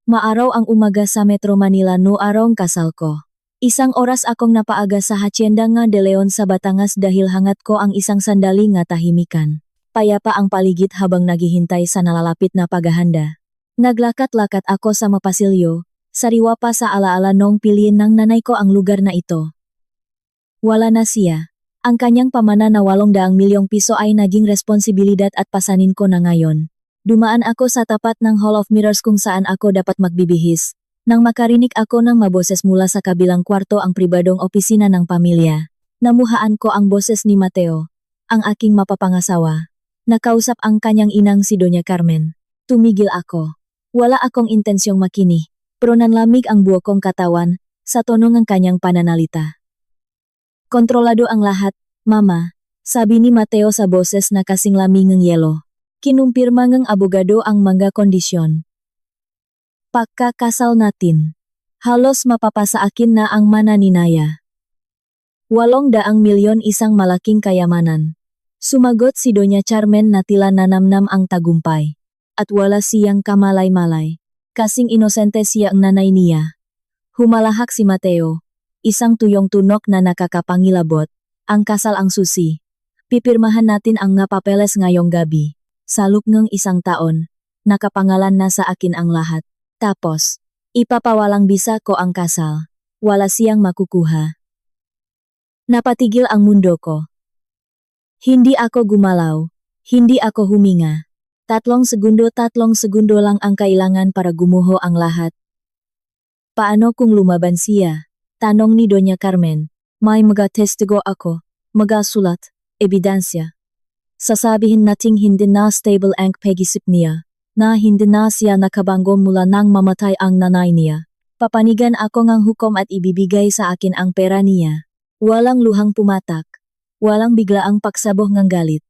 Maaraw ang umaga sa Metro Manila no araw ang kasal ko. Isang oras akong napaaga sa Hacienda nga de Leon sa Batangas dahil hangat ko ang isang sandali nga tahimikan. Payapa ang paligid habang naghihintay sa nalalapit na paghahanda. Naglakat-lakat ako sa mapasilyo, sariwa pa sa alaala nung piliin ng nanay ko ang lugar na ito. Wala na siya. Ang kanyang pamana na 800 milyong piso ay naging responsibilidad at pasanin ko na ngayon. Dumaan ako sa tapat ng Hall of Mirrors kung saan ako dapat magbibihis. Nang makarinig ako ng maboses mula sa kabilang kwarto ang pribadong opisina ng pamilya. Namuhaan ko ang boses ni Mateo, ang aking mapapangasawa. Nakausap ang kanyang inang si Doña Carmen. Tumigil ako. Wala akong intensyong makinig, pero nanlamig ang buo kong katawan sa tono ng kanyang pananalita. Kontrolado ang lahat, Mama, sabi ni Mateo sa boses na kasing lamig ng yelo. Kinumpirma ng abogado ang mga kondisyon. Pagkakasal natin. Halos mapapasa akin na ang mana ni Naya. 800 milyon isang malaking kayamanan. Sumagot si Doña Carmen na tila nanamnam ang tagumpay. At wala siyang kamalay-malay. Kasing inosente siya ang nanay niya. Humalahak si Mateo. Isang tuyong tunok na nakakapangilabot. Ang kasal ang susi. Pipirmahan natin ang nga papeles ngayong gabi. Sa loob ng isang taon, nakapangalan na sa akin ang lahat. Tapos, ipapawalang bisa ko ang kasal. Wala siyang makukuha. Napatigil ang mundo ko. Hindi ako gumalaw. Hindi ako huminga. 3 segundo lang ang kailangan para gumuho ang lahat. Paano kung lumaban siya? Tanong ni Doña Carmen. May mga testigo ako. Mga sulat, ebidensya. Sasabihin nating hindi na stable ang pag-isip niya, na hindi na siya nakabangon mula nang mamatay ang nanay niya. Papanigan ako ng hukom at ibibigay sa akin ang pera niya. Walang luhang pumatak. Walang biglaang pagsabog ng galit.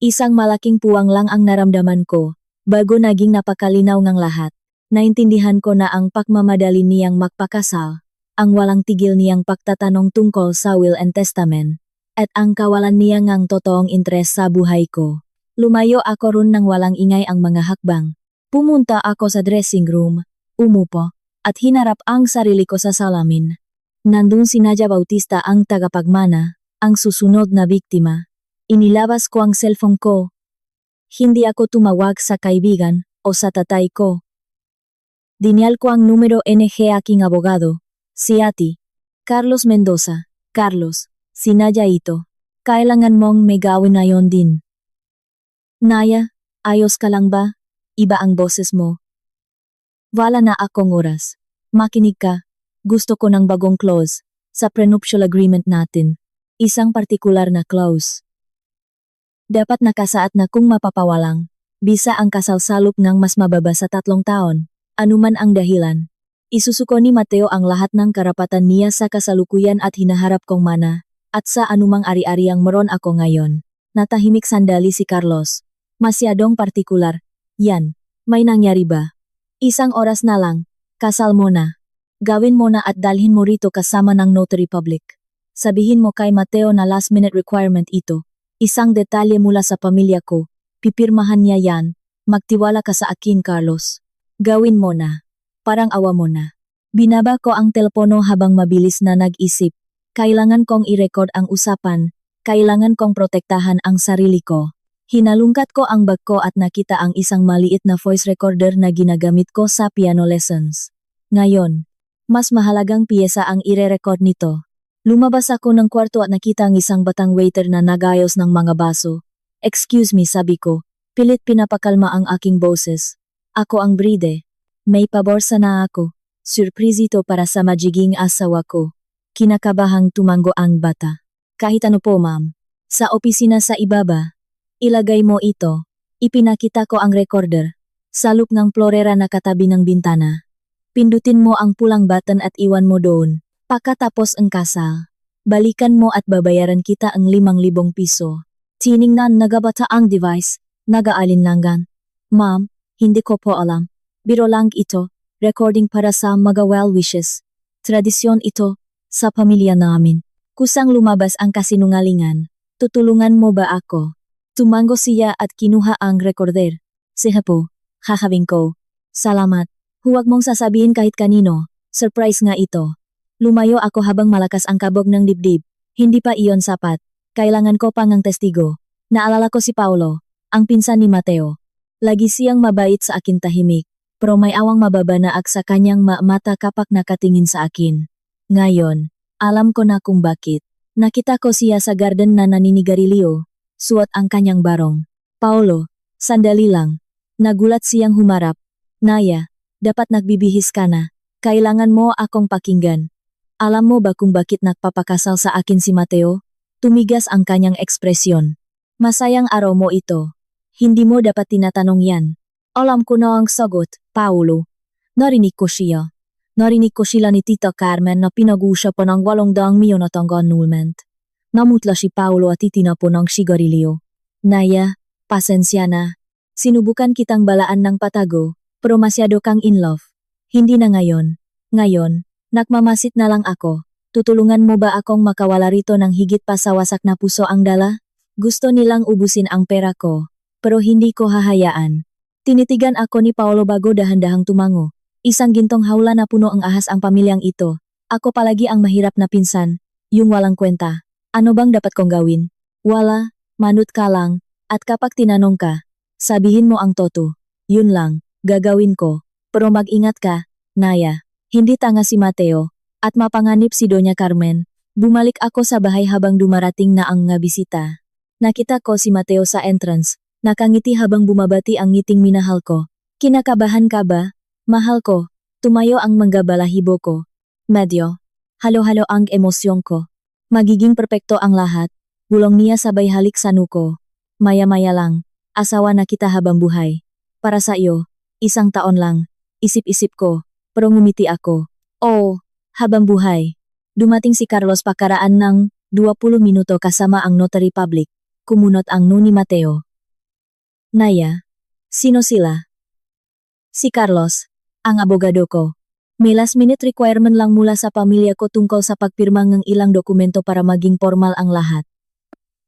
Isang malaking puwang lang ang naramdaman ko, bago naging napakalinaw ng lahat. Naintindihan ko na ang pagmamadali niyang magpakasal, ang walang tigil niyang pagtatanong tungkol sa will and testament, at ang kawalan niya ngang totoong interes sa buhay ko. Lumayo ako ron nang walang ingay ang mga hakbang. Pumunta ako sa dressing room, umupo, at hinarap ang sarili ko sa salamin. Nandun si Nadia Bautista ang tagapagmana, ang susunod na biktima. Inilabas ko ang cellphone ko. Hindi ako tumawag sa kaibigan o sa tatay ko. Dinial ko ang numero ng aking abogado, si Ati. Carlos Mendoza. Carlos, si Nadia ito. Kailangan mong may gawin na yon din. Naya, ayos ka lang ba? Iba ang boses mo. Wala na akong oras. Makinig ka. Gusto ko ng bagong clause sa prenuptial agreement natin. Isang partikular na clause. Dapat nakasaad na kung mapapawalang, bisa ang kasal sa loob ng mas mababa sa 3 taon, anuman ang dahilan. Isusuko ni Mateo ang lahat ng karapatan niya sa kasalukuyan at hinaharap kong mana, at sa anumang ari-ariang meron ako ngayon. Natahimik sandali si Carlos. Masyadong partikular. Yan, may nangyari ba? Isang oras na lang, kasal mo na. Gawin mo na at dalhin mo rito kasama ng notary public. Sabihin mo kay Mateo na last minute requirement ito. Isang detalye mula sa pamilya ko. Pipirmahan niya yan. Magtiwala ka sa akin, Carlos. Gawin mo na. Parang awa mo na. Binaba ko ang telepono habang mabilis na nag-isip. Kailangan kong i-record ang usapan. Kailangan kong protektahan ang sarili ko. Hinalungkat ko ang bag ko at nakita ang isang maliit na voice recorder na ginagamit ko sa piano lessons. Ngayon, mas mahalagang piyesa ang ire-record nito. Lumabas ako ng kwarto at nakita ang isang batang waiter na nagayos ng mga baso. Excuse me, sabi ko. Pilit pinapakalma ang aking boses. Ako ang bride. May pabor sana ako. Surprise ito para sa magiging asawa ko. Kinakabahang tumango ang bata. Kahit ano po, ma'am. Sa opisina sa ibaba. Ilagay mo ito. Ipinakita ko ang recorder. Sa loob ng florera na katabi ng bintana. Pindutin mo ang pulang button at iwan mo doon. Pagkatapos ang kasal, balikan mo at babayaran kita ang 5,000 piso. Tiningnan nagabata ang device, nag-aalinlangan. Ma'am, hindi ko po alam. Biro lang ito, recording para sa mga well wishes. Tradisyon ito, sa pamilya namin. Kusang lumabas ang kasinungalingan. Tutulungan mo ba ako? Tumango siya at kinuha ang recorder. Sige po, hahawin ko. Salamat. Huwag mong sasabihin kahit kanino, surprise nga ito. Lumayo ako habang malakas ang kabog ng dibdib. Hindi pa iyon sapat. Kailangan ko pang ang testigo. Naalala ko si Paulo, ang pinsan ni Mateo. Lagi siyang mabait sa akin tahimik, pero may awang mababanaag sa kanyang mata kapag nakatingin sa akin. Ngayon, alam ko na kung bakit. Nakita ko siya sa garden na naninigarilyo, suot ang kanyang barong. Paulo, sandali lang. Nagulat siyang humarap. Naya, dapat nagbibihis ka na. Kailangan mo akong pakinggan. Alam mo ba kung bakit nagpapakasal sa akin si Mateo? Tumigas ang kanyang ekspresyon. Masayang araw mo ito. Hindi mo dapat tinatanong yan. Alam ko na ang sagot, Paulo. Narinig ko siya. Narinig ko sila ni Tita Carmen na pinag-uusapan ang 800,000 at ang annulment. Namutla si Paulo at itinapon ang sigarilyo. Naya, pasensya na. Sinubukan kitang balaan ng patago, pero masyado kang in love. Hindi na ngayon. Ngayon, nakmamasit na lang ako. Tutulungan mo ba akong makawala rito ng higit pa sa wasak na puso ang dala? Gusto nilang ubusin ang pera ko, pero hindi ko hahayaan. Tinitigan ako ni Paulo bago dahan-dahang tumango. Isang gintong hawla na puno ang ahas ang pamilyang ito. Ako palagi ang mahirap na pinsan, yung walang kwenta. Ano bang dapat kong gawin? Wala, manut ka lang, at kapag tinanong ka, sabihin mo ang toto. Yun lang, gagawin ko. Pero mag-ingat ka, Naya. Hindi tanga si Mateo, at mapanganib si Doña Carmen. Bumalik ako sa bahay habang dumarating na ang nga bisita. Nakita ko si Mateo sa entrance, nakangiti habang bumabati ang ngiting minahal ko. Kinakabahan ka ba? Mahal ko, tumayo ang manggabalahibo ko. Medyo, halo-halo ang emosyon ko. Magiging perpekto ang lahat, bulong niya sabay halik sa nuko. Maya-maya lang, asawa na kita habang buhay. Para sa iyo, 1 taon lang, isip-isip ko. Pero ngumiti ako. Oh, habang buhay. Dumating si Carlos pakaraan ng 20 minuto kasama ang notary public. Kumunot ang no ni Mateo. Naya, sino sila? Si Carlos, ang abogado ko. May last minute requirement lang mula sa pamilya ko tungkol sa pagpirma ng ilang dokumento para maging formal ang lahat.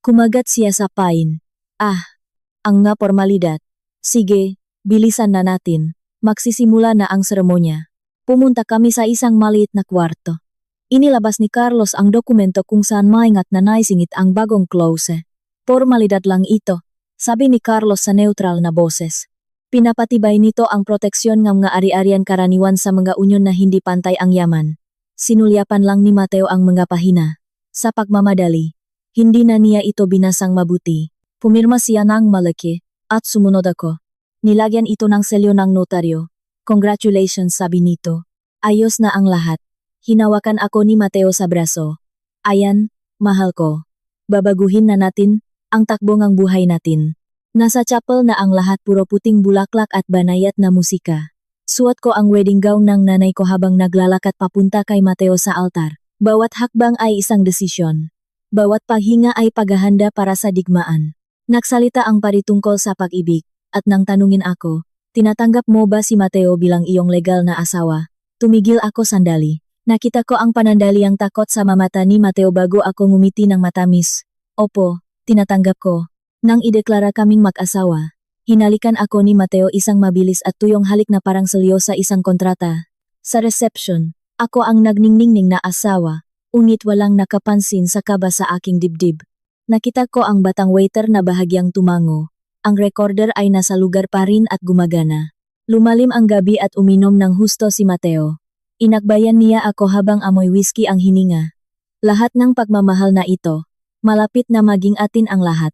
Kumagat siya sa pain. Ang nga formalidad. Sige, bilisan na natin. Magsisimula na ang seremonya. Pumunta kami sa isang maliit na kwarto. Inilabas ni Carlos ang dokumento kung saan maingat na naisingit ang bagong klause. Formalidad lang ito, sabi ni Carlos sa neutral na boses. Pinapatibay nito ang proteksyon ng mga ari-arian karaniwan sa mga unyon na hindi pantay ang yaman. Sinulyapan lang ni Mateo ang mga pahina. Sa pagmamadali, hindi na niya ito binasang mabuti. Pumirma siya ng malaki, at sumunod ako. Nilagyan ito ng selyo ng notaryo. Congratulations, sabi nito. Ayos na ang lahat. Hinawakan ako ni Mateo sa braso. Ayan, mahal ko. Babaguhin na natin ang takbo ng buhay natin. Nasa chapel na ang lahat, puro puting bulaklak at banayat na musika. Suot ko ang wedding gown ng nanay ko habang naglalakad papunta kay Mateo sa altar. Bawat hakbang ay isang desisyon. Bawat paghinga ay paghahanda para sa digmaan. Nagsalita ang pari tungkol sa pag-ibig, at nang tanungin ako, tinatanggap mo ba si Mateo bilang iyong legal na asawa? Tumigil ako sandali. Nakita ko ang panandaliang takot sa mata ni Mateo bago ako ngumiti ng matamis. Opo, tinatanggap ko. Nang ideklara kaming mag-asawa, hinalikan ako ni Mateo, isang mabilis at tuyong halik na parang selyo sa isang kontrata. Sa reception, ako ang nagningning na asawa, ngunit walang nakapansin sa kaba sa aking dibdib. Nakita ko ang batang waiter na bahagyang tumango. Ang recorder ay nasa lugar pa rin at gumagana. Lumalim ang gabi at uminom ng husto si Mateo. Inakbayan niya ako habang amoy whiskey ang hininga. Lahat ng pagmamahal na ito, malapit na maging atin ang lahat.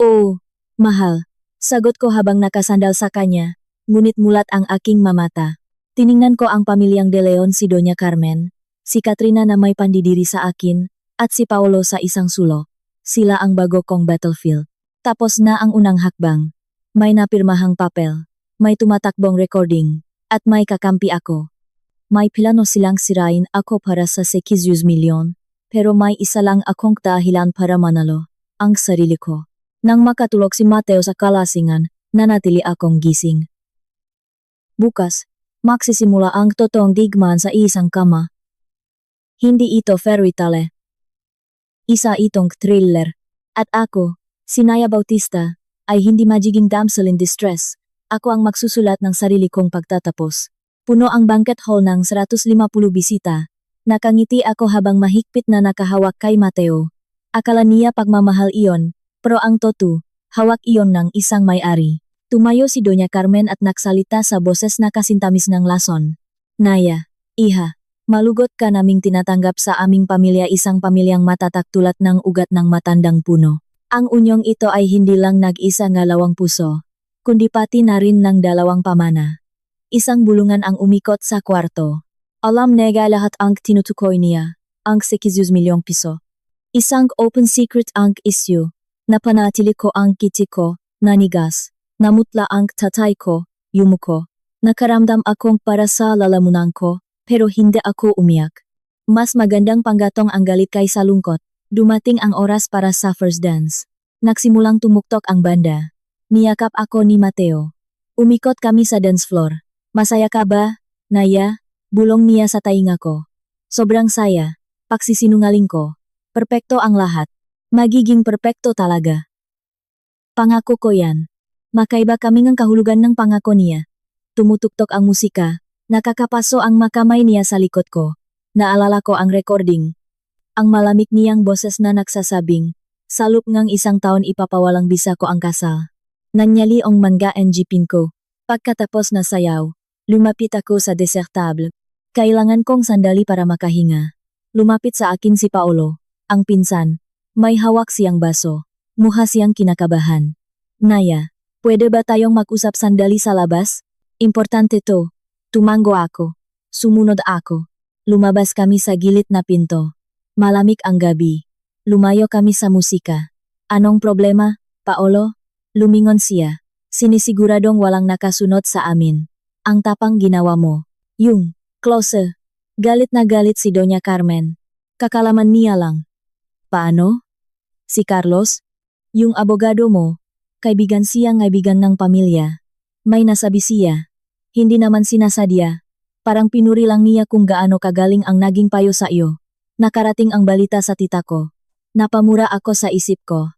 Oh, mahal, sagot ko habang nakasandal sa kanya, ngunit mulat ang aking mamata. Tiningnan ko ang pamilyang De Leon, si Doña Carmen, si Katrina na may pandidiri sa akin, at si Paulo sa isang sulok. Sila ang bago kong battlefield. Tapos na ang unang hakbang. May napirmahang papel, may tumatakbong recording, at may kakampi ako. May plano silang sirain ako para sa 600 milyon, pero may isa lang akong dahilan para manalo, ang sarili ko. Nang makatulog si Mateo sa kalasingan, nanatili akong gising. Bukas, magsisimula ang totoong digmaan sa isang kama. Hindi ito fairy tale. Isa itong thriller. At ako, si Naya Bautista, ay hindi magiging damsel in distress. Ako ang magsusulat ng sarili kong pagtatapos. Puno ang banquet hall ng 150 bisita. Nakangiti ako habang mahigpit na nakahawak kay Mateo. Akala niya pagmamahal iyon, pero ang totoo, hawak iyon ng isang may-ari. Tumayo si Doña Carmen at nagsalita sa boses na kasintamis ng lason. Naya, iha, malugot ka naming tinatanggap sa aming pamilya, isang pamilyang matatak tulad ng ugat ng matandang puno. Ang unyong ito ay hindi lang nag-isa ngalawang puso, kundi pati na rin ng dalawang pamana. Isang bulungan ang umikot sa kwarto. Alam nega lahat ang tinutukoy niya, ang 6 milyong piso. Isang open secret ang issue. Napanatili ko ang kiti ko, nanigas, namutla ang tatay ko, yumuko. Nakaramdam akong para sa lalamunan ko, pero hindi ako umiyak. Mas magandang panggatong ang galit kaysa lungkot. Dumating ang oras para sa first dance. Nagsimulang tumuktok ang banda. Niyakap ako ni Mateo. Umikot kami sa dance floor. Masaya ka ba, Naya? Bulong niya sa tainga ko. Sobrang saya, pagsisinungaling ko. Perpekto ang lahat. Magiging perpekto talaga. Pangako ko yan. Makaiba kami ng kahulugan ng pangako niya. Tumutuktok ang musika. Nakakapaso ang makamay niya sa likod ko. Naalala ko ang recording. Ang malamig niyang boses na nagsasabing, sa loob ng 1 taon ipapawalang bisa ko ang kasal. Nanyali ang manga NGPin ko. Pagkatapos na sayaw, lumapit ako sa dessert table. Kailangan kong sandali para makahinga. Lumapit sa akin si Paolo, ang pinsan. May hawak siyang baso. Mukha siyang kinakabahan. Naya, pwede ba tayong mag-usap sandali sa labas? Importante to. Tumango ako. Sumunod ako. Lumabas kami sa gilid na pinto. Malamig ang gabi. Lumayo kami sa musika. Anong problema, Paolo? Lumingon siya. Sinisiguradong walang nakasunod sa amin. Ang tapang ginawa mo. Yung, closer. Galit na galit si Doña Carmen. Kakalaman niya lang. Paano? Si Carlos? Yung abogado mo, kaibigan siya ng pamilya. May nasabi siya. Hindi naman sinasadya. Parang pinuri lang niya kung gaano kagaling ang naging payo sa iyo. Nakarating ang balita sa tita ko. Napamura ako sa isip ko.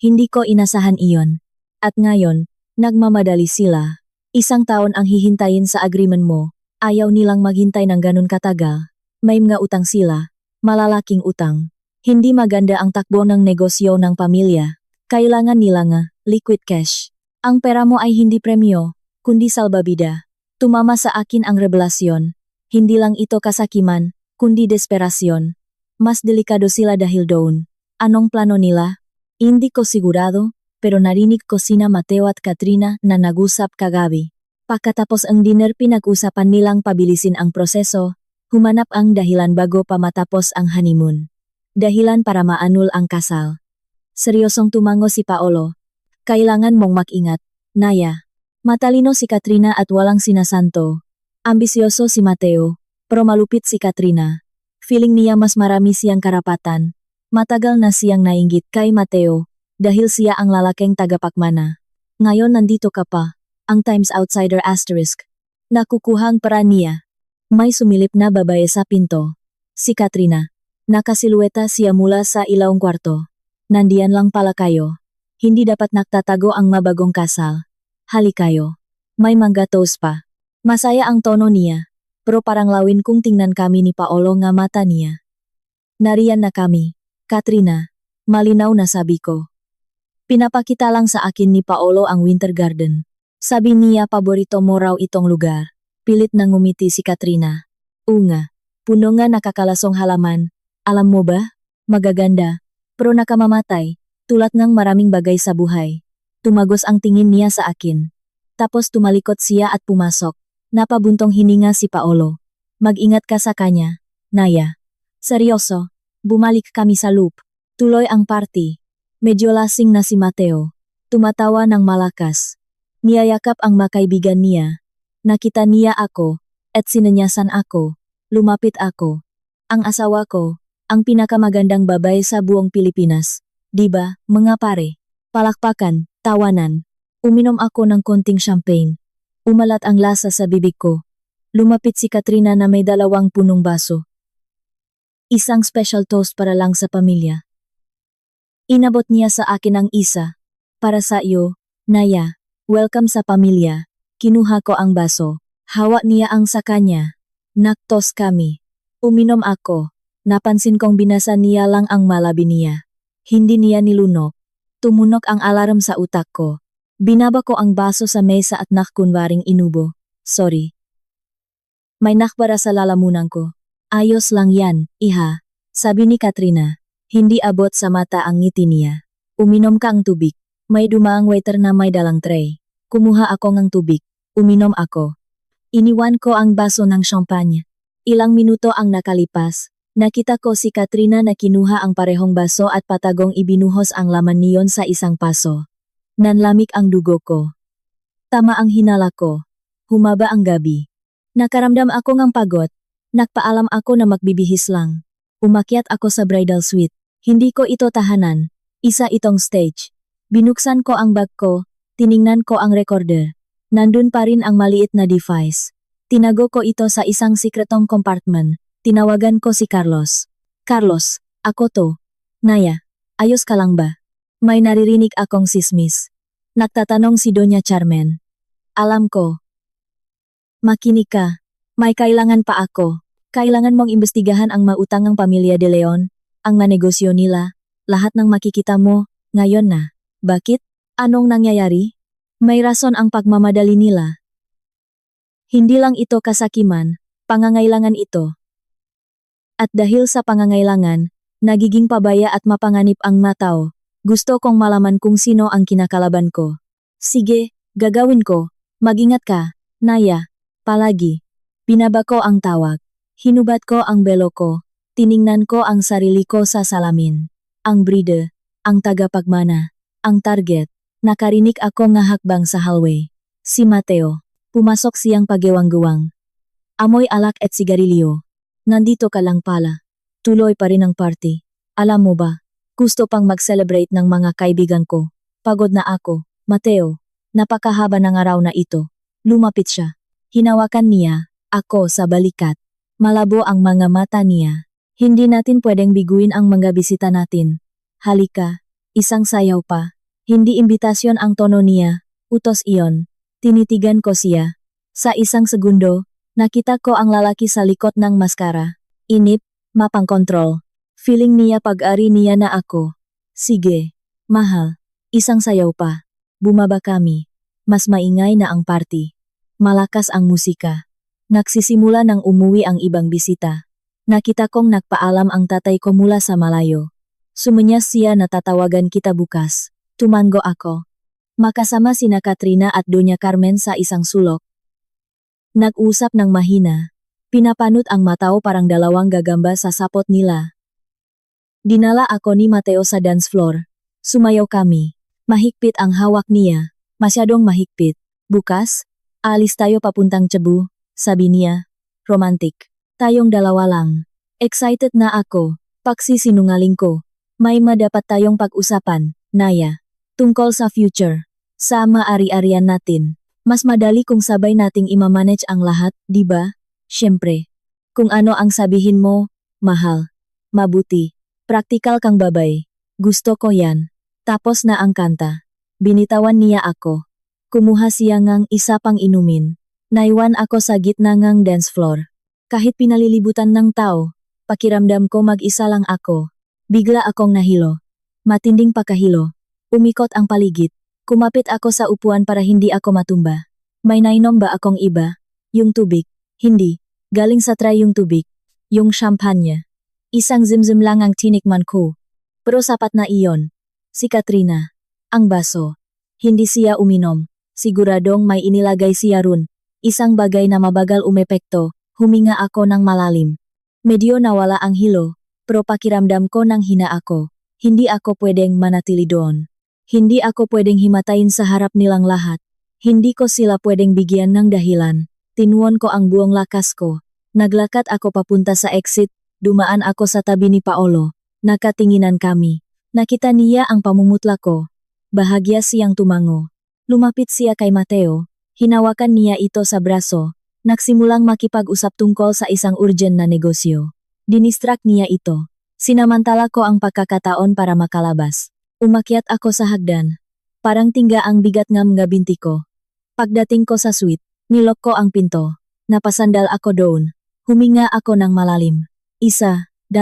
Hindi ko inasahan iyon. At ngayon, nagmamadali sila. 1 taon ang hihintayin sa agreement mo. Ayaw nilang maghintay ng ganun katagal. May mga utang sila. Malalaking utang. Hindi maganda ang takbo ng negosyo ng pamilya. Kailangan nila nga, liquid cash. Ang pera mo ay hindi premyo, kundi salbabida. Tumama sa akin ang revelasyon. Hindi lang ito kasakiman, kundi desperasyon. Mas delikado sila dahil doon. Anong plano nila? Hindi ko sigurado, pero narinig ko sina Mateo at Katrina na nag-usap kagabi. Pagkatapos ang dinner pinag-usapan nilang pabilisin ang proseso, humanap ang dahilan bago pa matapos ang honeymoon. Dahilan para maanul ang kasal. Seryosong tumango si Paolo. Kailangan mong mag-ingat, Naya. Matalino si Katrina at walang sinasanto. Ambisyoso si Mateo, pero malupit si Katrina. Feeling niya mas marami siyang karapatan. Matagal na siyang nainggit kay Mateo, dahil siya ang lalaking tagapagmana. Ngayon nandito ka pa, ang Times Outsider *. Nakukuhang para niya. May sumilip na babae sa pinto. Si Katrina. Nakasilueta siya mula sa ilawang kwarto. Nandiyan lang pala kayo. Hindi dapat nagtatago ang mabagong kasal. Hali kayo. May mga toast pa. Masaya ang tono niya, pero parang lawin kung tingnan kami ni Paolo nga mata niya. Nariyan na kami, Katrina. Malinaw na sabi ko. Pinapakita lang sa akin ni Paolo ang Winter Garden. Sabi niya paborito mo raw itong lugar. Pilit na ngumiti si Katrina. Nga, puno nga nakakalasong halaman. Alam mo ba? Magaganda. Pero nakamamatay, tulad ng maraming bagay sa buhay. Tumagos ang tingin niya sa akin. Tapos tumalikot siya at pumasok. Napabuntong hininga si Paolo. Mag-ingat ka sa kanya, Naya. Seryoso, bumalik kami sa loop. Tuloy ang party. Medyo lasing na si Mateo. Tumatawa ng malakas. Niyayakap ang makaibigan niya. Nakita niya ako, at sinanyasan ako. Lumapit ako. Ang asawa ko, ang pinakamagandang babae sa buong Pilipinas. Diba, mga pare? Palakpakan, tawanan. Uminom ako ng konting champagne. Umalat ang lasa sa bibig ko. Lumapit si Katrina na may 2 punong baso. Isang special toast para lang sa pamilya. Inabot niya sa akin ang isa. Para sa iyo, Naya. Welcome sa pamilya. Kinuha ko ang baso. Hawak niya ang sa kanya. Naktos kami. Uminom ako. Napansin kong binasa niya lang ang malabi niya. Hindi niya nilunok. Tumunog ang alarm sa utak ko. Binaba ko ang baso sa mesa at kunwaring inubo. Sorry. May nakbara sa lalamunan ko. Ayos lang yan, iha. Sabi ni Katrina. Hindi abot sa mata ang ngiti niya. Uminom ka ang tubig. May dumaang waiter na may dalang tray. Kumuha ako ng tubig. Uminom ako. Iniwan ko ang baso ng champagne. Ilang minuto ang nakalipas. Nakita ko si Katrina na kinuha ang parehong baso at patagong ibinuhos ang laman niyon sa isang paso. Nanlamig ang dugo ko. Tama ang hinala ko. Humaba ang gabi. Nakaramdam ako ng pagod. Nagpaalam ako na magbibihis lang. Umakyat ako sa bridal suite. Hindi ko ito tahanan. Isa itong stage. Binuksan ko ang bag ko. Tiningnan ko ang recorder. Nandun pa rin ang maliit na device. Tinago ko ito sa isang sikretong compartment. Tinawagan ko si Carlos. Carlos, ako to. Naya, ayos ka lang ba? May naririnig akong sismis. Nagtatanong si Doña Carmen. Alam ko. Makinig ka. May kailangan pa ako. Kailangan mong imbestigahan ang mautangang pamilya de Leon, ang manegosyo nila, lahat ng makikita mo, ngayon na. Bakit? Anong nangyayari? May rason ang pagmamadali nila. Hindi lang ito kasakiman, pangangailangan ito. At dahil sa pangangailangan, nagiging pabaya at mapanganib ang matao. Gusto kong malaman kung sino ang kinakalaban ko. Sige, gagawin ko. Mag-ingat ka, Naya. Palagi. Binaba ko ang tawag. Hinubat ko ang belo ko. Tiningnan ko ang sarili ko sa salamin. Ang bride, ang tagapagmana, ang target. Nakarinig ako ngahakbang sa hallway. Si Mateo. Pumasok siyang pagewang-gewang. Amoy alak at sigarilyo. Nandito ka lang pala. Tuloy pa rin ang party. Alam mo ba, gusto pang mag-celebrate ng mga kaibigan ko. Pagod na ako, Mateo. Napakahaba ng araw na ito. Lumapit siya. Hinawakan niya ako sa balikat. Malabo ang mga mata niya. Hindi natin pwedeng biguin ang mga bisita natin. Halika, isang sayaw pa. Hindi imbitasyon ang tono niya, utos iyon. Tinitigan ko siya. Sa isang segundo, nakita ko ang lalaki sa likod ng maskara. Inip, mapangkontrol. Feeling niya pag-ari niya na ako. Sige, mahal. Isang sayaw pa. Bumaba kami. Mas maingay na ang party. Malakas ang musika. Nagsisimula nang umuwi ang ibang bisita. Nakita kong nagpaalam ang tatay ko mula sa malayo. Sumunyas siya na tatawagan kita bukas. Tumango ako. Makasama sina Katrina at Doña Carmen sa isang sulok. Nag-usap ng mahina. Pinapanot ang Matao parang dalawang gagamba sa sapot nila. Dinala ako ni Mateo sa dance floor. Sumayaw kami. Mahigpit ang hawak niya. Masyadong mahigpit. Bukas, alis tayo papuntang Cebu, sabi niya. Romantic. Tayong dalawa lang. Excited na ako. Pagsisinungaling ko. May madapat tayong pag-usapan, Naya. Tungkol sa future. Sa maari-arian natin. Mas madali kung sabay nating imamanage ang lahat, di ba? Siyempre. Kung ano ang sabihin mo, mahal. Mabuti. Praktikal kang babay. Gusto ko yan. Tapos na ang kanta. Binitawan niya ako. Kumuha siya ngang isa pang inumin. Naiwan ako sa gitna ngang dance floor. Kahit pinalilibutan ng tao, pakiramdam ko mag-isa lang ako. Bigla akong nahilo. Matinding pakahilo. Umikot ang paligid. Kumapit ako sa upuan para hindi ako matumba. May nainom ba akong iba? Yung tubig? Hindi. Galing sa tray yung tubig. Yung champagne. Isang zimzim lang ang tinikman ko. Pero sapat na iyon. Si Katrina. Ang baso. Hindi siya uminom. Siguradong may inilagay siya run. Isang bagay na mabagal umepekto. Huminga ako ng malalim. Medyo nawala ang hilo. Pero pakiramdam ko nang hina ako. Hindi ako pwedeng manatili doon. Hindi ako pwedeng himatayin sa harap nilang lahat. Hindi ko sila pwedeng bigyan ng dahilan. Tinuon ko ang buong lakas ko. Naglakad ako papunta sa exit. Dumaan ako sa tabi ni Paolo. Nakatinginan kami. Nakita niya ang pamumutla ko. Bahagya siyang tumango. Lumapit siya kay Mateo. Hinawakan niya ito sa braso. Nagsimulang makipag-usap tungkol sa isang urgent na negosyo. Dinistract niya ito. Sinamantala ko ang pagkakataon para makalabas. Umakyat ako sa hagdan. Parang tingga ang bigat ng mga binti ko. Pagdating ko sa suite, Nilok ko ang pinto. Napasandal ako doon. Huminga ako ng malalim. 1, 2,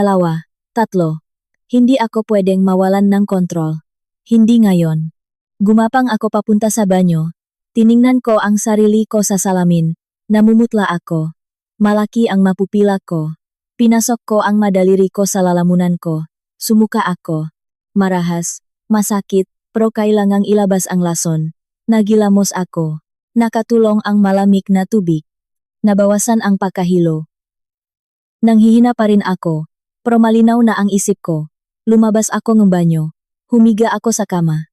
3. Hindi ako pwedeng mawalan ng kontrol. Hindi ngayon. Gumapang ako papunta sa banyo. Tiningnan ko ang sarili ko sa salamin. Namumutla ako. Malaki ang mapupila ko. Pinasok ko ang madaliri ko sa lalamunan ko. Sumuka ako. Marahas, masakit, pero kailangang ilabas ang lason. Nagilamos ako. Nakatulong ang malamig na tubig. Nabawasan ang pagkahilo. Nanghihina pa rin ako, pero malinaw na ang isip ko. Lumabas ako ng banyo. Humiga ako sa kama.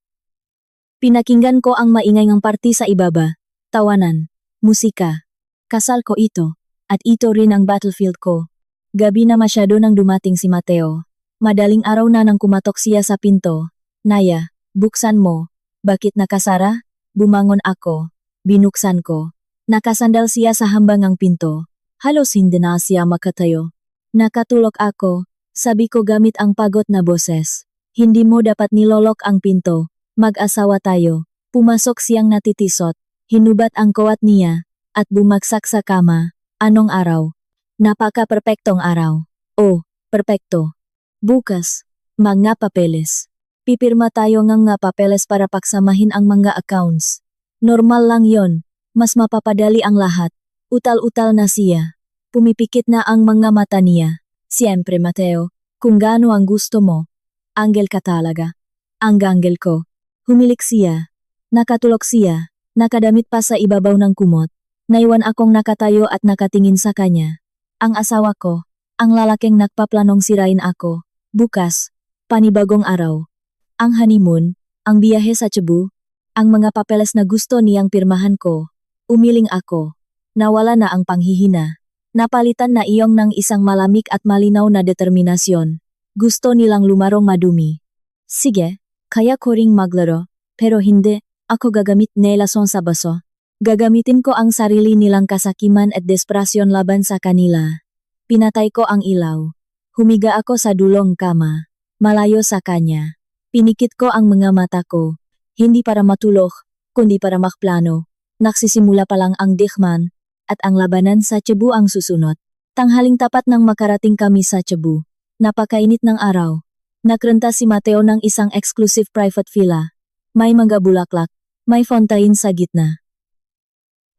Pinakinggan ko ang maingay ng party sa ibaba. Tawanan. Musika. Kasal ko ito. At ito rin ang battlefield ko. Gabi na masyado nang dumating si Mateo. Madaling araw na nang kumatok siya sa pinto. Naya, buksan mo. Bakit nakasara? Bumangon ako. Binuksan ko. Nakasandal siya sa hambangang pinto. Halos hindi na siya makatayo. Nakatulog ako. Sabi ko gamit ang pagod na boses. Hindi mo dapat nilolok ang pinto. Mag-asawa tayo. Pumasok siyang natitisot. Hinubat ang kawat niya. At bumagsak sa kama. Anong araw? Napaka-perpektong araw. Oh, perpekto. Bukas. Mga papeles. Pipirma tayo ng nga papeles para paksamahin ang mga accounts. Normal lang yon. Mas mapapadali ang lahat. Utal-utal na siya. Pumipikit na ang mga mata niya. Siyempre Mateo, kung gaano ang gusto mo. Anggel ka talaga. Ang anggel ko. Humilik siya. Nakatulog siya. Nakadamit pa sa ibabaw ng kumot. Naiwan akong nakatayo at nakatingin sa kanya. Ang asawa ko. Ang lalaking nagpaplanong sirain ako. Bukas. Panibagong araw. Ang honeymoon. Ang biyahe sa Cebu. Ang mga papeles na gusto niyang pirmahan ko. Umiling ako. Nawala na ang panghihina. Napalitan na iyong ng isang malamig at malinaw na determinasyon. Gusto nilang lumarong madumi. Sige, kaya ko ring maglaro, pero hindi, ako gagamit nelason sa baso. Gagamitin ko ang sarili nilang kasakiman at desperasyon laban sa kanila. Pinatay ko ang ilaw. Humiga ako sa dulong kama. Malayo sa kanya. Pinikit ko ang mga mata ko. Hindi para matulog, kundi para makplano. Nagsisimula pa lang ang dikman, at ang labanan sa Cebu ang susunod. Tanghaling tapat nang makarating kami sa Cebu. Napakainit ng araw. Nakrenta si Mateo ng isang exclusive private villa. May mga bulaklak, may fontaine sa gitna.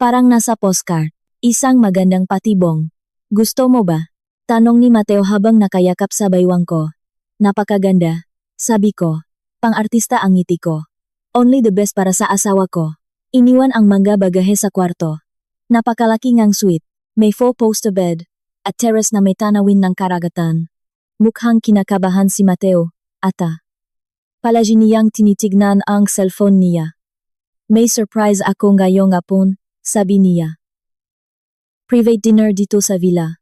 Parang nasa postcard. Isang magandang patibong. Gusto mo ba? Tanong ni Mateo habang nakayakap sa baywang ko. Napakaganda. Sabi ko. Pang-artista ang ngiti ko. Only the best para sa asawa ko. Iniwan ang mga bagahe sa kwarto. Napakalaki ngang suite. May 4-poster bed. At terrace na may tanawin ng karagatan. Mukhang kinakabahan si Mateo. Ata. Palagi niyang tinitignan ang cellphone niya. May surprise ako ngayong hapon, sabi niya. Private dinner dito sa villa.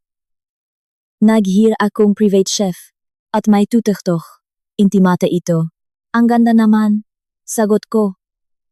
Nag-hire akong private chef. At may tutok. Intimate ito. Ang ganda naman. Sagot ko.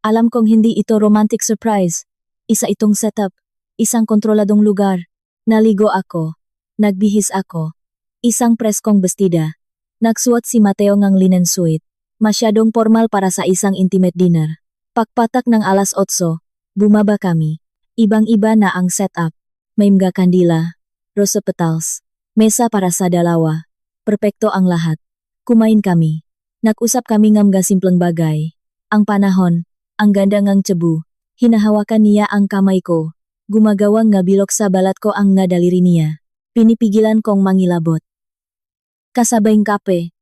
Alam kong hindi ito romantic surprise. Isa itong setup. Isang kontroladong lugar. Naligo ako. Nagbihis ako. Isang preskong bestida. Nagsuot si Mateo ng linen suit. Masyadong formal para sa isang intimate dinner. Pagpatak ng alas 8, bumaba kami. Ibang-iba na ang setup. May mga kandila, rose petals, mesa para sa dalawa. Perpekto ang lahat. Kumain kami. Nag-usap kami ng mga simpleng bagay. Ang panahon, ang ganda ng Cebu. Hinahawakan niya ang kamay ko. Gumagawang nga bilog sa balat ko ang nadaliri niya. Pinipigilan kong mangilabot. Kasabayng kape.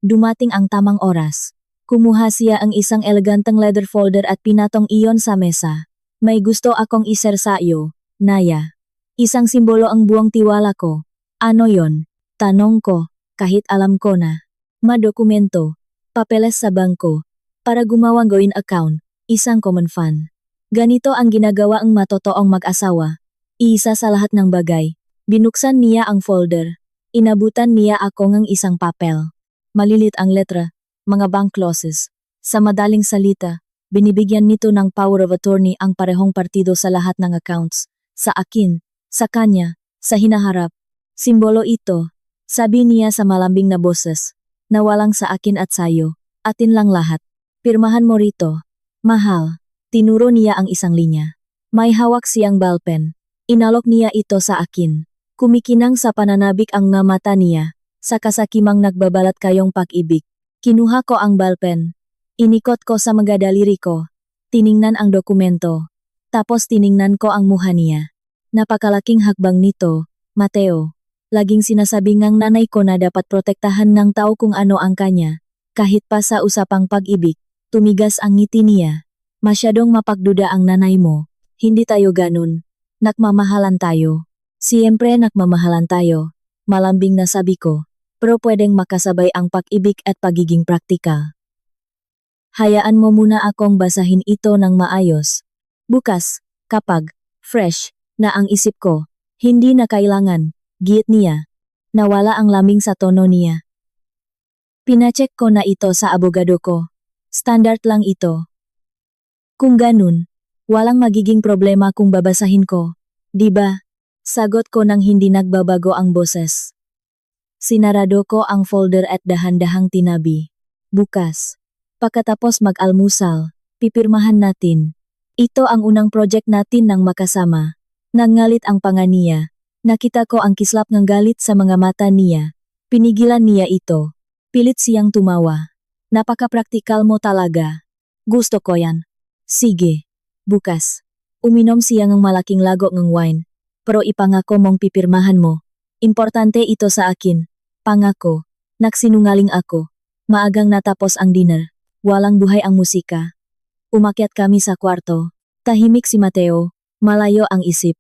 Dumating ang tamang oras. Kumuha siya ang isang eleganteng leather folder at pinatong iyon sa mesa. May gusto akong iser sa iyo, Naya. Isang simbolo ang buong tiwala ko. Ano yon? Tanong ko, kahit alam ko na. Madokumento. Papeles sa bangko. Para gumawang gawin account. Isang common fund. Ganito ang ginagawa ang matotoong mag-asawa. Iisa sa lahat ng bagay. Binuksan niya ang folder. Inabutan niya ako ng isang papel. Malilit ang letra, mga bank clauses. Sa madaling salita, binibigyan nito ng power of attorney ang parehong partido sa lahat ng accounts. Sa akin, sa kanya, sa hinaharap. Simbolo ito, sabi niya sa malambing na boses, na walang sa akin at sayo, atin lang lahat. Pirmahan mo rito. Mahal. Tinuro niya ang isang linya. May hawak siyang balpen. Inalok niya ito sa akin. Kumikinang sa pananabik ang nga mata niya. Sa kasakimang nagbabalat kayong pag-ibig. Kinuha ko ang balpen. Inikot ko sa mga daliri ko. Tiningnan ang dokumento. Tapos tiningnan ko ang mukha niya. Napakalaking hakbang nito, Mateo. Laging sinasabi ngang nanay ko na dapat protektahan ng tao kung ano ang kanya. Kahit pa sa usapang pag-ibig, tumigas ang ngiti niya. Masyadong mapagduda ang nanay mo. Hindi tayo ganun. Nagmamahalan tayo. Siyempre nagmamahalan tayo. Malambing na sabi ko. Pero pwedeng makasabay ang pag-ibig at pagiging praktikal. Hayaan mo muna akong basahin ito ng maayos. Bukas, kapag fresh na ang isip ko, hindi na kailangan, giit niya. Nawala ang lamig sa tono niya. Pinacheck ko na ito sa abogado ko. Standard lang ito. Kung ganun, walang magiging problema kung babasahin ko, di ba? Sagot ko nang hindi nagbabago ang boses. Sinarado ko ang folder at dahan-dahang tinabi. Bukas, pagkatapos mag-almusal, pipirmahan natin. Ito ang unang project natin ng makasama. Nangalit ang panga niya. Nakita ko ang kislap ng galit sa mga mata niya. Pinigilan niya ito. Pilit siyang tumawa. Napaka-praktikal mo talaga. Gusto ko yan. Sige. Bukas. Uminom siya ng malaking lago ng wine. Pero ipangako mong pipirmahan mo. Importante ito sa akin. Pangako. Nagsinungaling ako. Maagang natapos ang dinner. Walang buhay ang musika. Umakyat kami sa kwarto. Tahimik si Mateo. Malayo ang isip.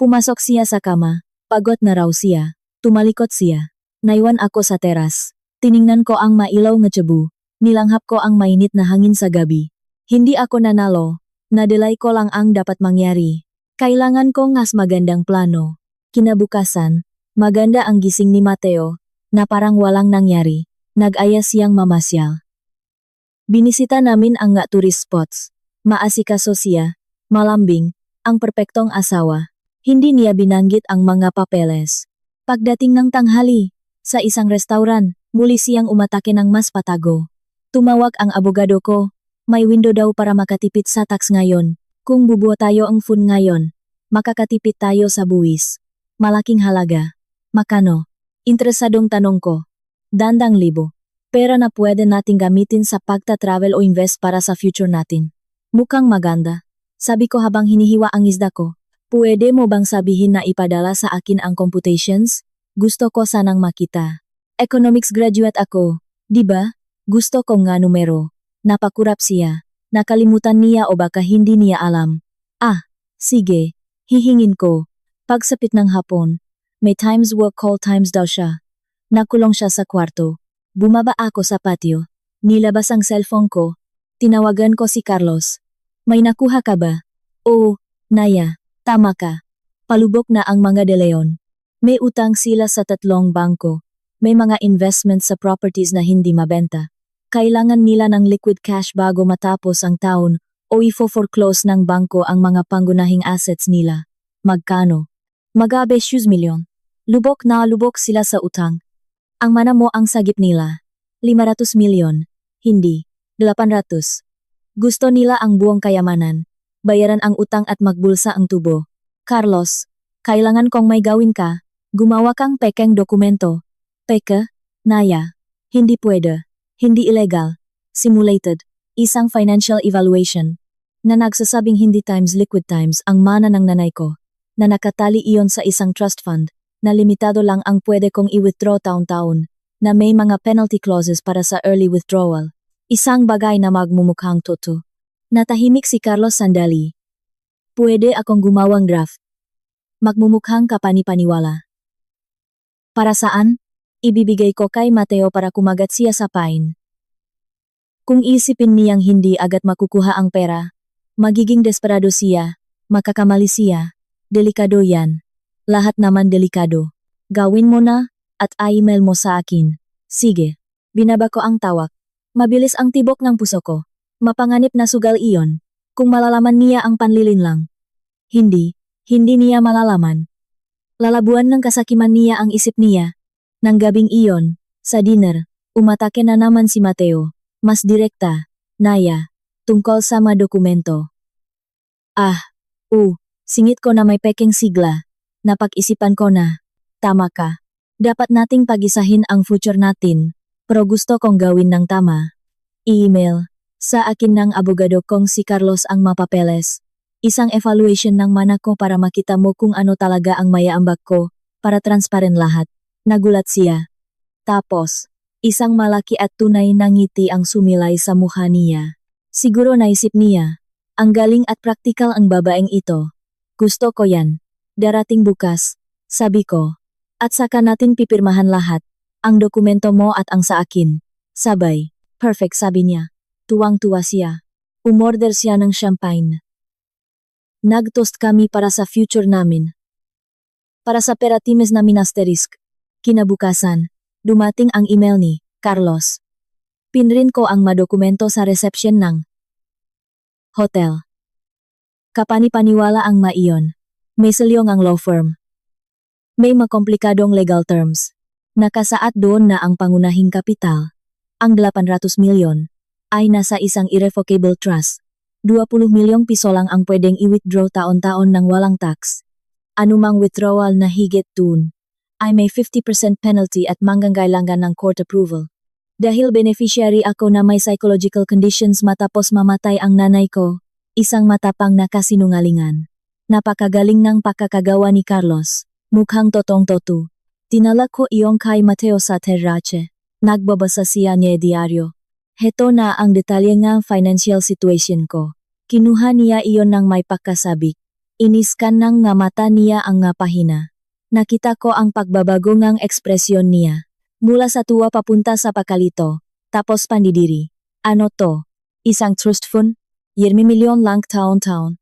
Pumasok siya sa kama. Pagod na raw siya. Tumalikot siya. Naiwan ako sa teras. Tiningnan ko ang mailaw na tsabu. Nilanghap ko ang mainit na hangin sa gabi. Hindi ako nanalo. Nadelay ko lang ang dapat mangyari. Kailangan ko ngas magandang plano. Kinabukasan, maganda ang gising ni Mateo, na parang walang nangyari. Nag-aya siyang mamasyal. Binisita namin ang nga tourist spots. Maasikaso siya, malambing, ang perpektong asawa. Hindi niya binanggit ang mga papeles. Pagdating ng tanghali, sa isang restaurant, muli siyang umatake ng mas patago. Tumawag ang abogado ko. May window daw para makatipid sa tax ngayon. Kung bubuo tayo ang fund ngayon, makakatipid tayo sa buwis. Malaking halaga. Makano? Interesadong tanong ko. 200,000. Pera na pwede nating gamitin sa pagta-travel o invest para sa future natin. Mukhang maganda. Sabi ko habang hinihiwa ang isda ko. Pwede mo bang sabihin na ipadala sa akin ang computations? Gusto ko sanang makita. Economics graduate ako, di ba? Gusto ko nga numero. Napakurap siya. Nakalimutan niya o baka hindi niya alam. Sige. Hihingin ko. Pagsapit ng hapon, may times work call times daw siya. Nakulong siya sa kwarto. Bumaba ako sa patio. Nilabas ang cellphone ko. Tinawagan ko si Carlos. May nakuha ka ba? Oo, Naya. Tama ka. Palubok na ang mga De Leon. May utang sila sa 3 bangko. May mga investments sa properties na hindi mabenta. Kailangan nila ng liquid cash bago matapos ang taon o ifo-foreclose ng bangko ang mga pangunahing assets nila. Magkano? Mag-20 milyon. Lubok na lubok sila sa utang. Ang mana mo ang sagip nila. 500 milyon. Hindi. 800. Gusto nila ang buong kayamanan. Bayaran ang utang at magbulsa ang tubo. Carlos, kailangan kong may gawin ka. Gumawa kang pekeng dokumento. Peke? Naya. Hindi pwede. Hindi illegal. Simulated. Isang financial evaluation. Na nagsasabing hindi times liquid times ang mana ng nanay ko. Na nakatali iyon sa isang trust fund. Na limitado lang ang pwede kong i-withdraw taon-taon. Na may mga penalty clauses para sa early withdrawal. Isang bagay na magmumukhang totoo. Natahimik si Carlos sandali. Pwede akong gumawang draft. Magmumukhang kapani-paniwala. Para saan? Ibibigay ko kay Mateo para kumagat siya sa pain. Kung isipin niyang hindi agad makukuha ang pera, magiging desperado siya, makakamali siya, delikado yan. Lahat naman delikado. Gawin mo na, at i-email mo sa akin. Sige. Binaba ko ang tawag. Mabilis ang tibok ng puso ko. Mapanganib na sugal iyon. Kung malalaman niya ang panlilinlang. Hindi niya malalaman. Lalabuan ng kasakiman niya ang isip niya. Nang gabing iyon, sa dinner, umatake na naman si Mateo. Mas direkta, Naya, tungkol sa mga dokumento. Singit ko na may pekeng sigla. Napag-isipan ko na. Tama ka. Dapat nating pag-isahin ang future natin, pero gusto kong gawin ng tama. Email. Sa akin ng abogado kong si Carlos ang mapapeles. Isang evaluation ng mana ko para makita mo kung ano talaga ang mayaambag ko, para transparent lahat. Nagulat siya. Tapos, isang malaki at tunay na ngiti ang sumilay sa mukha niya. Siguro naisip niya, ang galing at praktikal ang babaeng ito. Gusto ko yan. Darating bukas, sabi ko. At saka natin pipirmahan lahat, ang dokumento mo at ang sa akin. Sabay, perfect sabi niya. Tuwang-tuwa siya. Umorder siya ng champagne. Nagtoast kami para sa future namin. Para sa peratimes namin asterisk. Kinabukasan, dumating ang email ni Carlos. Pinrin ko ang madokumento sa reception ng hotel. Kapani-paniwala ang maiyon. May selyong ang law firm. May makomplikadong legal terms. Nakasaad doon na ang pangunahing kapital, ang 800 milyon, ay nasa isang irrevocable trust. 20 milyong piso lang ang pwedeng i-withdraw taon-taon ng walang tax. Anumang withdrawal na higit dun, ay may 50% penalty at manggangailangan ng court approval. Dahil beneficiary ako na may psychological conditions matapos mamatay ang nanay ko, isang matapang na kasinungalingan. Napakagaling ng pakakagawa ni Carlos. Mukhang totong-toto. Tinala ko iyong kay Mateo sa terrace. Nagbabasa siya niya diaryo. Heto na ang detalye ng financial situation ko. Kinuha niya iyon ng may pagkasabik. Iniskan ng nga mata niya ang nga pahina. Nakita ko ang pagbabago ng ekspresyon niya. Mula sa tuwa papunta sa pakalito. Tapos pandidiri. Ano to? Isang trust fund? 1 milyon lang taon-taon.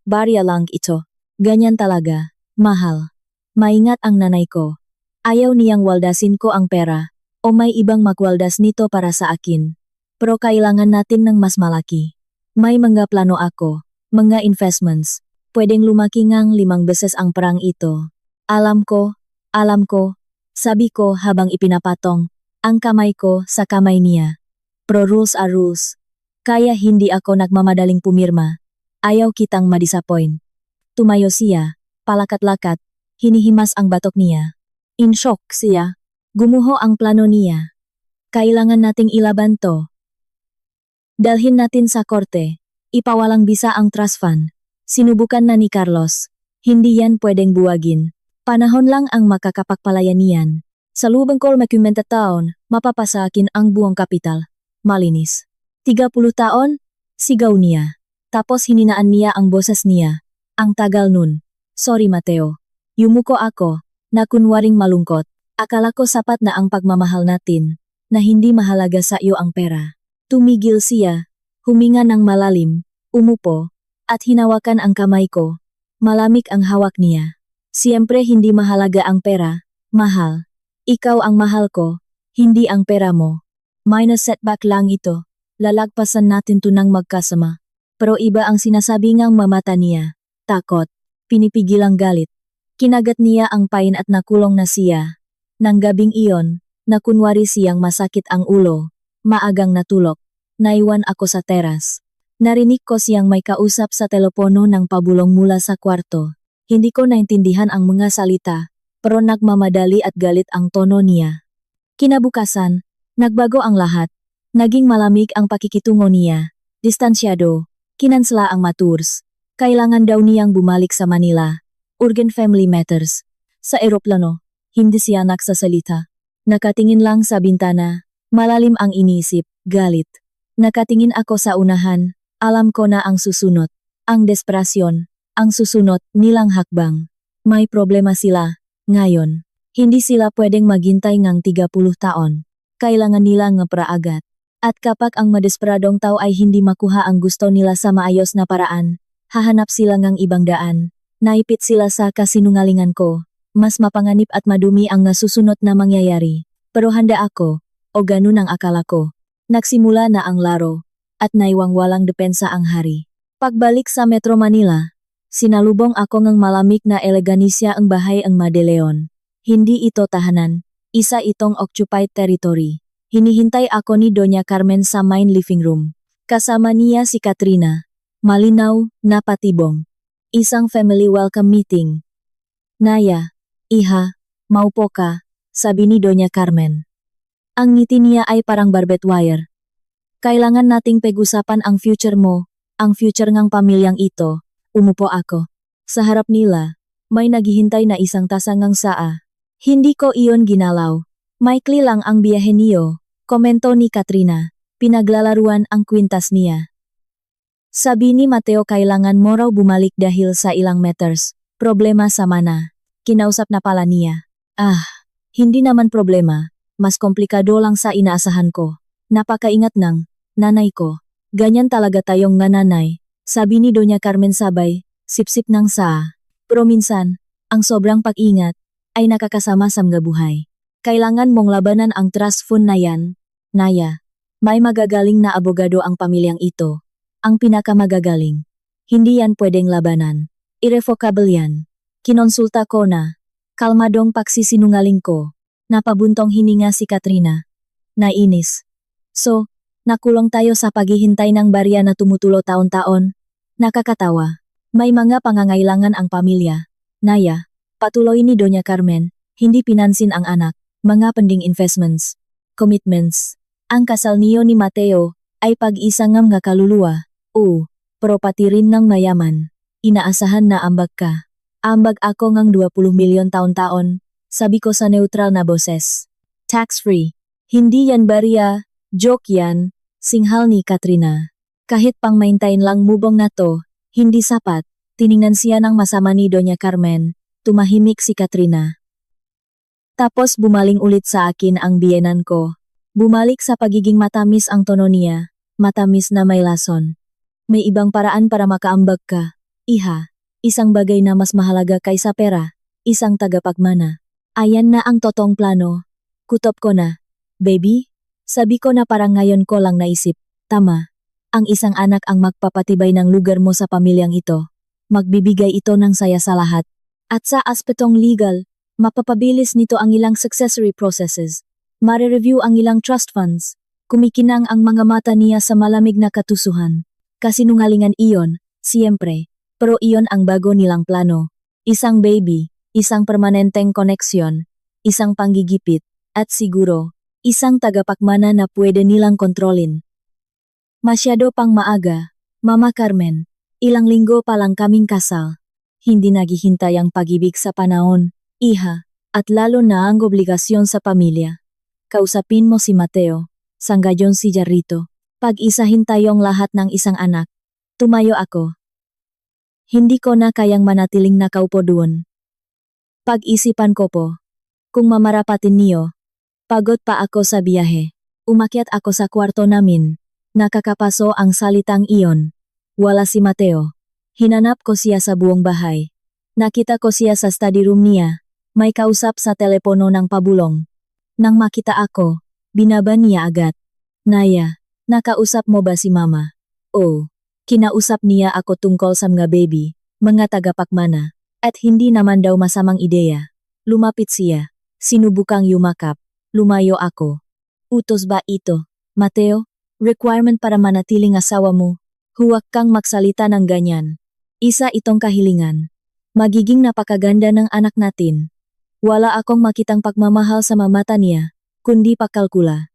Barya lang ito. Ganyan talaga. Mahal. Maingat ang nanay ko. Ayaw niyang waldasin ko ang pera, o may ibang magwaldas nito para sa akin. Pero kailangan natin ng mas malaki. May mga plano ako, mga investments. Pwedeng lumaki ngang 5 beses ang perang ito. Alam ko, sabi ko habang ipinapatong ang kamay ko sa kamay niya. Pero rules are rules. Kaya hindi ako nagmamadaling pumirma. Ayaw kitang madisappoint. Tumayo siya, palakat-lakat, hinihimas ang batok niya. In shock siya. Gumuho ang plano niya. Kailangan nating ilaban to. Dalhin natin sa korte. Ipawalang bisa ang trust fund. Sinubukan na ni Carlos. Hindi yan pwedeng buwagin. Panahon lang ang makakapagpalaya niyan. Sa lubang ko makumenta taon, mapapasakin ang buong kapital. Malinis. 30 taon? Sigaw niya. Tapos hininaan niya ang boses niya. Ang tagal nun. Sorry Mateo. Yumuko ako, na kunwaring malungkot. Akala ko sapat na ang pagmamahal natin, na hindi mahalaga sa iyo ang pera. Tumigil siya, huminga ng malalim, umupo, at hinawakan ang kamay ko. Malamig ang hawak niya. Siyempre hindi mahalaga ang pera, mahal. Ikaw ang mahal ko, hindi ang pera mo. Minor setback lang ito. Lalagpasan natin to nang magkasama. Pero iba ang sinasabi ngang mamata niya. Takot. Pinipigil ang galit. Kinagat niya ang pain at nakulong na siya. Nang gabing iyon, nakunwari siyang masakit ang ulo. Maagang natulog. Naiwan ako sa teras. Narinig ko siyang may kausap sa telepono ng pabulong mula sa kwarto. Hindi ko naintindihan ang mga salita, pero nagmamadali at galit ang tono niya. Kinabukasan, nagbago ang lahat. Naging malamig ang pakikitungo niya. Distansyado. Kinansela ang maturs. Kailangan daw niyang bumalik sa Manila. Urgent family matters. Sa eroplano, hindi siya nagsasalita. Nakatingin lang sa bintana. Malalim ang iniisip, galit. Nakatingin ako sa unahan. Alam ko na ang susunod. Ang desperasyon. Ang susunod nilang hakbang. May problema sila. Ngayon. Hindi sila pwedeng maghintay ngang 30 taon. Kailangan nila agad. At kapag ang madesperadong tao ay hindi makuha ang gusto nila sa maayos na paraan, hahanap sila ngang ibang daan. Naipit sila sa kasinungalingan ko. Mas mapanganib at madumi ang nasusunod na mangyayari. Pero handa ako, o ganun ang akala ko. Nagsimula na ang laro, at naiwang walang depensa ang hari. Pagbalik sa Metro Manila, sinalubong ako ng malamig na eleganisya ang bahay ang Madeleon. Hindi ito tahanan, isa itong occupied territory. Hinihintay ako ni Doña Carmen sa main living room. Kasama niya si Katrina. Malinaw, na patibong. Isang family welcome meeting. Naya, iha, maupo ka, sabi ni Doña Carmen. Ang ngiti niya ay parang barbed wire. Kailangan nating pag-usapan ang future mo, ang future ngang pamilyang ito. Umupo ako. Sa harap nila, may naghihintay na isang tasangang saa. Hindi ko iyon ginalaw. Maikli lang ang biyahe niyo, komento ni Katrina. Pinaglalaruan ang kwintas niya. Sabi ni Mateo kailangan mo raw bumalik dahil sa ilang meters. Problema sa mana. Kinausap na pala niya. Hindi naman problema. Mas komplikado lang sa inaasahan ko. Napakaingat ng nanay ko. Ganyan talaga tayong nanay. Sabi ni Doña Carmen sabay, sipsip ng saa. Pero minsan, ang sobrang pag-ingat ay nakakasama sa mga buhay. Kailangan mong labanan ang trust fund na yan, Naya. May magagaling na abogado ang pamilyang ito. Ang pinakamagagaling. Hindi yan pwedeng labanan. Irrevocable yan. Kinonsulta ko na. Kalmadong pagsisinungaling ko. Napabuntong hininga si Katrina. Nainis. So, nakulong tayo sa paghihintay ng barya na tumutulo taon-taon. Nakakatawa. May mga pangangailangan ang pamilya. Naya, patuloy ni Doña Carmen, hindi pinansin ang anak, mga pending investments, commitments. Ang kasal niyo ni Mateo ay pag-isa ngam nga kaluluwa. Pero pati rin ng mayaman. Inaasahan na ambag ka. Ambag ako ngang 20 milyon taon-taon, sabi ko sa neutral na boses. Tax-free. Hindi yan barya, joke yan, singhal ni Katrina. Kahit pang maintain lang mubong na to, hindi sapat. Tiningnan siya ng masama ni Doña Carmen, tumahimik si Katrina. Tapos bumaling ulit sa akin ang biyenan ko. Bumalik sa pagiging matamis ang tono niya, matamis na may lason. May ibang paraan para makaambag ka, iha. Isang bagay na mas mahalaga kaysa pera, isang tagapagmana. Ayan na ang totoong plano. Kutob ko na. Baby? Sabi ko na parang ngayon ko lang naisip. Tama. Ang isang anak ang magpapatibay ng lugar mo sa pamilyang ito. Magbibigay ito ng saya sa lahat. At sa aspetong legal, mapapabilis nito ang ilang successory processes. Mare-review ang ilang trust funds. Kumikinang ang mga mata niya sa malamig na katusuhan. Kasinungalingan iyon, siyempre. Pero iyon ang bago nilang plano. Isang baby, isang permanenteng koneksyon, isang panggigipit, at siguro, isang tagapagmana na pwede nilang kontrolin. Masyado pang maaga, Mama Carmen. Ilang linggo pa lang kaming kasal. Hindi naghihintay ang pag-ibig sa panahon, iha, at lalo na ang obligasyon sa pamilya. Kausapin mo si Mateo, sanggayon si Jarrito. Pag-isahin tayong lahat ng isang anak. Tumayo ako. Hindi ko na kayang manatiling nakaupo doon. Pag-isipan ko po. Kung mamarapatin niyo. Pagod pa ako sa biyahe. Umakyat ako sa kwarto namin. Nakakapaso ang salitang iyon. Wala si Mateo. Hinanap ko siya sa buong bahay. Nakita ko siya sa study room niya. May kausap sa telepono ng pabulong. Nang makita ako, binaba niya agad. Naya, nakausap mo ba si Mama? Kinausap niya ako tungkol sa mga baby, mga tagapagmana, at hindi naman daw masamang ideya. Lumapit siya, sinubukang yumakap, lumayo ako. Utos ba ito, Mateo? Requirement para manatiling asawa mo? Huwag kang magsalita ng ganyan. Isa itong kahilingan. Magiging napakaganda ng anak natin. Wala akong makitang pagmamahal sa mamata niya, kundi pagkalkula.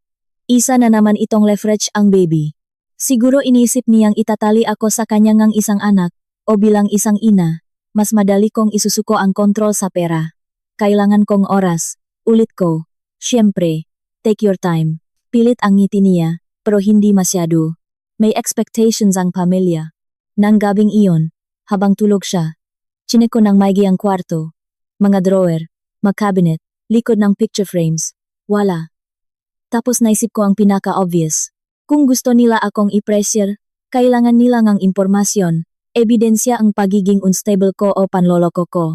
Isa na naman itong leverage ang baby. Siguro inisip niyang itatali ako sa kanyang isang anak, o bilang isang ina, mas madali kong isusuko ang kontrol sa pera. Kailangan kong oras, ulit ko. Siyempre, take your time. Pilit ang ngiti niya, pero hindi masyado. May expectations ang pamilya. Nang gabing iyon, habang tulog siya, chinek ko ng maigi ang kwarto. Mga drawer, mag-cabinet, likod ng picture frames. Wala. Tapos naisip ko ang pinaka-obvious. Kung gusto nila akong i-pressure, kailangan nila ng impormasyon, ebidensya ang pagiging unstable ko o panloloko ko.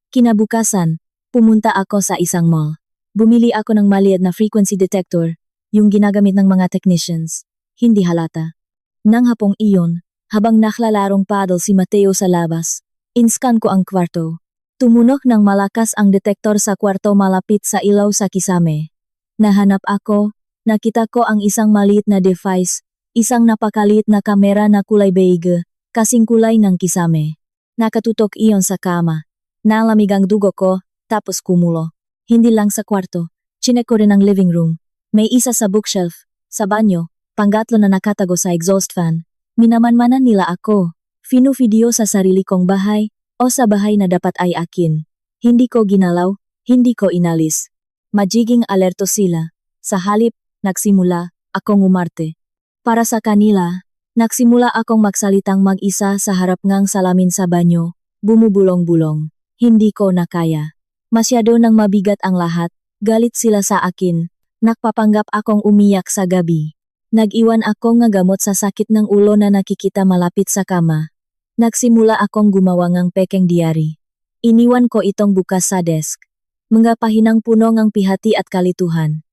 Kinabukasan, pumunta ako sa isang mall. Bumili ako ng maliit na frequency detector, yung ginagamit ng mga technicians. Hindi halata. Nang hapong iyon, habang naklalarong paddle si Mateo sa labas, inscan ko ang kwarto. Tumunok ng malakas ang detektor sa kwarto malapit sa ilaw sa kisame. Nahanap ako. Nakita ko ang isang maliit na device, isang napakaliit na kamera na kulay beige, kasing kulay ng kisame. Nakatutok iyon sa kama. Nalamig ang dugo ko, tapos kumulo. Hindi lang sa kwarto. Chinek ko rin ang living room. May isa sa bookshelf. Sa banyo, panggatlo na nakatago sa exhaust fan. Minamanmanan nila ako. Finu-video sa sarili kong bahay, o sa bahay na dapat ay akin. Hindi ko ginalaw, hindi ko inalis. Magiging alerto sila. Sa halip, nagsimula akong umarte. Para sa kanila, nagsimula akong magsalitang mag-isa sa harap ngang salamin sa banyo, bumubulong-bulong. Hindi ko na kaya. Masyado nang mabigat ang lahat, galit sila sa akin. Nagpapanggap akong umiyak sa gabi. Nag-iwan ako ng gamot sa sakit ng ulo na nakikita malapit sa kama. Nagsimula akong gumawa ng pekeng diary. Iniwan ko itong bukas sa desk. Mga pahinang puno ng pihati at kalituhan.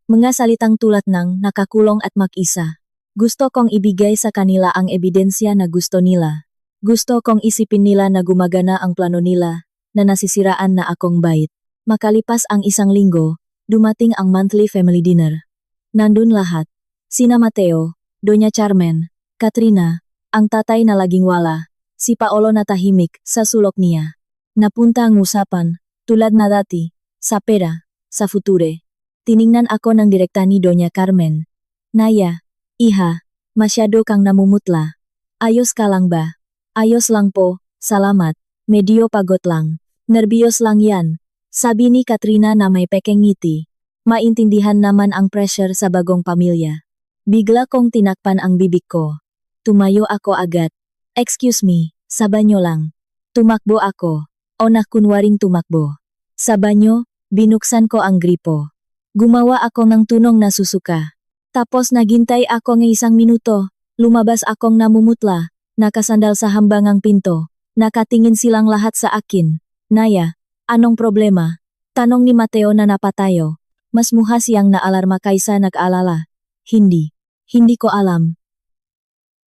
Mga salitang tulad ng nakakulong at mag-isa. Gusto kong ibigay sa kanila ang ebidensya na gusto nila. Gusto kong isipin nila na gumagana ang plano nila, na nasisiraan na akong bait. Makalipas ang isang linggo, dumating ang monthly family dinner. Nandun lahat. Sina Mateo, Doña Carmen, Katrina, ang tatay na laging wala, si Paolo na tahimik sa sulok niya. Napunta ang usapan, tulad na dati, sa pera, sa future. Tiningnan ako ng direkta ni Doña Carmen. Naya, iha, masyado kang namumutla. Ayos ka lang ba? Ayos lang po, salamat, medyo pagod lang. Nerbiyos lang yan, sabi ni Katrina na may pekeng ngiti. Maintindihan naman ang pressure sa bagong pamilya. Bigla kong tinakpan ang bibig ko. Tumayo ako agad. Excuse me, sa banyo lang. Tumakbo ako. O nakunwaring tumakbo. Sa banyo, binuksan ko ang gripo. Gumawa ako ng tunong na susuka. Tapos naghintay ako ng 1 minuto. Lumabas akong namumutla. Nakasandal sa hambangang pinto. Nakatingin silang lahat sa akin. Naya, anong problema? Tanong ni Mateo na napatayo. Mas muha siyang naalarma kaysa nag-alala. Hindi ko alam.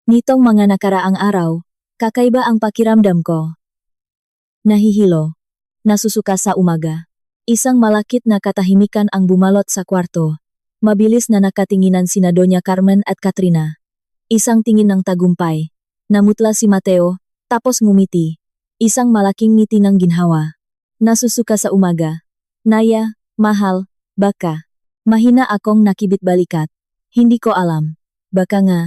Nitong mga nakaraang araw, kakaiba ang pakiramdam ko. Nahihilo. Nasusuka sa umaga. Isang malakit na katahimikan ang bumalot sa kwarto. Mabilis na nakatinginan sina Doña Carmen at Katrina. Isang tingin ng tagumpay. Namutla si Mateo, tapos ngumiti. Isang malaking ngiti ng ginhawa. Nasusuka sa umaga. Naya, mahal, baka. Mahina akong nakibit-balikat. Hindi ko alam. Baka nga,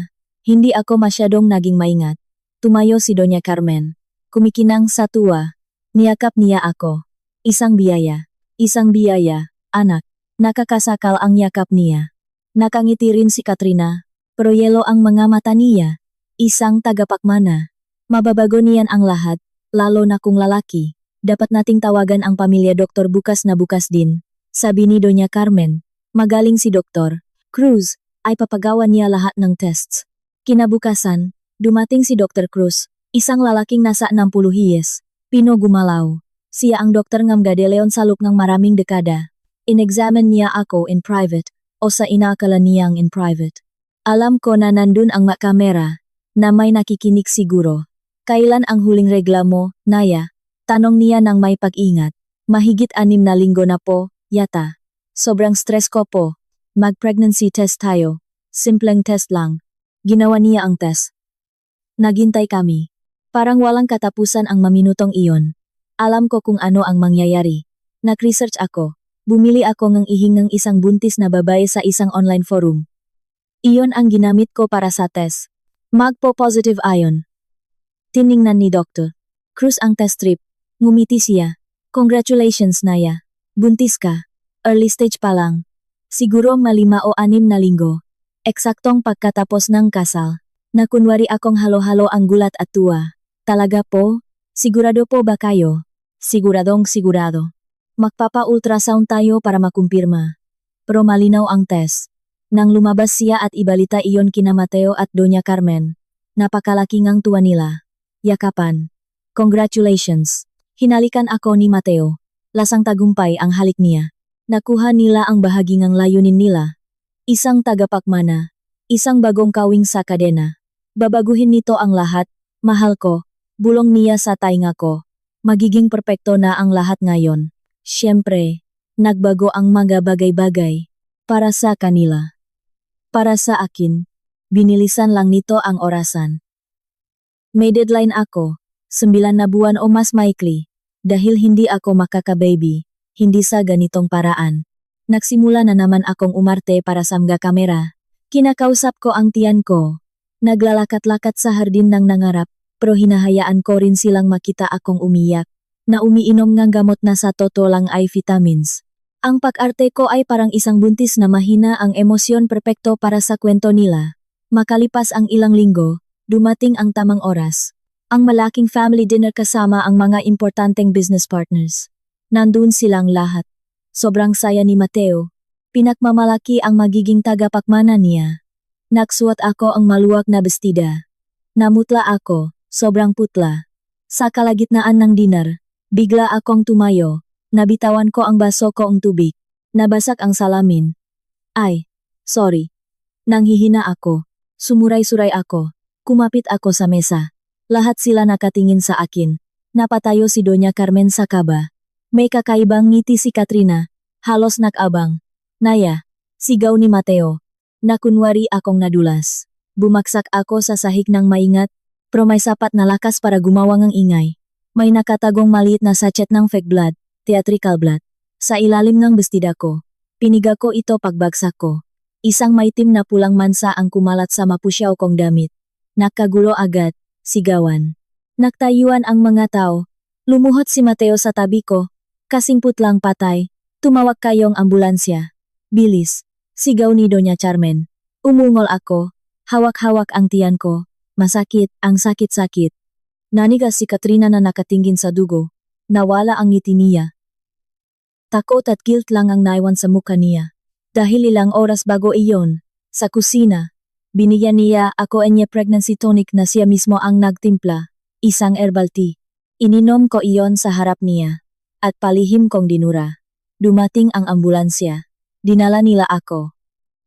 hindi ako masyadong naging maingat. Tumayo si Doña Carmen. Kumikinang sa tuwa. Niyakap niya ako. Isang biyaya, anak. Nakakasakal ang yakap niya. Nakangiti rin si Katrina. Pero yelo ang mga mata niya. Isang tagapakmana. Mababago niyan ang lahat, lalo na kung lalaki. Dapat nating tawagan ang pamilya doktor bukas na bukas din. Sabi ni Doña Carmen. Magaling si Dr. Cruz, ay papagawa niya lahat ng tests. Kinabukasan, dumating si Dr. Cruz, isang lalaking nasa 60 hiyes. Pino gumalaw. Siya ang doktor ng Gadeleon sa loob ng maraming dekada. In-examine niya ako in private, o sa inaakala niyang in private. Alam ko na nandun ang kamera, na may nakikinig siguro. Kailan ang huling regla mo, Naya? Tanong niya ng may pag-ingat. Mahigit 6 na linggo na po, yata. Sobrang stress ko po. Mag-pregnancy test tayo. Simpleng test lang. Ginawa niya ang test. Naghintay kami. Parang walang katapusan ang maminutong iyon. Alam ko kung ano ang mangyayari. Nag-research ako. Bumili ako ng ihing ng isang buntis na babae sa isang online forum. Iyon ang ginamit ko para sa test. Magpo-positive ion. Tiningnan ni Dr. Cruz ang test strip. Ngumiti siya. Congratulations, Naya. Buntis ka. Early stage pa lang. Siguro 5 o 6 na linggo. Eksaktong pagkatapos ng kasal. Nakunwari akong halo-halo ang gulat at tuwa. Talaga po? Sigurado po ba kayo? Siguradong sigurado. Magpapa-ultrasound tayo para makumpirma. Pero malinaw ang test. Nang lumabas siya at ibalita iyon kina Mateo at Doña Carmen. Napakalaki ngang tuwa nila. Yakapan. Congratulations. Hinalikan ako ni Mateo. Lasang tagumpay ang halik niya. Nakuha nila ang bahagi ng layunin nila. Isang tagapakmana. Isang bagong kawing sa kadena. Babaguhin nito ang lahat, mahal ko. Bulong niya sa tainga ko. Magiging perpekto na ang lahat ngayon. Siyempre, nagbago ang mga bagay-bagay. Para sa kanila. Para sa akin, binilisan lang nito ang orasan. May deadline ako. 9 na buwan o mas maikli. Dahil hindi ako makaka-baby, hindi sa ganitong paraan. Nagsimula na naman akong umarte para sa mga kamera. Kinakausap ko ang tiyan ko. Naglalakat-lakat sa hardin ng nangarap, pero hinahayaan ko rin silang makita akong umiyak, na umiinom ng gamot na sa totoo lang ay vitamins. Ang pag-arte ko ay parang isang buntis na mahina ang emosyon perpekto para sa kwento nila. Makalipas ang ilang linggo, dumating ang tamang oras. Ang malaking family dinner kasama ang mga importanteng business partners. Nandun silang lahat. Sobrang saya ni Mateo. Pinagmamalaki ang magiging tagapagmana niya. Nagsuot ako ang maluwag na bestida. Namutla ako, sobrang putla. Sa kalagitnaan ng dinner, bigla akong tumayo. Nabitawan ko ang baso ko ang tubig. Nabasak ang salamin. Ay, sorry. Nanghihina ako. Sumuray-suray ako. Kumapit ako sa mesa. Lahat sila nakatingin sa akin. Napatayo si Doña Carmen sa kaba. May kakaibang ngiti si Katrina. Halos nakabang. Naya, sigaw ni Mateo. Nakunwari akong nadulas. Bumaksak ako sa sahig ng maingat, pero may sapat na lakas para gumawa ng ingay. May nakatagong maliit na sachet ng fake blood, theatrical blood, sa ilalim ng bestida ko. Piniga ko ito pagbagsak ko. Isang maitim na pulang mansa ang kumalat sa mapusyaw kong damit. Nakagulo agad. Sigawan. Nagtayuan ang mga tao. Lumuhot si Mateo sa tabi ko. Kasing putlang patay. Tumawag kayong ambulansya. Bilis. Sigaw ni Doña Carmen. Umungol ako. Hawak-hawak ang tiyan ko. Masakit, ang sakit-sakit. Nanigas si Katrina na nakatingin sa dugo. Nawala ang ngiti niya. Takot at guilt lang ang naiwan sa mukha niya. Dahil ilang oras bago iyon, sa kusina, binigyan niya ako ng pregnancy tonic na siya mismo ang nagtimpla, isang herbal tea. Ininom ko iyon sa harap niya, at palihim kong dinura. Dumating ang ambulansya. Dinala nila ako.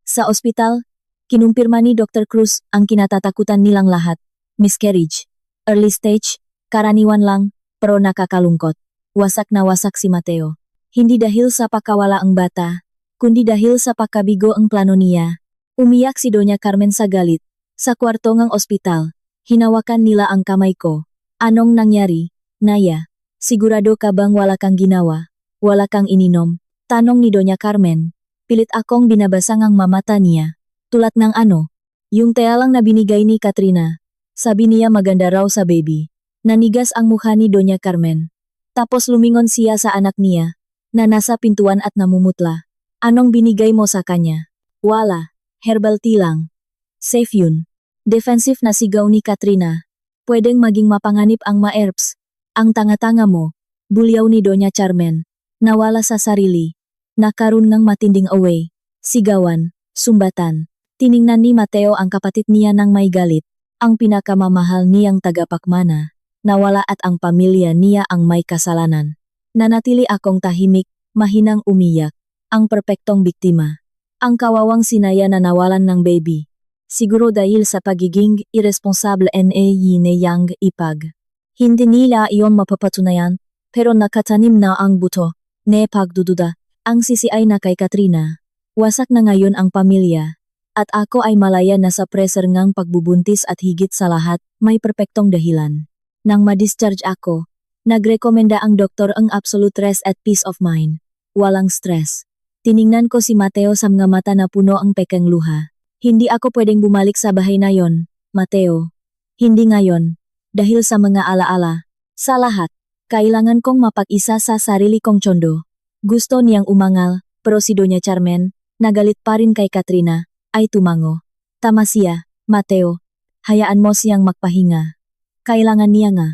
Sa ospital, kinumpirma ni Dr. Cruz ang kinatatakutan nilang lahat. Miscarriage. Early stage, karaniwan lang, pero nakakalungkot. Wasak na wasak si Mateo. Hindi dahil sa pakawala ang bata, kundi dahil sa pagkabigo ang plano niya. Umiyak si Doña Carmen sa galit. Sa kwarto ng ospital, hinawakan nila ang kamay ko. Anong nangyari, Naya? Sigurado ka bang wala kang ginawa? Wala kang ininom? Tanong ni Doña Carmen. Pilit akong binabasang ang mamata niya. Tulad ng ano? Yung tea lang na binigay ni Katrina. Sabi niya maganda raw sa baby. Nanigas ang mukha ni Doña Carmen. Tapos lumingon siya sa anak niya, na nasa pintuan at namumutla. Anong binigay mo sa kanya? Wala. Herbal tea lang. Safe yun. Defensive na sigaw ni Katrina. Pwedeng maging mapanganib ang ma-ERPs. Ang tanga-tanga mo. Bulyaw ni Doña Carmen. Nawala sa sarili. Nakaroon ng matinding away. Sigawan. Sumbatan. Tiningnan ni Mateo ang kapatid niya ng may galit. Ang pinakamamahal niyang tagapagmana. Nawala at ang pamilya niya ang may kasalanan. Nanatili akong tahimik, mahinang umiyak. Ang perpektong biktima. Ang kawawang sinaya na nawalan ng baby. Siguro dahil sa pagiging irresponsible niyang ipag. Hindi nila iyon mapapatunayan, pero nakatanim na ang buto, pagdududa. Ang sisi ay na kay Katrina. Wasak na ngayon ang pamilya. At ako ay malaya na sa pressure ngang pagbubuntis at higit sa lahat, may perpektong dahilan. Nang ma-discharge ako, nagrekomenda ang doktor ang absolute rest at peace of mind. Walang stress. Tiningnan ko si Mateo sa mga mata na puno ang pekeng luha. Hindi ako pwedeng bumalik sa bahay na yon, Mateo. Hindi ngayon. Dahil sa mga alaala. Sa lahat, kailangan kong mapag-isa sa sarili kong tsondo. Gusto niyang umangal, pero si Doña Carmen, nagalit pa rin kay Katrina, ay tumango. Tama siya, Mateo. Hayaan mo siyang magpahinga. Kailangan niya nga.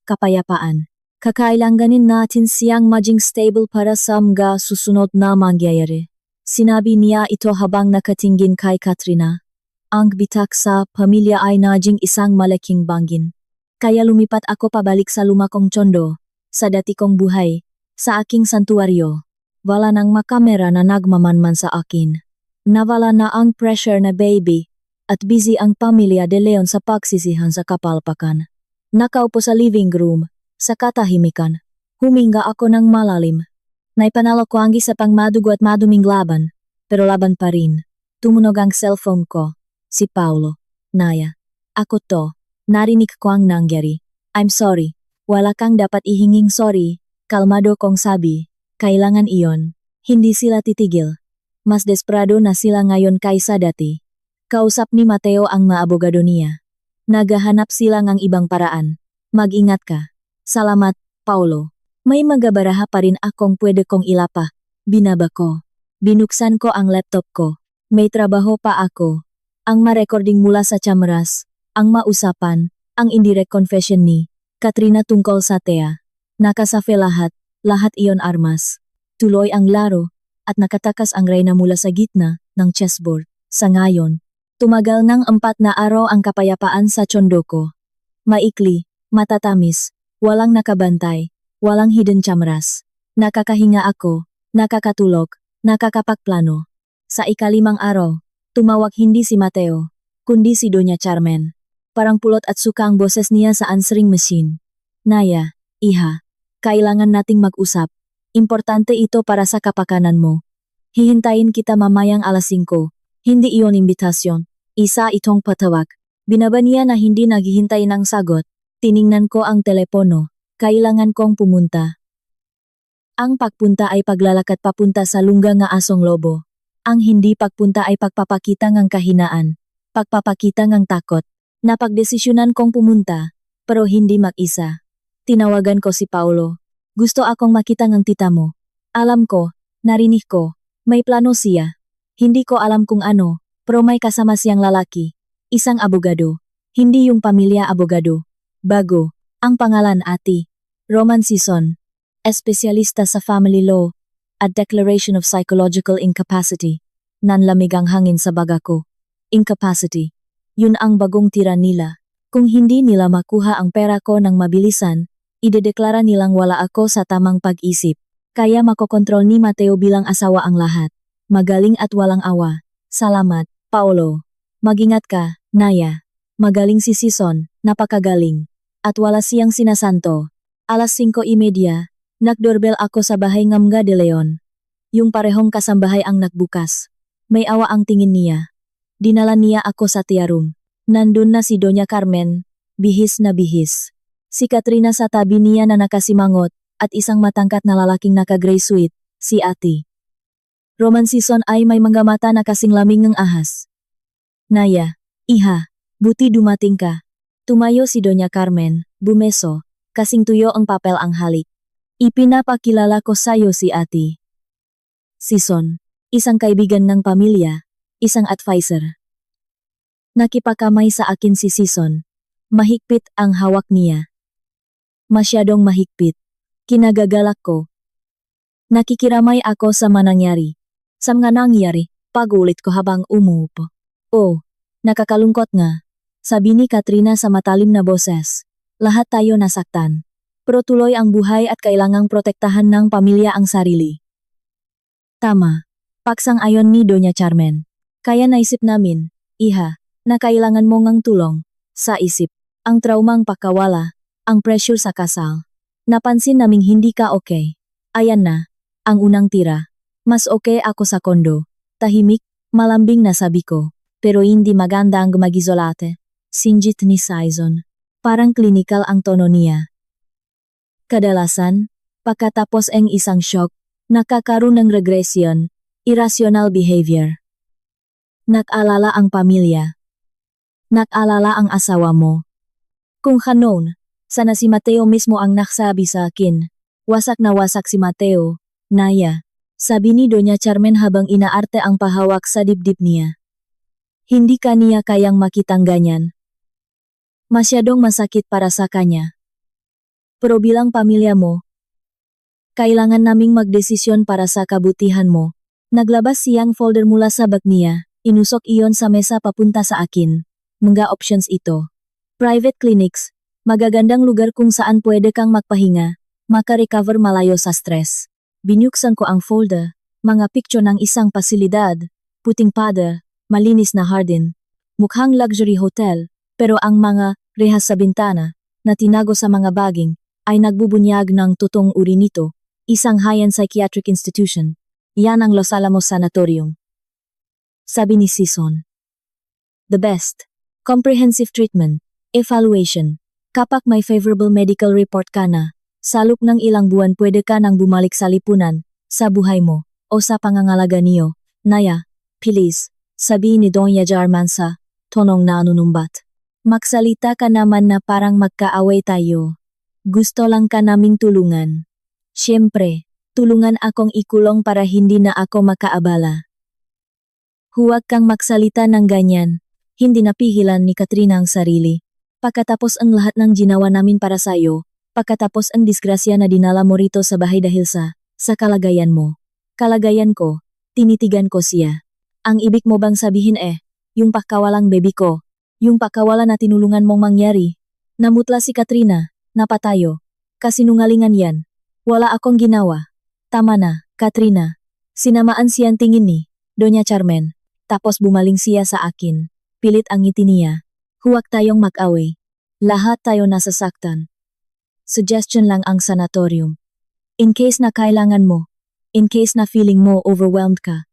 Kapayapaan. Kakailanganin natin siyang maging stable para sa mga susunod na mangyayari. Sinabi niya ito habang nakatingin kay Katrina. Ang bitak sa pamilya ay naging isang malaking bangin. Kaya lumipat ako pabalik sa lumakong tsondo, sa dati kong buhay, sa aking santuaryo. Wala nang makamera na nagmamanman sa akin. Nawala na ang pressure na baby, at busy ang pamilya de Leon sa pagsisihan sa kapalpakan. Nakaupo sa living room, sa katahimikan, huminga ako ng malalim. Naipanalo ko ang isa pang madugo at maduming laban, pero laban pa rin. Tumunog ang cellphone ko. Si Paulo. Naya. Ako to. Narinig ko ang nangyari. I'm sorry. Wala kang dapat ihinging sorry, kalmado kong sabi. Kailangan iyon. Hindi sila titigil. Mas desperado na sila ngayon kaysa dati. Kausap ni Mateo ang maabogado niya. Nagahanap sila ng ibang paraan. Mag-ingat ka. Salamat, Paulo. May magabaraha pa rin akong pwede kong ilapa. Binaba ko. Binuksan ko ang laptop ko. May trabaho pa ako. Ang ma-recording mula sa Chamras, ang mausapan, ang indirect confession ni Katrina tungkol sa Thea. Nakasafe lahat iyon armas. Tuloy ang laro, at nakatakas ang reyna mula sa gitna ng chessboard. Sa ngayon, tumagal ng 4 na araw ang kapayapaan sa tsondo ko. Maikli, matatamis, walang nakabantay, walang hidden Chamras. Nakakahinga ako, nakakatulog, nakakapagplano. Sa ika-5 araw, tumawag hindi si Mateo, kundi si Doña Carmen. Parang pulot at suka ang boses niya sa answering machine. Naya, iha, kailangan nating mag-usap. Importante ito para sa kapakanan mo. Hihintayin kita mamayang alas 5. Hindi iyon imbitasyon. Isa itong patawag. Binaba niya na hindi naghihintay ng sagot. Tiningnan ko ang telepono. Kailangan kong pumunta. Ang pagpunta ay paglalakad papunta sa lungga nga asong lobo. Ang hindi pagpunta ay pagpapakita ng kahinaan. Pagpapakita ng takot. Napagdesisyonan kong pumunta, pero hindi mag-isa. Tinawagan ko si Paulo. Gusto akong makita ng tita mo. Alam ko, narinig ko, may plano siya. Hindi ko alam kung ano, pero may kasama siyang lalaki. Isang abogado. Hindi yung pamilya abogado. Bago, ang pangalan ati. Roman Sison. Espesyalista sa family law at declaration of psychological incapacity. Nanlamig ang hangin sa baga ko. Incapacity. Yun ang bagong tira nila. Kung hindi nila makuha ang pera ko ng mabilisan, idedeklara nilang wala ako sa tamang pag-isip. Kaya makokontrol ni Mateo bilang asawa ang lahat. Magaling at walang awa. Salamat, Paulo. Mag-ingat ka, Naya. Magaling si Sison, napakagaling. At wala siyang sinasanto. Alas 5:30, nagdoorbell ako sa bahay ng mga de Leon. Yung parehong kasambahay ang nagbukas. May awa ang tingin niya. Dinala niya ako sa tea room. Nandun na si Doña Carmen, bihis na bihis. Si Katrina sa tabi niya na nakasimangot, at isang matangkat na lalaking naka-gray suit, si ati. Roman Sison ay may mga mata na kasing laming ng ahas. Naya, iha, buti dumating ka. Tumayo si Doña Carmen, bumeso, kasing tuyo ang papel ang halik. Ipinapakilala ko sayo si ati. Sison, isang kaibigan ng pamilya, isang advisor. Nakipakamay sa akin si Sison. Mahigpit ang hawak niya. Masyadong mahigpit. Kinagagalak ko. Nakikiramay ako sa manangyari. Sa mga nangyari, pagulit ko habang umuupo. Oh, nakakalungkot nga. Sabi ni Katrina sa matalim na boses. Lahat tayo nasaktan. Pero tuloy ang buhay at kailangang protektahan ng pamilya ang sarili. Tama. Paksang-ayon ni Doña Carmen. Kaya naisip namin, iha, na kailangan mo ngang tulong. Sa isip, ang traumang pakawala, ang pressure sa kasal. Napansin naming hindi ka okay. Ayan na, ang unang tira. Mas okay ako sa kondo. Tahimik, malambing na sabi ko. Pero hindi maganda ang mag-isolate. Sinjit ni Sison. Parang klinikal ang tono niya. Kadalasan, pagkatapos ang isang shock, nakakaroon ng regression, irrational behavior. Nag-alala ang pamilya. Nag-alala ang asawa mo. Kung kanon, sana si Mateo mismo ang nagsabi sa akin. Wasak na wasak si Mateo, Naya. Sabi ni Doña Carmen habang inaarte ang pahawak sa dibdib niya. Hindi ka niya kayang makitang ganyan. Masyadong masakit para sa kanya. Pero bilang pamilya mo, kailangan naming magdesisyon para sa kabutihan mo. Naglabas siyang folder mula sa bag niya, inusok iyon sa mesa papunta sa akin. Mga options ito. Private clinics, magagandang lugar kung saan pwede kang magpahinga, makarecover malayo sa stress. Binuksan ko ang folder, mga picture ng isang pasilidad, puting pader, malinis na hardin. Mukhang luxury hotel, pero ang mga rehas sa bintana, na tinago sa mga baging, ay nagbubunyag ng totoong uri nito, isang high-end psychiatric institution. Yan ang Los Alamos Sanatorium. Sabi ni Sison. The best. Comprehensive treatment. Evaluation. Kapag may favorable medical report ka na, sa loob ng ilang buwan pwede ka nang bumalik sa lipunan, sa buhay mo, o sa pangangalaga niyo. Naya, please, sabi ni Doña Jarman sa tonong na anunumbat. Magsalita ka naman na parang magkaaway tayo. Gusto lang ka naming tulungan. Siyempre, tulungan akong ikulong para hindi na ako makaabala. Huwag kang magsalita ng ganyan. Hindi napigilan ni Katrina ang sarili. Pagkatapos ang lahat ng ginawa namin para sayo, pagkatapos ang disgrasya na dinala mo rito sa bahay dahil sa kalagayan mo. Kalagayan ko, tinitigan ko siya. Ang ibig mo bang sabihin yung pagkawalang baby ko, yung pagkawala na tinulungan mong mangyari. Namutla si Katrina, napatayo. Kasinungalingan yan. Wala akong ginawa. Tama na, Katrina. Sinamaan siyang tingin ni Doña Carmen. Tapos bumaling siya sa akin. Pilit ang ngiti niya. Huwag tayong mag-away. Lahat tayo nasasaktan. Suggestion lang ang sanatorium. In case na kailangan mo. In case na feeling mo overwhelmed ka.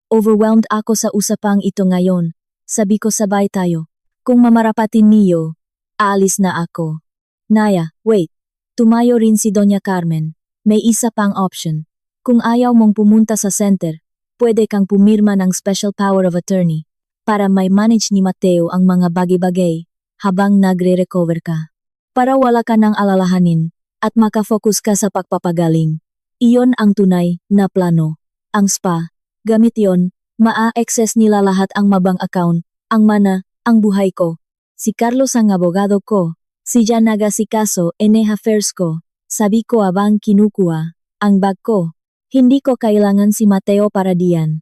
Overwhelmed ako sa usapang ito ngayon. Sabi ko sabay tayo. Kung mamarapatin niyo, aalis na ako. Naya, wait. Tumayo rin si Doña Carmen. May isa pang option. Kung ayaw mong pumunta sa center, pwede kang pumirma ng special power of attorney para may manage ni Mateo ang mga bagay-bagay habang nagre-recover ka. Para wala ka nang alalahanin at makafocus ka sa pagpapagaling. Iyon ang tunay na plano. Ang spa, gamit yon, maa-access nila lahat ang mabang account, ang mana, ang buhay ko. Si Carlos ang abogado ko, si Jan nagasikaso affairs ko. Sabi ko abang kinukuha ang bag ko. Hindi ko kailangan si Mateo para diyan.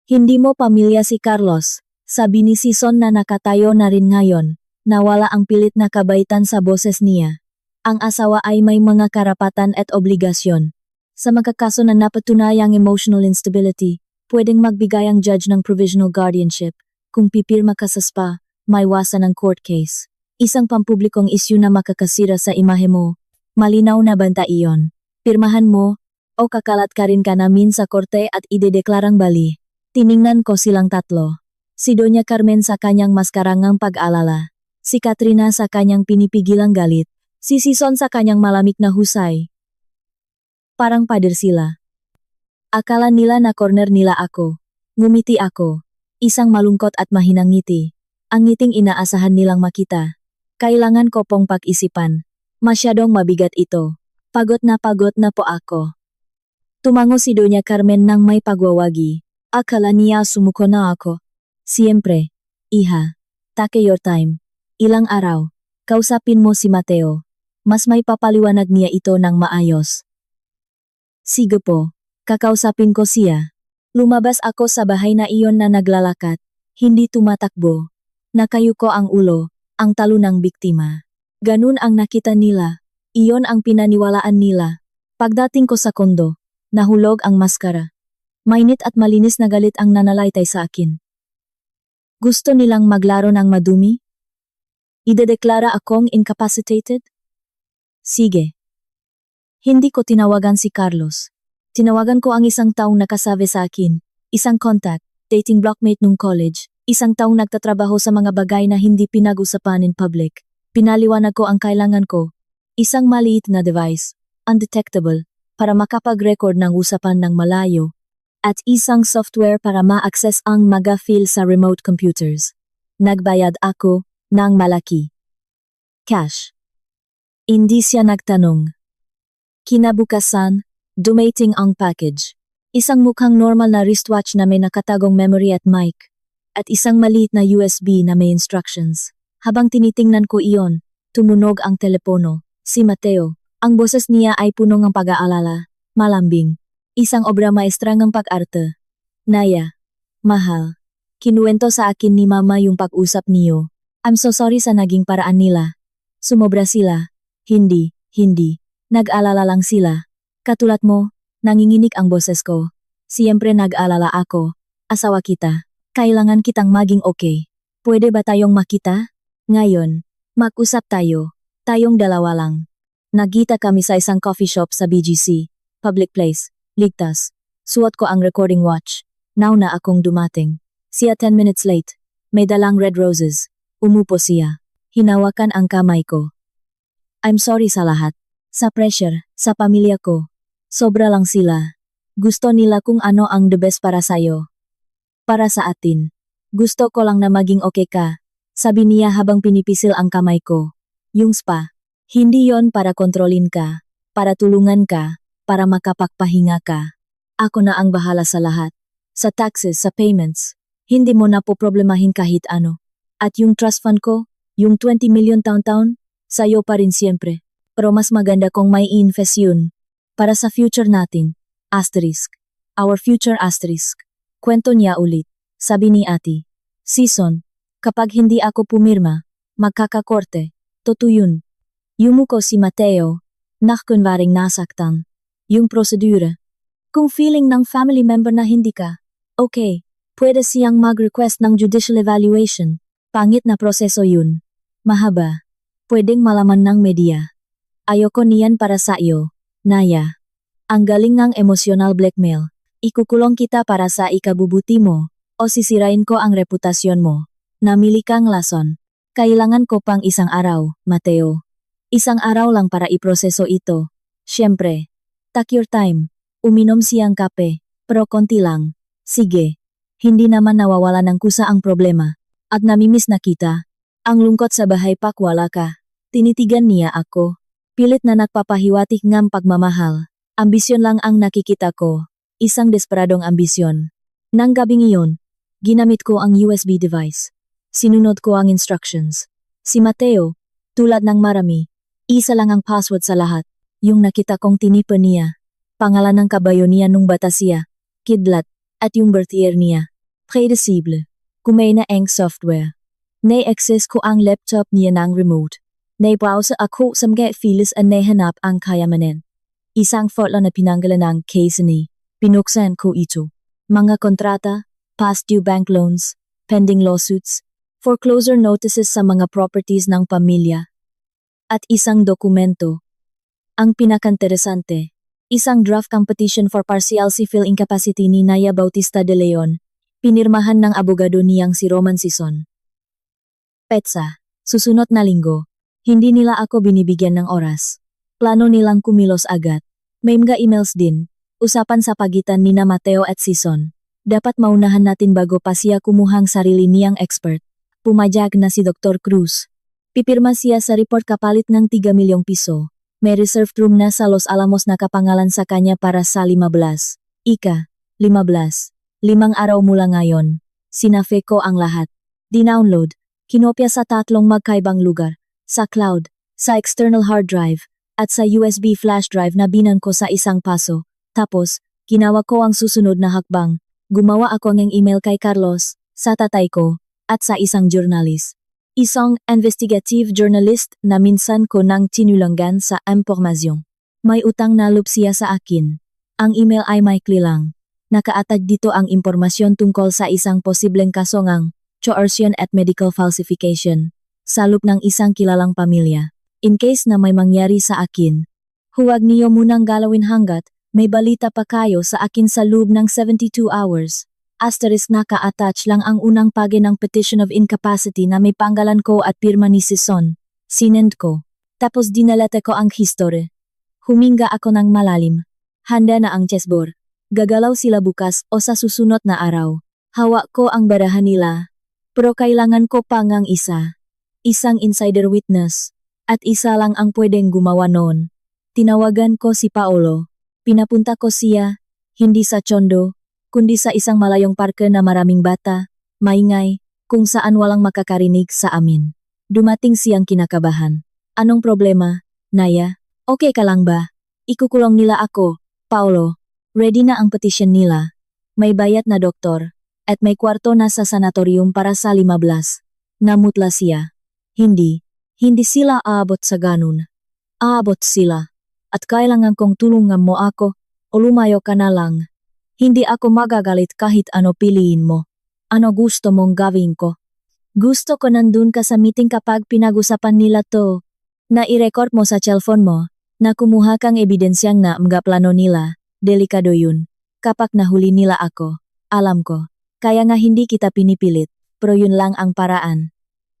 Hindi mo pamilya si Carlos, sabi ni Sison na nakatayo na rin ngayon, nawala ang pilit na kabaitan sa boses niya. Ang asawa ay may mga karapatan at obligasyon. Sa magkakaso na napatunayang emotional instability, pwedeng magbigay ang judge ng provisional guardianship. Kung pipirma ka sa spa, may wasan ang court case. Isang pampublikong isyu na makakasira sa imahe mo. Malinaw na banta iyon. Pirmahan mo, o kakalat ka rin ka namin sa korte at idedeklarang bali. Tiningnan ko silang tatlo. Si Doña Carmen sa kanyang maskarangang pag-alala. Si Katrina sa kanyang pinipigilang galit. Si Sison sa kanyang malamig na husay. Parang pader sila. Akala nila na corner nila ako. Ngumiti ako. Isang malungkot at mahinang ngiti. Ang ngiting inaasahan nilang makita. Kailangan ko pong pag-isipan. Masyadong mabigat ito. Pagod na po ako. Tumango si Doña Carmen nang may pagwawagi. Akala niya sumuko na ako. Siyempre, iha. Take your time. Ilang araw. Kausapin mo si Mateo. Mas may papaliwanag niya ito ng maayos. Sige po. Kakausapin ko siya. Lumabas ako sa bahay na iyon na naglalakat. Hindi tumatakbo. Nakayuko ang ulo, ang talo ng biktima. Ganun ang nakita nila. Iyon ang pinaniwalaan nila. Pagdating ko sa kondo, nahulog ang maskara. Mainit at malinis na galit ang nanalaitay sa akin. Gusto nilang maglaro ng madumi? Idedeklara akong incapacitated? Sige. Hindi ko tinawagan si Carlos. Tinawagan ko ang isang taong nakasabi sa akin, isang contact, dating blockmate nung college, isang taong nagtatrabaho sa mga bagay na hindi pinag-usapan in public. Pinaliwanag ko ang kailangan ko, isang maliit na device, undetectable, para makapag-record ng usapan ng malayo, at isang software para ma-access ang mga file sa remote computers. Nagbayad ako ng malaki. Cash. Hindi siya nagtanong. Kinabukasan, dumating ang package. Isang mukhang normal na wristwatch na may nakatagong memory at mic, at isang maliit na USB na may instructions. Habang tinitingnan ko iyon, tumunog ang telepono. Si Mateo, ang boses niya ay puno ng pag-aalala, malambing. Isang obra maestra ng pag-arte. Naya, mahal. Kinuwento sa akin ni Mama yung pag-usap niyo. I'm so sorry sa naging paraan nila. Sumobra sila. Hindi. Nag-alala lang sila. Katulad mo, nanginginig ang boses ko. Siyempre nag-alala ako. Asawa kita. Kailangan kitang maging okay. Pwede ba tayong makita? Ngayon, mag-usap tayo. Tayong dalawa lang. Nagkita kami sa isang coffee shop sa BGC. Public place. Ligtas. Suot ko ang recording watch. Now na akong dumating. Siya 10 minutes late. May dalang red roses. Umupo siya. Hinawakan ang kamay ko. I'm sorry sa lahat. Sa pressure, sa pamilya ko. Sobra lang sila. Gusto nila kung ano ang the best para sa'yo. Para sa atin. Gusto ko lang na maging okay ka. Sabi niya habang pinipisil ang kamay ko. Yung spa. Hindi yon para kontrolin ka. Para tulungan ka. Para makapagpahinga ka. Ako na ang bahala sa lahat. Sa taxes, sa payments. Hindi mo na po problemahin kahit ano. At yung trust fund ko, yung 20 million taon-taon, sa'yo pa rin siyempre. Pero mas maganda kung may invest yun. Para sa future natin. Asterisk. Our future asterisk. Kwento niya ulit. Sabi ni ate. Season. Kapag hindi ako pumirma, magkakakorte. Totoo yun. Yumuko si Mateo. Kunwaring nasaktan. Yung prosedura. Kung feeling ng family member na hindi ka, okay, pwede siyang mag-request ng judicial evaluation. Pangit na proseso yun. Mahaba. Pwedeng malaman ng media. Ayoko niyan para sa iyo, Naya. Ang galing ng emotional blackmail. Ikukulong kita para sa ikabubuti mo, o sisirain ko ang reputasyon mo. Namili kang lason. Kailangan ko pang isang araw, Mateo. Isang araw lang para iproseso ito. Siyempre. Take your time. Uminom siyang kape, pero konti lang. Sige. Hindi naman nawawala ng kusa ang problema. At namimiss na kita. Ang lungkot sa bahay pak wala ka. Tinitigan niya ako. Pilit na nagpapahiwatig ng pagmamahal. Ambisyon lang ang nakikita ko. Isang desperadong ambisyon. Nang gabing iyon, ginamit ko ang USB device. Sinunod ko ang instructions. Si Mateo, tulad ng marami, isa lang ang password sa lahat. Yung nakita kong tinipa niya. Pangalan ng kabayo niya nung bata siya. Kidlat. At yung birth year niya. Predecible. Kumay na ang software. Nai-access ko ang laptop niya ng remote. Nai-browse ako sa mga files at naihanap ang kayamanin. Isang photo na pinanggalan ng case ni. Pinuksan ko ito. Mga kontrata, past due bank loans, pending lawsuits, foreclosure notices sa mga properties ng pamilya, at isang dokumento. Ang pinakanteresante, isang draft competition for partial civil incapacity ni Naya Bautista de Leon, pinirmahan ng abogado niyang si Roman Sison. Petsa, susunod na linggo, hindi nila ako binibigyan ng oras. Plano nilang kumilos agad. May mga emails din. Usapan sa pagitan ni na Mateo at Sison. Dapat maunahan natin bago pa siya kumuhang sarili niyang expert. Pumayag na si Dr. Cruz. Pipirma siya sa report kapalit ng 3 milyong piso. May reserved room na sa Los Alamos na kapangalan sa kanya para sa 15. 15. 5 araw mula ngayon. Sinafe ko ang lahat. Dinownload. Kinopya sa 3 magkaibang lugar. Sa cloud, sa external hard drive, at sa USB flash drive na binan ko sa isang paso. Tapos, ginawa ko ang susunod na hakbang. Gumawa ako ng email kay Carlos, sa tatay ko, at sa isang journalist. Isang investigative journalist na minsan ko nang tinulungan sa impormasyon. May utang na loob siya sa akin. Ang email ay maikli lang. Nakaatag dito ang impormasyon tungkol sa isang posibleng kaso ng coercion at medical falsification sa loob ng isang kilalang pamilya. In case na may mangyari sa akin, huwag niyo munang galawin hanggat may balita pa kayo sa akin sa loob ng 72 hours. Asterisk naka-attach lang ang unang page ng petition of incapacity na may panggalan ko at pirma ni Sison. Sinend ko. Tapos dinalate ko ang history. Huminga ako ng malalim. Handa na ang chessboard. Gagalaw sila bukas o sa susunod na araw. Hawak ko ang barahan nila. Pero kailangan ko pang ang isa. Isang insider witness. At isa lang ang pwedeng gumawa noon. Tinawagan ko si Paolo. Pinapunta ko siya, hindi sa Chondo, kundi sa isang malayong parke na maraming bata, maingay, kung saan walang makakarinig sa amin. Dumating siyang kinakabahan. Anong problema, Naya? Okay ka lang ba? Ikukulong nila ako, Paolo. Ready na ang petition nila. May bayat na doktor, at may kwarto na sa sanatorium para sa 15. Namutla siya. Hindi sila aabot sa ganun. Aabot sila. At kailangan kong tulungan mo ako, o lumayo ka na lang. Hindi ako magagalit kahit ano piliin mo. Ano gusto mong gawin ko? Gusto ko nandun ka sa meeting kapag pinag-usapan nila to. Na i-record mo sa cellphone mo, na kumuha kang ebidensyang na mga plano nila, delikado yun. Kapag nahuli nila ako, alam ko. Kaya nga hindi kita pinipilit, pero yun lang ang paraan.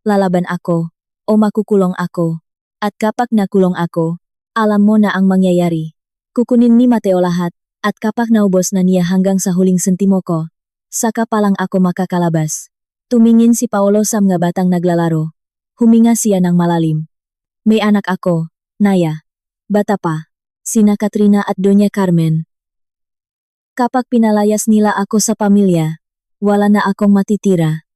Lalaban ako, o makukulong ako. At kapag nakulong ako, alam mo na ang mangyayari. Kukunin ni Mateo lahat, at kapag naubos na niya hanggang sa huling sentimo ko, saka palang ako makakalabas. Tumingin si Paolo sa mga batang naglalaro. Huminga siya ng malalim. May anak ako, Naya. Bata pa. Sina Katrina at Doña Carmen. Kapag pinalayas nila ako sa pamilya, wala na akong matitira.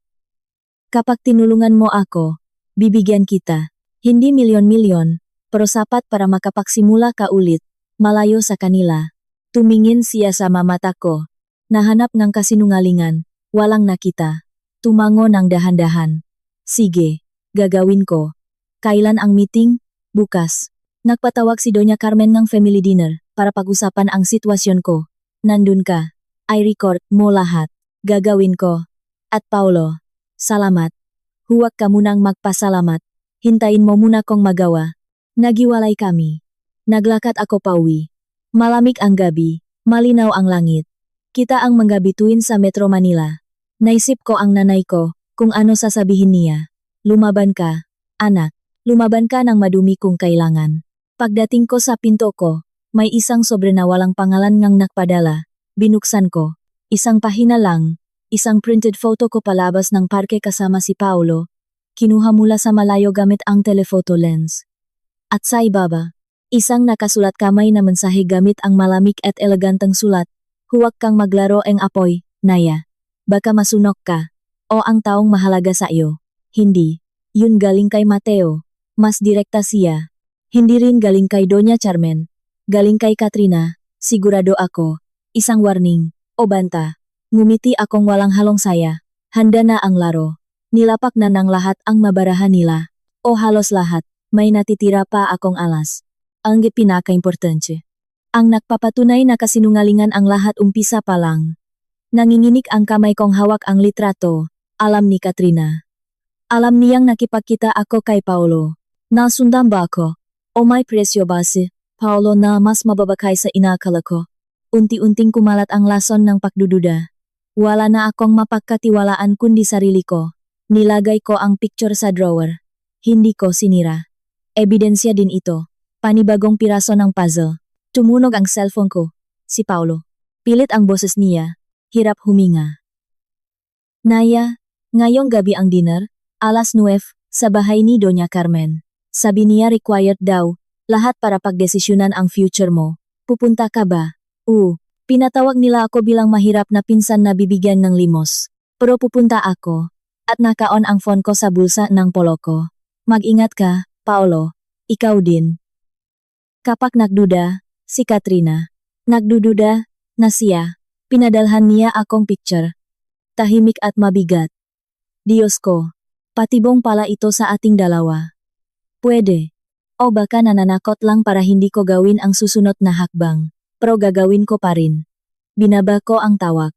Kapag tinulungan mo ako, bibigyan kita. Hindi milyon-milyon, pero sapat para makapagsimula ka ulit, malayo sa kanila. Tumingin siya sa mata ko. Nahanap ng kasinungalingan, walang nakita. Tumango ng dahan-dahan. Sige, gagawin ko. Kailan ang meeting? Bukas. Nagpatawag si Doña Carmen ng family dinner para pag-usapan ang sitwasyon ko. Nandun ka. I record mo lahat. Gagawin ko. At Paolo, salamat. Huwag ka munang magpasalamat. Hintayin mo muna kong magawa. Nagiwalay kami. Naglakad ako pauwi. Malamig ang gabi, malinaw ang langit. Kita ang manggabituin sa Metro Manila. Naisip ko ang nanay ko, kung ano sasabihin niya. Lumaban ka, anak. Lumaban ka ng madumi kung kailangan. Pagdating ko sa pinto ko, may isang sobre na walang pangalan ngang nakpadala. Binuksan ko. Isang pahina lang. Isang printed photo ko palabas ng parke kasama si Paolo. Kinuha mula sa malayo gamit ang telephoto lens. At sa ibaba, isang nakasulat kamay na mensahe gamit ang malamig at eleganteng sulat. Huwag kang maglaro ng apoy, Naya. Baka masunok ka. O ang taong mahalaga sa iyo. Hindi. Yun galing kay Mateo. Mas direkta siya. Hindi rin galing kay Doña Carmen. Galing kay Katrina. Sigurado ako. Isang warning. O banta. Ngumiti akong walang halong saya. Handa na ang laro. Nilapak na ng lahat ang mabarahan nila. O halos lahat. May natitira pa akong alas. Ang pinaka-importante. Ang nagpapatunay na kasinungalingan ang lahat umpisa pa lang. Nanginginig ang kamay kong hawak ang litrato. Alam ni Katrina. Alam niyang nakipagkita ako kay Paolo. Nasundan ba ako? O may presyo ba si Paolo na mas mababa kaysa inakala ko? Unti-unting kumalat ang lason ng pagdududa. Wala na akong mapagkatiwalaan kundi sarili ko. Nilagay ko ang picture sa drawer. Hindi ko sinira. Ebidensya din ito. Panibagong piraso ng puzzle. Tumunog ang cellphone ko. Si Paolo. Pilit ang boses niya. Hirap huminga. Naya, ngayong gabi ang dinner, alas 9, sa bahay ni Doña Carmen. Sabi niya required daw, lahat para pagdesisyonan ang future mo. Pupunta ka ba? Pinatawag nila ako bilang mahirap na pinsan na bibigyan ng limos. Pero pupunta ako. At nakaon ang phone ko sa bulsa ng polo ko. Mag-ingat ka, Paolo. Ikaw din. Kapag nagduda, si Katrina. Nagdududa, na siya. Pinadalhan niya akong picture. Tahimik at mabigat. Diyos ko, patibong pala ito sa ating dalawa. Pwede. O baka nananakot lang para hindi ko gawin ang susunod na hakbang. Pero gagawin ko pa rin. Binaba ko ang tawag.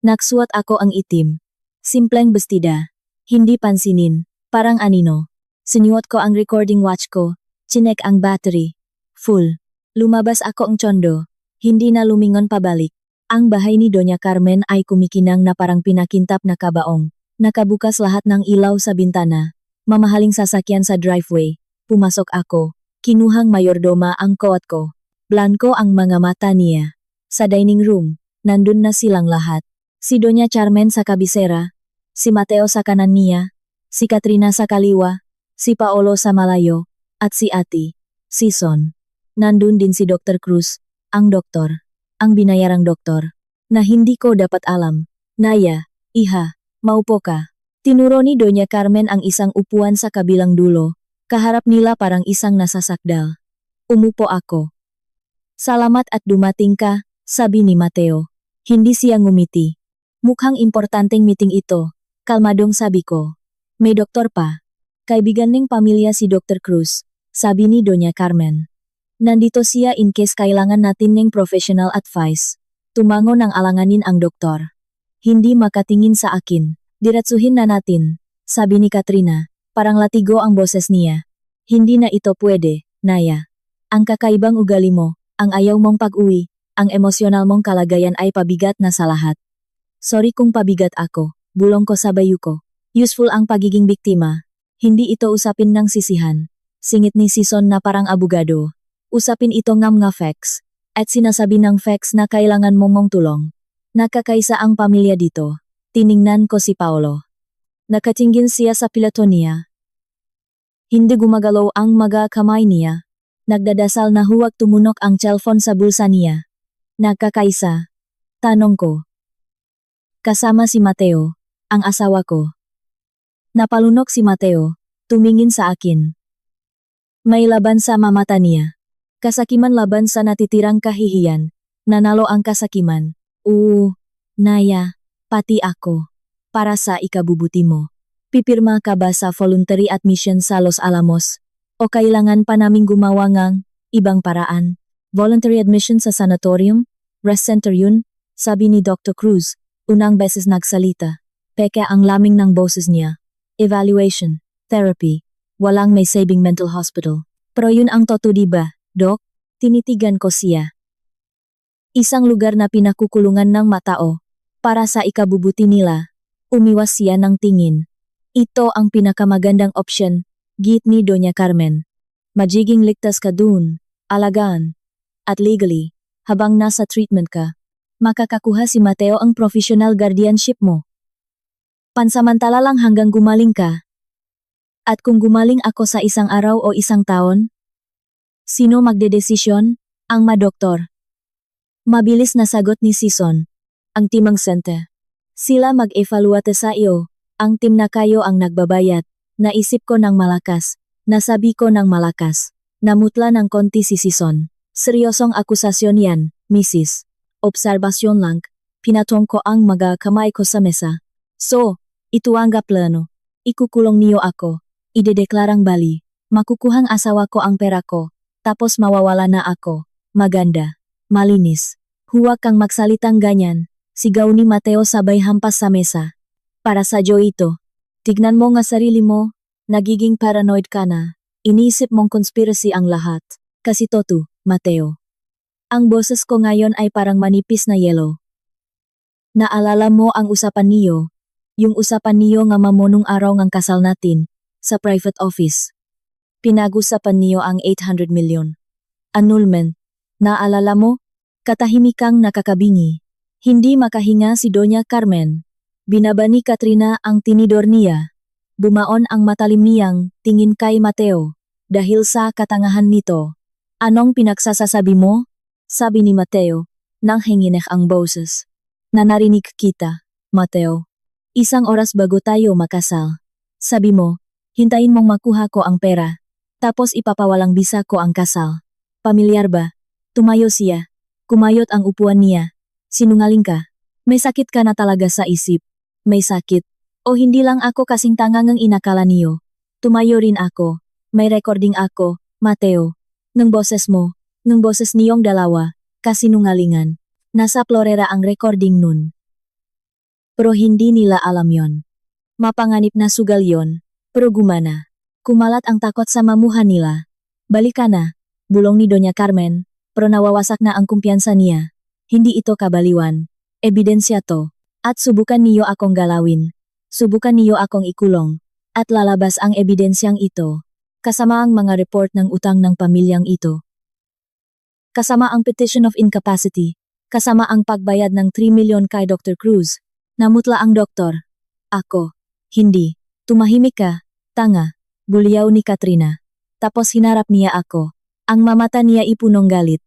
Nagsuot ako ang itim. Simpleng bestida. Hindi pansinin, parang anino. Sinuot ko ang recording watch ko. Chinek ang battery. Full. Lumabas ako ang tsondo. Hindi na lumingon pabalik. Ang bahay ni Doña Carmen ay kumikinang na parang pinakintap na kabaong. Nakabukas lahat ng ilaw sa bintana. Mamahaling sasakyan sa driveway. Pumasok ako. Kinuhang mayordoma ang coat ko. Blanco ang mga mata niya. Sa dining room, nandun na silang lahat. Si Doña Carmen sa kabisera. Si Mateo sa kanan niya. Si Katrina sa kaliwa. Si Paolo sa malayo. At si Ate. Si Son. Nandun din si Dr. Cruz. Ang doktor. Ang binayarang doktor. Na hindi ko dapat alam. Naya, iha, maupo ka. Tinuro ni Doña Carmen ang isang upuan sa kabilang dulo. Kaharap nila parang isang nasasakdal. Umupo ako. Salamat at dumating ka, sabi ni Mateo. Hindi siya ngumiti. Mukhang importanteng meeting ito. Kalmadong sabi ko. May doktor pa. Kaibigan ng pamilya si Dr. Cruz, sabi ni Doña Carmen. Nandito siya in case kailangan natin ng professional advice. Tumango ng alanganin ang doktor. Hindi makatingin sa akin. Diretsuhin na natin, sabi ni Katrina. Parang latigo ang boses niya. Hindi na ito pwede, Naya. Ang kakaibang ugali mo, ang ayaw mong pag-uwi, ang emosyonal mong kalagayan ay pabigat na sa lahat. Sorry kung pabigat ako, bulong ko sa bayu ko. Useful ang pagiging biktima. Hindi ito usapin ng sisihan. Singit ni Sison na parang abogado. Usapin ito ngam nga facts. At sinasabi ng facts na kailangan mong tulong. Nakakaisa ang pamilya dito. Tiningnan ko si Paolo. Nakatingin siya sa pilato niya. Hindi gumagalaw ang mga kamay niya. Nagdadasal na huwag tumunok ang cellphone sa bulsa niya. Nakakaisa. Tanong ko. Kasama si Mateo, ang asawa ko. Napalunok si Mateo, tumingin sa akin. May laban sa mamata niya. Kasakiman laban sa natitirang kahihiyan. Nanalo ang kasakiman. Naya, pati ako. Para sa ikabubuti mo. Pipirma ka ba sa voluntary admission sa Los Alamos? O kailangan pa naming gumawa ng ibang paraan? Voluntary admission sa sanatorium? Rest center yun? Sabi ni Dr. Cruz, unang beses nagsalita. Peke ang laming ng boses niya. Evaluation, therapy, walang may saving mental hospital. Pero yun ang totoo diba, Doc? Tinitigan ko siya. Isang lugar na pinakukulungan ng matao. Para sa ikabubuti nila. Umiwas siya ng tingin. Ito ang pinakamagandang option, git ni Doña Carmen. Magiging ligtas ka dun, alagaan. At legally, habang nasa treatment ka, makakakuha si Mateo ang professional guardianship mo. Pansamantala lang hanggang gumaling ka. At kung gumaling ako sa isang araw o isang taon, sino magdedesisyon? Ang madoktor. Mabilis na sagot ni Sison. Ang timang sente. Sila mag-evaluate sa iyo. Ang team na kayo ang nagbabayad. Naisip ko ng malakas. Nasabi ko ng malakas. Namutla ng konti si Sison. Seryosong akusasyon yan, Mrs. Obserbasyon lang. Pinatong ko ang mga kamay ko sa mesa. So, ito ang plano. Ikukulong niyo ako. Idedeklarang bali. Makukuhang asawa ko ang pera ko. Tapos mawawala na ako. Maganda. Malinis. Huwag kang magsalitang ganyan. Sigaw ni Mateo sabay hampas sa mesa. Para sa ito. Tignan mo nga sarili mo. Nagiging paranoid ka na. Iniisip mong conspiracy ang lahat. Kasi toto, Mateo. Ang boses ko ngayon ay parang manipis na yelo. Naalala mo ang usapan niyo? Yung usapan niyo nga mamunong araw ng kasal natin, sa private office. Pinag-usapan niyo ang 800 million. Annulment. Naalala mo? Katahimikang nakakabingi. Hindi makahinga si Doña Carmen. Binaba ni Katrina ang tinidor niya. Bumaon ang matalim niyang tingin kay Mateo. Dahil sa katangahan nito. Anong pinagsasasabi mo? Sabi ni Mateo, nang hinginek ang boses. Nanarinig kita, Mateo. Isang oras bago tayo makasal. Sabi mo, hintayin mong makuha ko ang pera. Tapos ipapawalang bisa ko ang kasal. Pamilyar ba? Tumayo siya. Kumayot ang upuan niya. Sinungaling ka. May sakit ka na talaga sa isip. May sakit. O hindi lang ako kasing tangang inakala niyo. Tumayo rin ako. May recording ako, Mateo. Ng boses mo, ng boses niyong dalawa, kasinungalingan. Nasa Florera ang recording nun. Pero hindi nila alam yon. Mapanganib na sugal yon, pero gumana. Kumalat ang takot sa mamuhan nila. Balik ka na, bulong ni Doña Carmen, pero nawawasak na ang kumpiyansa niya. Hindi ito kabaliwan. Ebidensya to. At subukan niyo akong galawin. Subukan niyo akong ikulong. At lalabas ang ebidensyang ito. Kasama ang mga report ng utang ng pamilyang ito. Kasama ang petition of incapacity. Kasama ang pagbayad ng 3 million kay Dr. Cruz. Namutla ang doktor. Ako. Hindi. Tumahimik ka. Tanga. Bulyaw ni Katrina. Tapos hinarap niya ako. Ang mamata niya ipunong galit.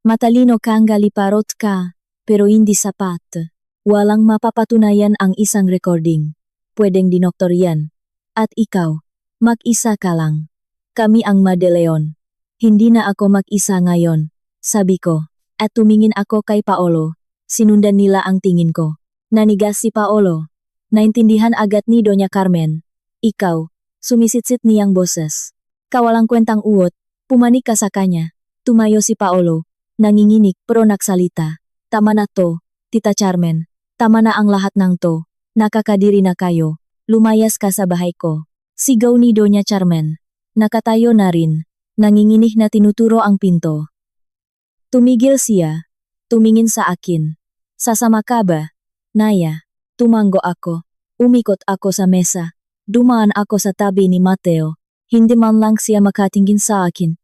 Matalino kang galiparot ka. Pero hindi sapat. Walang mapapatunayan ang isang recording. Pwedeng dinoktor yan. At ikaw. Mag-isa ka lang. Kami ang Madeleon. Hindi na ako mag-isa ngayon. Sabi ko. At tumingin ako kay Paolo. Sinundan nila ang tingin ko. Nanigas si Paolo. Naintindihan agad ni Doña Carmen. Ikaw. Sumisitsit niyang boses. Kawalang kwentang uot. Pumanik ka sa kanya. Tumayo si Paolo. Nanginginig pero nagsalita. Tama na to, Tita Carmen. Tama na ang lahat ng to. Nakakadiri na kayo. Lumayas ka sa bahay ko. Sigaw ni Doña Carmen. Nakatayo na rin. Nanginginig na tinuturo ang pinto. Tumigil siya. Tumingin sa akin. Sasama ka ba? Naya. Tumango ako. Umikot ako sa mesa. Dumaan ako sa tabi ni Mateo. Hindi man lang siya makatingin sa akin.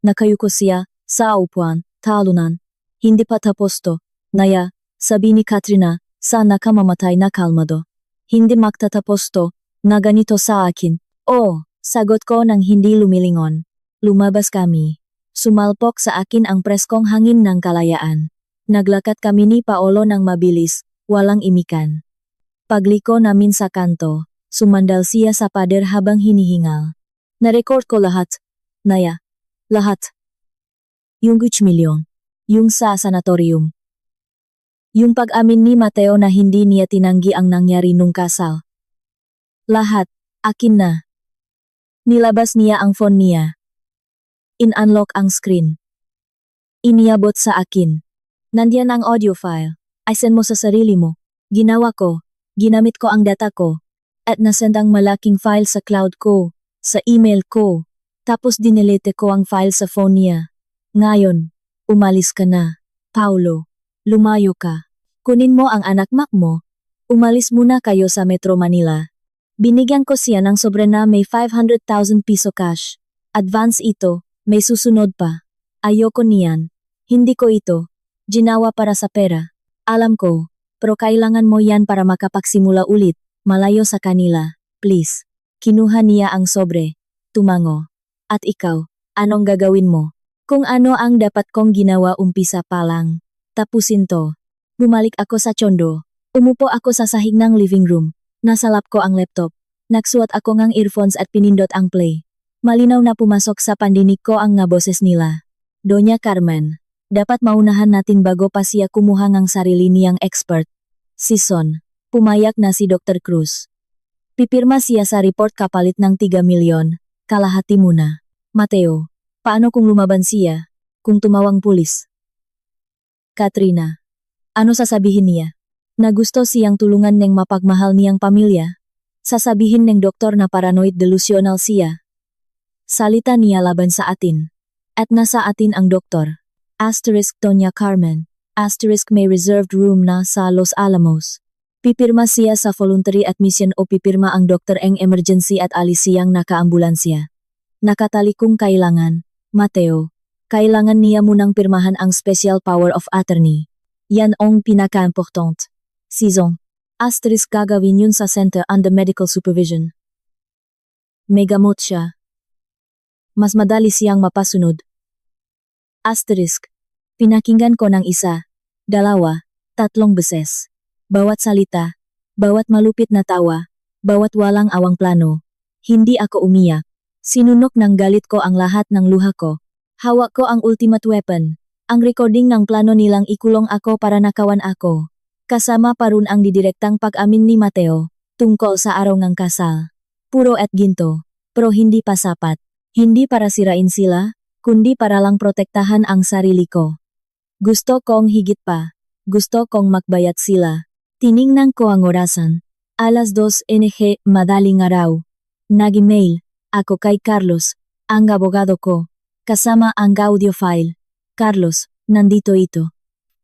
Nakayuko siya sa upuan, talunan. Hindi pa tapos to. Naya, sabi ni Katrina, sa nakamamatay na kalmado. Hindi magtatapos to, na ganito sa akin. Oh, sagot ko nang hindi lumilingon. Lumabas kami. Sumalpok sa akin ang preskong hangin ng kalayaan. Naglakad kami ni Paolo ng mabilis, walang imikan. Pagliko namin sa kanto, sumandal siya sa pader habang hinihingal. Narecord ko lahat. Naya. Lahat. Yung 8 milyon. Yung sa sanatorium. Yung pag-amin ni Mateo na hindi niya tinanggi ang nangyari nung kasal. Lahat, akin na. Nilabas niya ang phone niya. In-unlock ang screen. Iniabot sa akin. Nandiyan ang audio file. I send mo sa sarili mo. Ginawa ko. Ginamit ko ang data ko. At nasend ang malaking file sa cloud ko. Sa email ko. Tapos dinelete ko ang file sa phone niya. Ngayon, umalis ka na. Paulo. Lumayo ka. Kunin mo ang anak mo. Umalis muna kayo sa Metro Manila. Binigyan ko siya ng sobre na may 500,000 piso cash. Advance ito, may susunod pa. Ayoko niyan. Hindi ko ito. Ginawa para sa pera. Alam ko, pero kailangan mo yan para makapagsimula ulit. Malayo sa kanila. Please. Kinuha niya ang sobre. Tumango. At ikaw, anong gagawin mo? Kung ano ang dapat kong ginawa umpisa pa lang. Tapusin to. Bumalik ako sa Chondo. Umupo ako sa sahig ng living room. Nasalap ko ang laptop. Nagsuot ako ng earphones at pinindot ang play. Malinaw na pumasok sa pandinig ko ang nga boses nila. Doña Carmen, dapat maunahan natin bago pa siya kumuha ng sarili niyang expert. Season. Pumayak na si Dr. Cruz. Pipirma siya sa report kapalit ng 3 milyon. Kalahati muna. Mateo, paano kung lumaban siya? Kung tumawang pulis? Katrina. Ano sasabihin niya? Na gusto siyang tulungan ng mapagmahal niyang pamilya? Sasabihin ng doktor na paranoid delusional siya? Salita niya laban sa atin. At nasa atin ang doktor. Asterisk Doña Carmen. Asterisk may reserved room na sa Los Alamos. Pipirma siya sa voluntary admission o pipirma ang doktor ang emergency at alis siyang nakaambulansya. Nakatali kung kailangan. Mateo. Kailangan niya munang pirmahan ang special power of attorney. Yan ang pinaka-important. Season. Asterisk gagawin yun sa center under medical supervision. May gamot siya. Mas madali siyang mapasunod. Asterisk. Pinakinggan ko ng 1, 2, 3 beses. Bawat salita, bawat malupit na tawa, bawat walang awang plano. Hindi ako umiyak. Sinunok ng galit ko ang lahat ng luha ko. Hawak ko ang ultimate weapon. Ang recording ng plano nilang ikulong ako para nakawan ako. Kasama pa rin ang didirektang pag-amin ni Mateo, tungkol sa araw ng kasal. Puro at ginto, pero hindi pa sapat. Hindi para sirain sila, kundi para lang protektahan ang sarili ko. Gusto kong higit pa. Gusto kong makbayat sila. Tiningnan ko ang orasan. Alas 2 NG madaling araw. Nag-email ako kay Carlos, ang abogado ko. Kasama ang audio file. Carlos, nandito ito.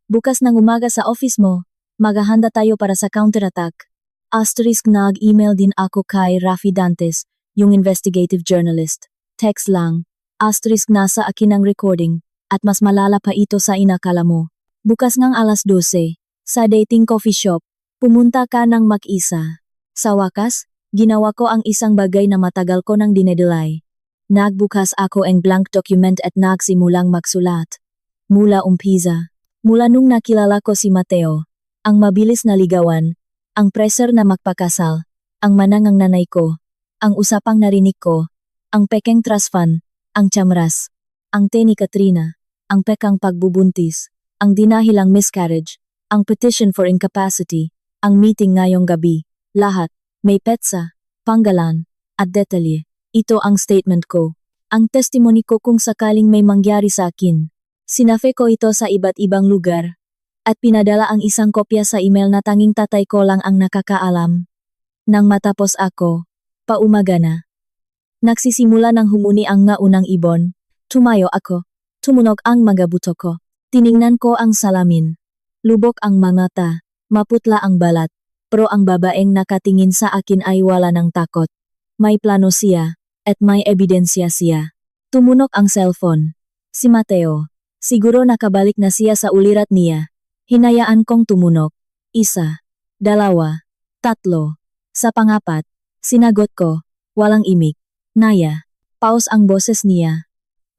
Bukas ng umaga sa office mo, maghahanda tayo para sa counterattack. Asterisk nag-email din ako kay Rafi Dantes, yung investigative journalist. Text lang. Asterisk nasa akin ang recording, at mas malala pa ito sa inakala mo. Bukas ngang alas 12, sa dating coffee shop, pumunta ka ng mag-isa. Sa wakas, ginawa ko ang isang bagay na matagal ko nang dinedelay. Nagbukas ako ang blank document at nagsimulang magsulat. Mula umpisa. Mula nung nakilala ko si Mateo. Ang mabilis na ligawan. Ang pressure na magpakasal. Ang manangang nanay ko. Ang usapang narinig ko. Ang pekeng trust fund. Ang chamras. Ang te ni Katrina. Ang pekang pagbubuntis. Ang dinahilang miscarriage. Ang petition for incapacity. Ang meeting ngayong gabi. Lahat. May petsa. Panggalan. At detalye. Ito ang statement ko. Ang testimony ko kung sakaling may mangyari sa akin. Sinafe ko ito sa iba't ibang lugar. At pinadala ang isang kopya sa email na tanging tatay ko lang ang nakakaalam. Nang matapos ako, paumaga na. Nagsisimula ng humuni ang nga unang ibon. Tumayo ako. Tumunog ang mga buto ko. Tiningnan ko ang salamin. Lubok ang mga mata. Maputla ang balat. Pero ang babaeng nakatingin sa akin ay wala ng takot. May plano siya, at may ebidensya siya. Tumunok ang cellphone. Si Mateo. Siguro nakabalik na siya sa ulirat niya. Hinayaan kong tumunok. 1, 2, 3. Sa pangapat, sinagot ko, walang imik. Naya. Pause ang boses niya.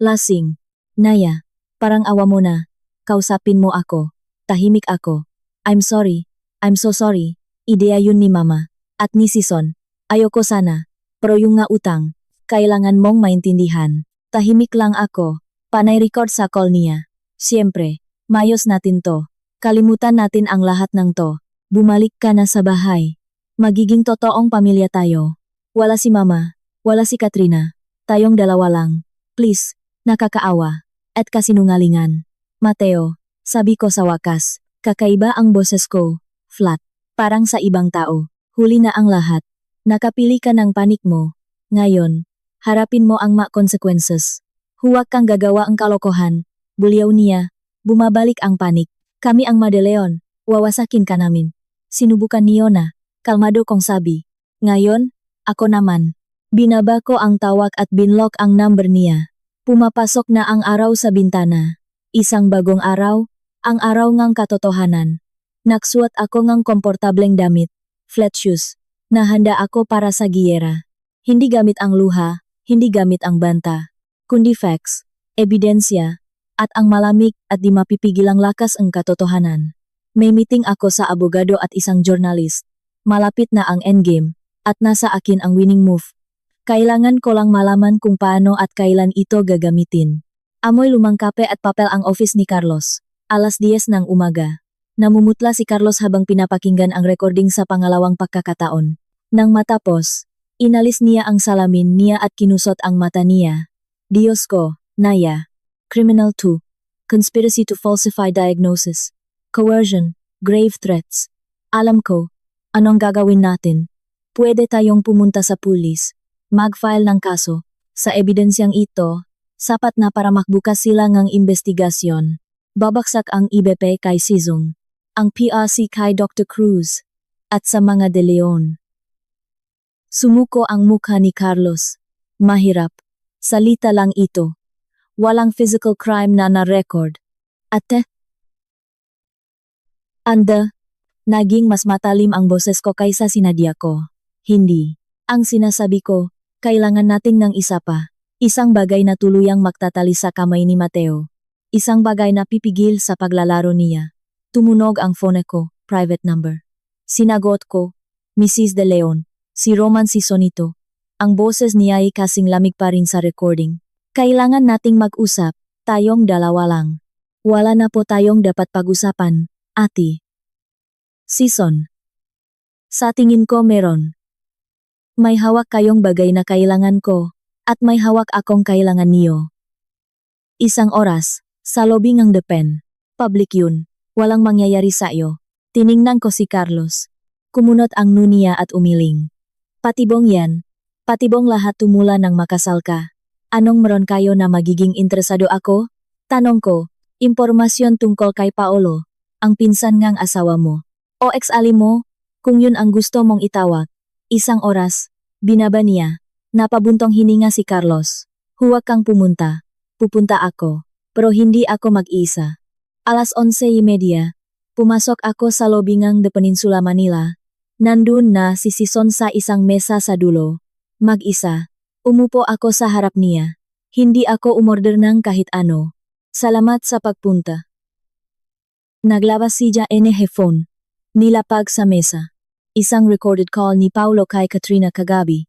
Lasing. Naya, parang awa mo na. Kausapin mo ako. Tahimik ako. I'm sorry. I'm so sorry. Ideya yun ni Mama. At ni Sison. Ayoko sana. Pero yung nga utang. Kailangan mong maintindihan. Tahimik lang ako. Panay record sa call niya. Siyempre, mayos natin to. Kalimutan natin ang lahat ng to. Bumalik ka na sa bahay. Magiging totoong pamilya tayo. Wala si Mama. Wala si Katrina. Tayong dalawa lang. Please, nakakaawa. At kasinungalingan. Mateo, sabi ko sa wakas. Kakaiba ang boses ko. Flat. Parang sa ibang tao. Huli na ang lahat. Nakapili ka ng panik mo. Ngayon, harapin mo ang consequences. Huwag kang gagawa ang kalokohan. Bulyaw niya. Bumabalik ang panik. Kami ang Madeleon. Wawasakin ka namin. Sinubukan niyo na. Kalmado kong sabi. Ngayon, ako naman. Binaba ko ang tawag at binlock ang number niya. Pumapasok na ang araw sa bintana. Isang bagong araw, ang araw ngang katotohanan. Naksuot ako ngang komportableng damit, flat shoes. Nahanda ako para sa giyera. Hindi gamit ang luha, hindi gamit ang banta. Kundi facts, ebidensya, at ang malamig at di mapipigilang lakas ang katotohanan. May meeting ako sa abogado at isang journalist. Malapit na ang endgame, at nasa akin ang winning move. Kailangan ko lang malaman kung paano at kailan ito gagamitin. Amoy lumang kape at papel ang office ni Carlos. 10:00 ng umaga. Namumutla si Carlos habang pinapakinggan ang recording sa pangalawang pagkakataon. Nang matapos, inalis niya ang salamin niya at kinusot ang mata niya. Diyos ko, Naya. Criminal 2. Conspiracy to falsify diagnosis. Coercion. Grave threats. Alam ko. Anong gagawin natin? Pwede tayong pumunta sa pulis. Mag-file ng kaso. Sa ebidensyang ito, sapat na para makbukas sila ng investigasyon. Babaksak ang IBP kay Sison. Ang PRC kay Dr. Cruz. At sa mga De Leon. Sumuko ang mukha ni Carlos. Mahirap. Salita lang ito. Walang physical crime na na-record. Ate? Anda? Naging mas matalim ang boses ko kaysa sinadya ko. Hindi. Ang sinasabi ko, kailangan nating ng isa pa. Isang bagay na tuluyang magtatali sa kamay ni Mateo. Isang bagay na pipigil sa paglalaro niya. Tumunog ang phone ko, private number. Sinagot ko, Mrs. De Leon, si Roman Sisonito. Ang boses niya ay kasing lamig pa rin sa recording. Kailangan nating mag-usap, tayong dalawa lang. Wala na po tayong dapat pag-usapan, ate. Sison. Sa tingin ko meron. May hawak kayong bagay na kailangan ko, at may hawak akong kailangan niyo. Isang oras, sa lobby ng depen. Public yun. Walang mangyayari sa iyo. Tiningnan ko si Carlos. Kumunot ang nunya at umiling. Patibong yan. Patibong lahat tumula nang makasal ka. Anong meron kayo na magiging interesado ako? Tanong ko. Impormasyon tungkol kay Paolo. Ang pinsan ngang asawa mo. O ex-ali mo? Kung yun ang gusto mong itawag. Isang oras. Binaba niya. Napabuntong hininga si Carlos. Huwag kang pumunta. Pupunta ako. Pero hindi ako mag-isa. 11:30, pumasok ako sa lobby ng The Peninsula Manila. Nandun na si Sison sa isang mesa sa dulo. Mag-isa. Umupo ako sa harap niya. Hindi ako umorder ng kahit ano. Salamat sa pagpunta. Naglabas siya ng headphone. Nilapag sa mesa. Isang recorded call ni Paulo kay Katrina kagabi.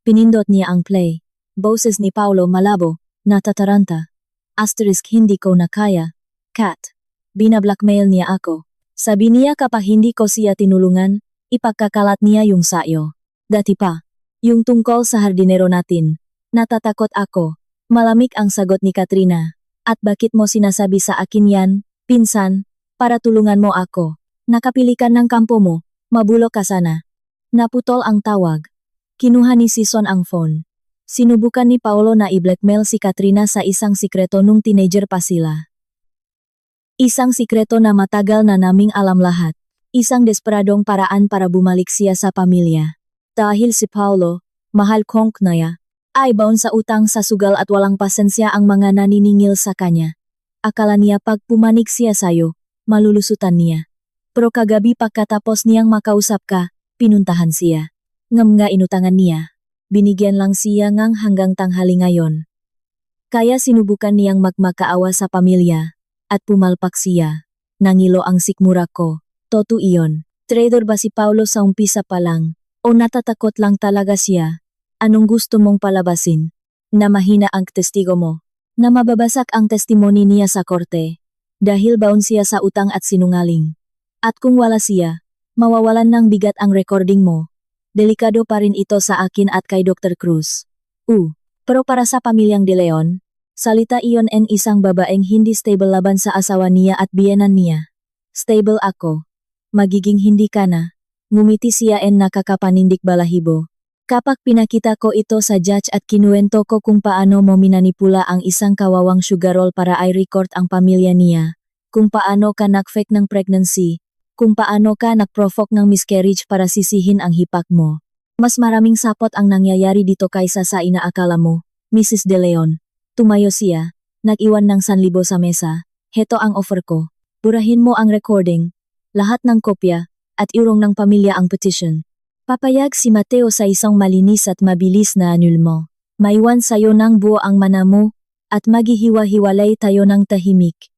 Pinindot niya ang play. Boses ni Paulo malabo, natataranta. Asterisk hindi ko na kaya. Cat. Binablackmail niya ako. Sabi niya kapag hindi ko siya tinulungan, ipagkakalat niya yung sayo. Dati pa. Yung tungkol sa hardinero natin. Natatakot ako. Malamig ang sagot ni Katrina. At bakit mo sinasabi sa akin yan, pinsan, para tulungan mo ako? Nakapili ka ng kampo mo, mabulo ka sana. Naputol ang tawag. Kinuha ni Sison ang phone. Sinubukan ni Paolo na i-blackmail si Katrina sa isang sikreto nung teenager pa sila. Isang sikreto na matagal na naming alam lahat. Isang desperadong paraan para bumalik siya sa pamilya. Dahil si Paolo, Mahal kong Naya. Ay baon sa utang sa sugal at walang pasensya ang mga naniningil sa kanya. Akala niya pag pumanik siya sayo, malulusutan niya. Pero kagabi pagkatapos niyang makausap ka, pinuntahan siya. Ngam nga inutangan niya. Binigyan lang siya ngang hanggang tanghali ngayon. Kaya sinubukan niyang magmakaawa sa pamilya, at pumalpak siya. Nangilo ang sikmura ko. Toto iyon. Trader ba si Paulo sa umpisa pa lang? O natatakot lang talaga siya? Anong gusto mong palabasin? Na mahina ang testigo mo. Na mababasak ang testimony niya sa korte. Dahil baon siya sa utang at sinungaling. At kung wala siya, mawawalan ng bigat ang recording mo. Delikado pa rin ito sa akin at kay Dr. Cruz. Pero para sa pamilyang De Leon, salita iyon en isang babaeng hindi stable laban sa asawa niya at biyenan niya. Stable ako. Magiging hindi ka na. Ngumiti siya en nakakapanindik balahibo. Kapag pinakita ko ito sa judge at kinuwento ko kung paano mo minanipula ang isang kawawang sugarol para i-record ang pamilya niya, kung paano ka nag-fake ng pregnancy, kung paano ka nag-provoke ng miscarriage para sisihin ang hipak mo. Mas maraming sapot ang nangyayari dito kaysa sa inaakala mo, Mrs. De Leon. Tumayo siya, nag-iwan ng 1,000 sa mesa. Heto ang offer ko. Burahin mo ang recording, lahat ng kopya, at irong ng pamilya ang petition. Papayag si Mateo sa isang malinis at mabilis na anulmo. Maiwan sayo ng buo ang mana mo, at maghihiwa-hiwalay tayo ng tahimik.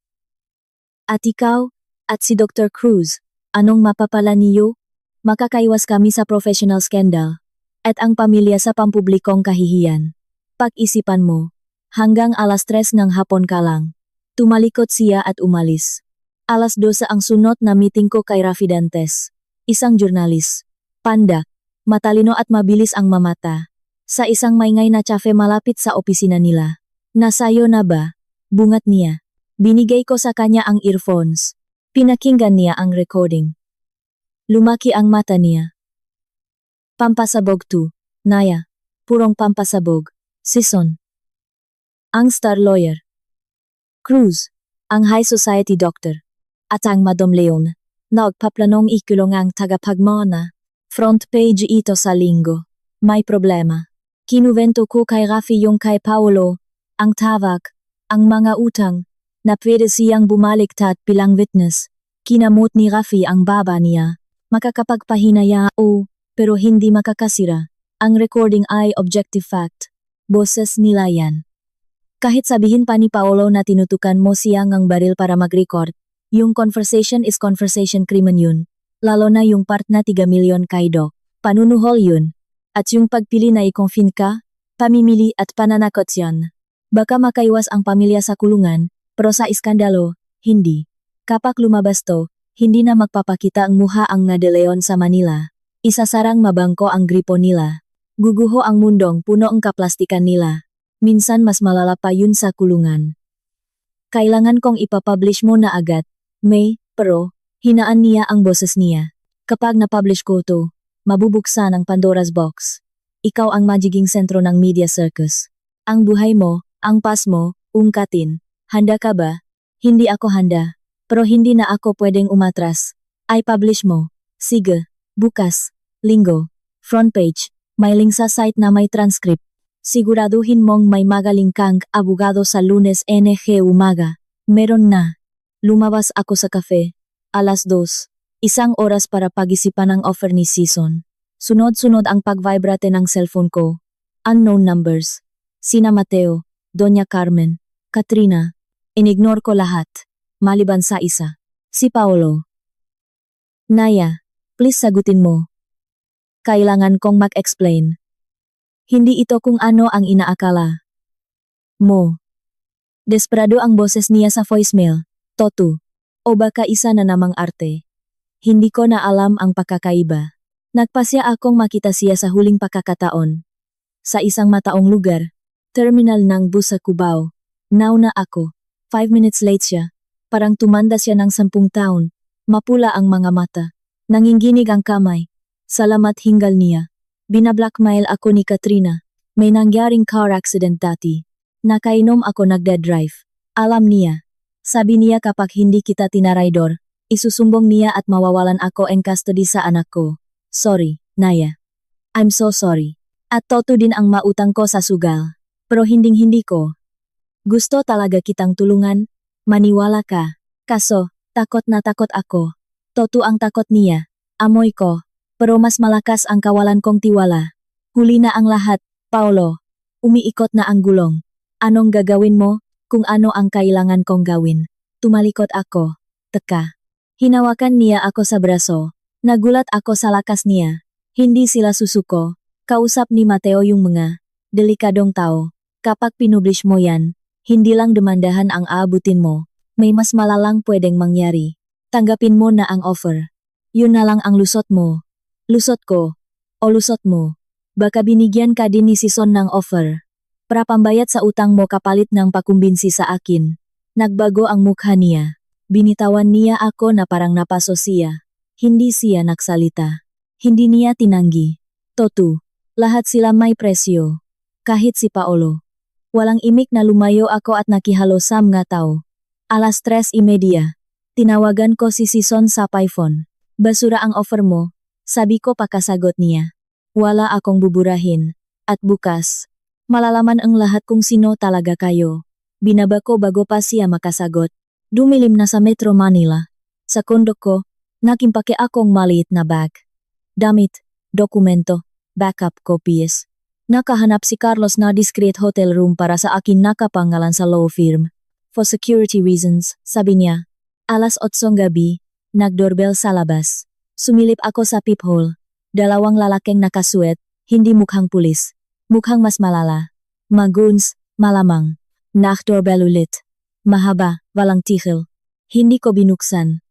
At ikaw, at si Dr. Cruz, anong mapapala niyo? Makakaiwas kami sa professional scandal, at ang pamilya sa pampublikong kahihiyan. Pag-isipan mo, hanggang 3:00 ng hapon ka lang. Tumalikot siya at umalis. 2:00 ang sunod na meeting ko kay Rafi Dantes, isang jurnalis. Panda, matalino at mabilis ang mamata. Sa isang maingay na cafe malapit sa opisina nila. Nasayo na ba? Bungat niya. Binigay ko sa kanya ang earphones. Pinakinggan niya ang recording. Lumaki ang mata niya. Pampasabog 2. Naya. Purong pampasabog. Season. Ang star lawyer. Cruz. Ang high society doctor. At ang Madam Leon. Nagpaplanong ikulong ang tagapagmana. Front page ito sa linggo. May problema. Kinuwento ko kay Rafi yung kay Paulo, ang tawag, ang mga utang, na pwede siyang bumalik bilang witness. Kinamot ni Rafi ang baba niya. Makakapagpahinaya pero hindi makakasira. Ang recording ay objective fact. Boses nila yan. Kahit sabihin pa ni Paulo na tinutukan mo siya ng baril para mag-record, yung conversation is conversation krimen yun. Lalo na yung part na 3 milyon kay Doc. Panunuhol yun. At yung pagpili na i-confine ka, pamimili at pananakot yan. Baka makaiwas ang pamilya sa kulungan, pero sa iskandalo, hindi. Kapag lumabas to, hindi na magpapakita ang muha ang nga De Leon sa Manila. Isasarang mabangko ang gripo nila. Guguho ang mundong puno ang kaplastikan nila. Minsan mas malala pa yun sa kulungan. Kailangan kong ipapublish mo na agad, May, pero, hinaan niya ang boses niya. Kapag na-publish ko to, mabubuksan ang Pandora's box. Ikaw ang magiging sentro ng media circus. Ang buhay mo, ang pas mo, ungkatin. Handa ka ba? Hindi ako handa. Pero hindi na ako pwedeng umatras. Ay publish mo. Sige. Bukas. Linggo. Front page. May link sa site na may transcript. Siguraduhin mong may magaling kang abogado sa Lunes NG umaga. Meron na. Lumabas ako sa cafe. 2:00. 1 oras para pag-isipan ang offer ni Season. Sunod-sunod ang pag-vibrate ng cellphone ko. Unknown numbers. Sina Mateo, Doña Carmen, Katrina. Inignore ko lahat. Maliban sa isa. Si Paulo. Naya, please sagutin mo. Kailangan kong mag-explain. Hindi ito kung ano ang inaakala mo. Desperado ang boses niya sa voicemail. Toto. O baka isa na namang arte. Hindi ko na alam ang pagkakaiba. Nagpasya akong makita siya sa huling pagkakataon. Sa isang mataong lugar. Terminal ng bus sa Cubao. Nauna ako. 5 minutes late siya. Parang tumanda siya ng 10 taon. Mapula ang mga mata. Nanginginig ang kamay. Salamat hingal niya. Binablackmail ako ni Katrina. May nangyaring car accident dati. Nakainom ako nagda-drive. Alam niya. Sabi niya kapag hindi kita tinaraydor, isusumbong niya at mawawalan ako ang custody sa anak ko. Sorry, Naya. I'm so sorry. At toto din ang mautang ko sa sugal. Pero hinding-hindi ko. Gusto talaga kitang tulungan, maniwala ka. Kaso, takot na takot ako. Toto ang takot niya. Amoy ko. Pero mas malakas ang kawalan kong tiwala. Huli na ang lahat, Paolo. Umiikot na ang gulong. Anong gagawin mo? Kung ano ang kailangan kong gawin. Tumalikod ako. Teka. Hinawakan niya ako sa braso. Nagulat ako sa lakas niya. Hindi sila susuko. Kausap ni Mateo yung mga delikadong tao. Kapag pinublish mo yan, hindi lang demandahan ang aabutin mo. May mas malalang pwedeng mangyari. Tanggapin mo na ang offer. Yun na lang ang lusot mo. Lusot ko. O lusot mo. Baka binigyan ka din ni Sison ng offer. Para pambayad sa utang mo kapalit ng pakumbinsi sa akin. Nagbago ang mukha niya. Binitawan niya ako na parang napaso siya. Hindi siya nagsalita. Hindi niya tinanggi. Toto. Lahat sila may presyo. Kahit si Paolo. Walang imik na lumayo ako at nakihalo sa mga tao. 3:30. Tinawagan ko si Sison sa payphone. Basura ang offer mo. Sabi ko pagkasagot niya. Wala akong buburahin. At bukas, malalaman ang lahat kung sino talaga kayo. Binaba ko bago pa siya makasagot. Dumilim na sa Metro Manila. Sa kondo ko, nakimpake akong maliit na bag. Damit, dokumento, backup copies. Nakahanap si Carlos na discreet hotel room para sa akin nakapangalan sa law firm. For security reasons, sabi niya. 8:00 gabi, nagdoorbell sa labas. Sumilip ako sa peephole. 2 lalaking nakasuet, hindi mukhang pulis. Mukhang mas malala. Maguns, malamang. Nagdoorbell ulit. Mahaba, walang tigil. Hindi ko binuksan.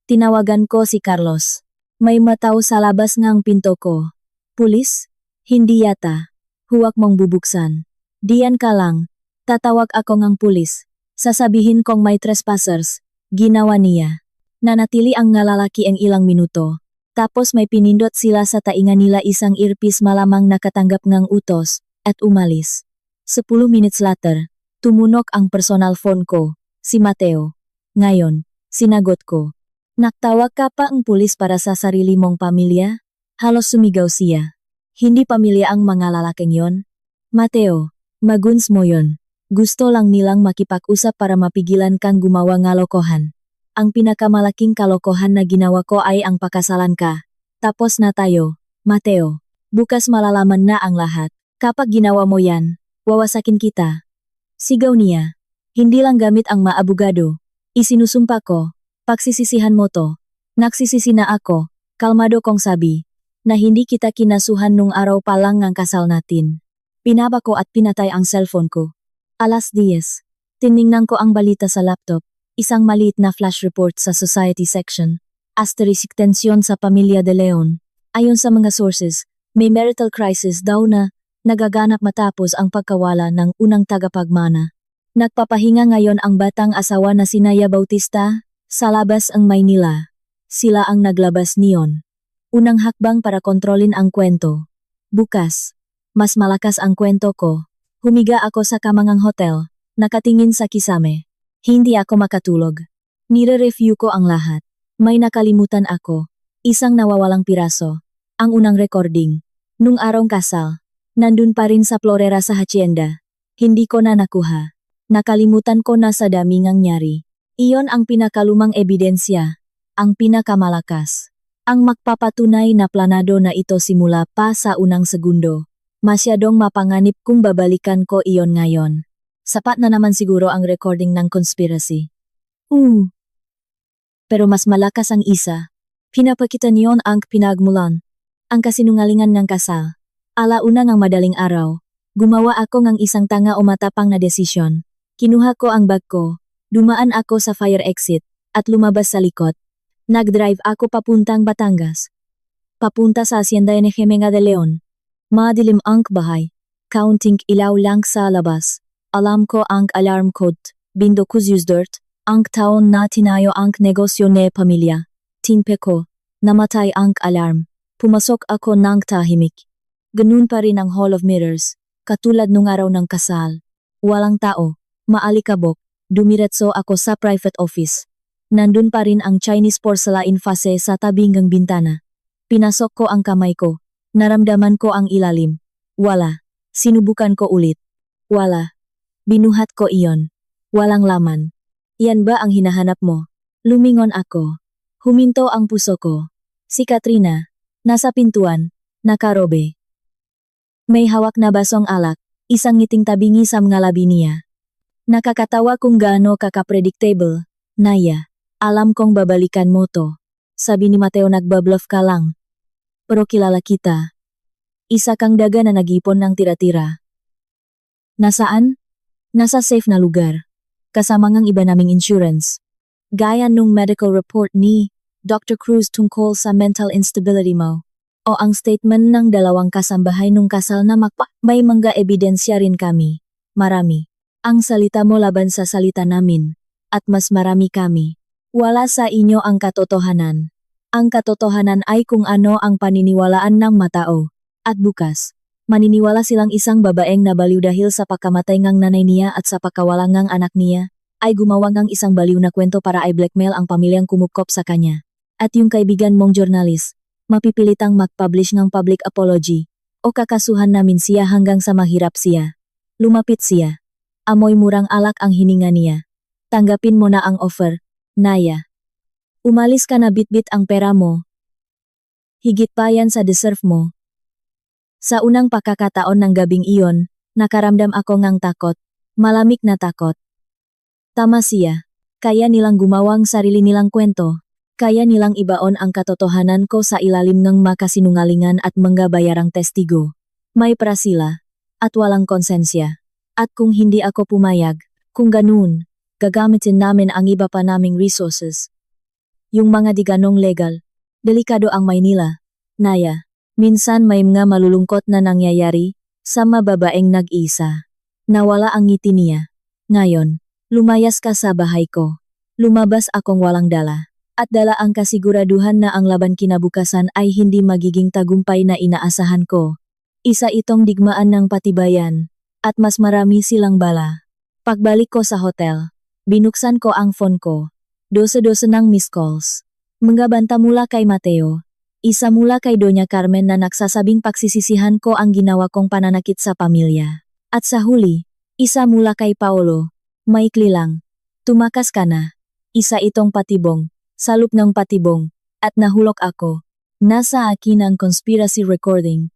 Tinawagan ko si Carlos. May matao sa labas ng pinto ko. Pulis? Hindi yata. Huwag mong bubuksan. Diyan ka lang. Tatawag ako ng pulis. Sasabihin kong may trespassers. Ginawa niya. Nanatili ang lalaki ang ilang minuto. Tapos may pinindot sila sa tainga nila isang earpiece malamang nakatanggap ng utos, at umalis. 10 minutes later, tumunog ang personal phone ko, si Mateo. Ngayon, sinagot ko. Nagtawag ka pa ang pulis para sa sarili mong pamilya? Halos sumigaw siya. Hindi pamilya ang mga lalaking yon? Mateo, maguns mo yon. Gusto lang nilang makipag-usap para mapigilan kang gumawa ng lokohan. Ang pinakamalaking kalokohan na ginawa ko ay ang pakasalan ka. Tapos na tayo, Mateo. Bukas malalaman na ang lahat. Kapag ginawa mo yan, wawasakin kita. Sigaw niya. Hindi lang gamit ang maabogado. Isinusumpa ko. Pagsisisihan mo to. Nagsisisi na ako. Kalmado kong sabi. Na hindi kita kinasuhan nung araw pa lang ng kasal natin. Pinaba ko at pinatay ang cellphone ko. 10:00. Tiningnan ko ang balita sa laptop. Isang maliit na flash report sa society section. Asterisk tensyon sa pamilya de Leon. Ayon sa mga sources, may marital crisis daw na nagaganap matapos ang pagkawala ng unang tagapagmana. Nagpapahinga ngayon ang batang asawa na si Naya Bautista, sa labas ang Maynila. Sila ang naglabas niyon. Unang hakbang para kontrolin ang kwento. Bukas, mas malakas ang kwento ko. Humiga ako sa kamangang hotel, nakatingin sa kisame. Hindi ako makatulog. Nire-review ko ang lahat. May nakalimutan ako. Isang nawawalang piraso. Ang unang recording. Nung araw kasal. Nandun pa rin sa florera sa hacienda. Hindi ko na nakuha. Nakalimutan ko na sa daming nangyari. Iyon ang pinakalumang ebidensya. Ang pinakamalakas. Ang magpapatunay na planado na ito simula pa sa unang segundo. Masyadong mapanganib kung babalikan ko iyon ngayon. Sapat na naman siguro ang recording ng conspiracy. Pero mas malakas ang isa. Pinapakita niyon ang pinagmulan. Ang kasinungalingan ng kasal. Alauna ng madaling araw. Gumawa ako ng isang tanga o matapang na desisyon. Kinuha ko ang bag ko. Dumaan ako sa fire exit. At lumabas sa likod. Nag-drive ako papuntang Batangas. Papunta sa Hacienda ni Gemena de Leon. Madilim ang bahay. Counting ilaw lang sa labas. Alam ko ang alarm code. Bindo ko dirt. Ang taon na tinayo ang negosyo ni pamilya. Timpe ko. Namatay ang alarm. Pumasok ako ng tahimik. Ganun pa rin ang Hall of Mirrors. Katulad nung araw ng kasal. Walang tao. Maalikabok. Dumiretso ako sa private office. Nandun pa rin ang Chinese porcelain vase sa tabing ng bintana. Pinasok ko ang kamay ko. Naramdaman ko ang ilalim. Wala. Sinubukan ko ulit. Wala. Binuhat ko iyon. Walang laman. Yan ba ang hinahanap mo? Lumingon ako. Huminto ang puso ko. Si Katrina, nasa pintuan, nakarobe. May hawak na basong alak, isang ngiting tabingi sa mga labi niya. Nakakatawa kung gaano kaka-predictable. Naya, alam kong babalikan mo to. Sabi ni Mateo, nagbabluff ka lang. Pero kilala kita. Isa kang daga na nag-ipon ng tira-tira. Nasaan? Nasa safe na lugar. Kasama ngang iba naming insurance. Gaya nung medical report ni Dr. Cruz tungkol sa mental instability mo. O ang statement ng dalawang kasambahay nung kasal na may mga ebidensya rin kami. Marami. Ang salita mo laban sa salita namin. At mas marami kami. Wala sa inyo ang katotohanan. Ang katotohanan ay kung ano ang paniniwalaan ng matao. At bukas, maniniwala silang isang babaeng nabaliw dahil sa pagkamatay ngang nanay niya at sa pagkawala ngang anak niya, ay gumawa ngang isang baliw na kwento para i-blackmail ang pamilyang kumukop sa kanya. At yung kaibigan mong journalist, mapipilitang mag-publish ng public apology, o kakasuhan namin siya hanggang sa mahirap siya. Lumapit siya. Amoy murang alak ang hininga niya. Tanggapin mo na ang offer, Naya. Umalis ka na, bitbit ang pera mo. Higit pa yan sa deserve mo. Sa unang pagkakataon ng gabing iyon, nakaramdam ako ngang takot, malamig na takot. Tama siya. Kaya nilang gumawang sarili nilang kwento. Kaya nilang ibaon ang katotohanan ko sa ilalim ng makasinungalingan at mga bayarang testigo. May pra sila. At walang konsensya. At kung hindi ako pumayag, kung ganun, gagamitin namin ang iba pa naming resources. Yung mga di ganong legal. Delikado ang Maynila. Naya, minsan may mga malulungkot na nangyayari sa mababaeng nag-isa. Nawala ang ngiti niya. Ngayon, lumayas ka sa bahay ko. Lumabas akong walang dala. At dala ang kasiguraduhan na ang laban kinabukasan ay hindi magiging tagumpay na inaasahan ko. Isa itong digmaan ng patibayan. At mas marami silang bala. Pagbalik ko sa hotel, binuksan ko ang phone ko. Dose-dose ng missed calls. Mga banta mula kay Mateo. Isa mula kay Doña Carmen na nagsasabing pagsisisihan ko ang ginawa kong pananakit sa pamilya. At sa huli, isa mula kay Paolo. Maikli lang. Tumakas ka na. Isa itong patibong. Salop ng patibong. At nahulog ako. Nasa akin ang conspiracy recording.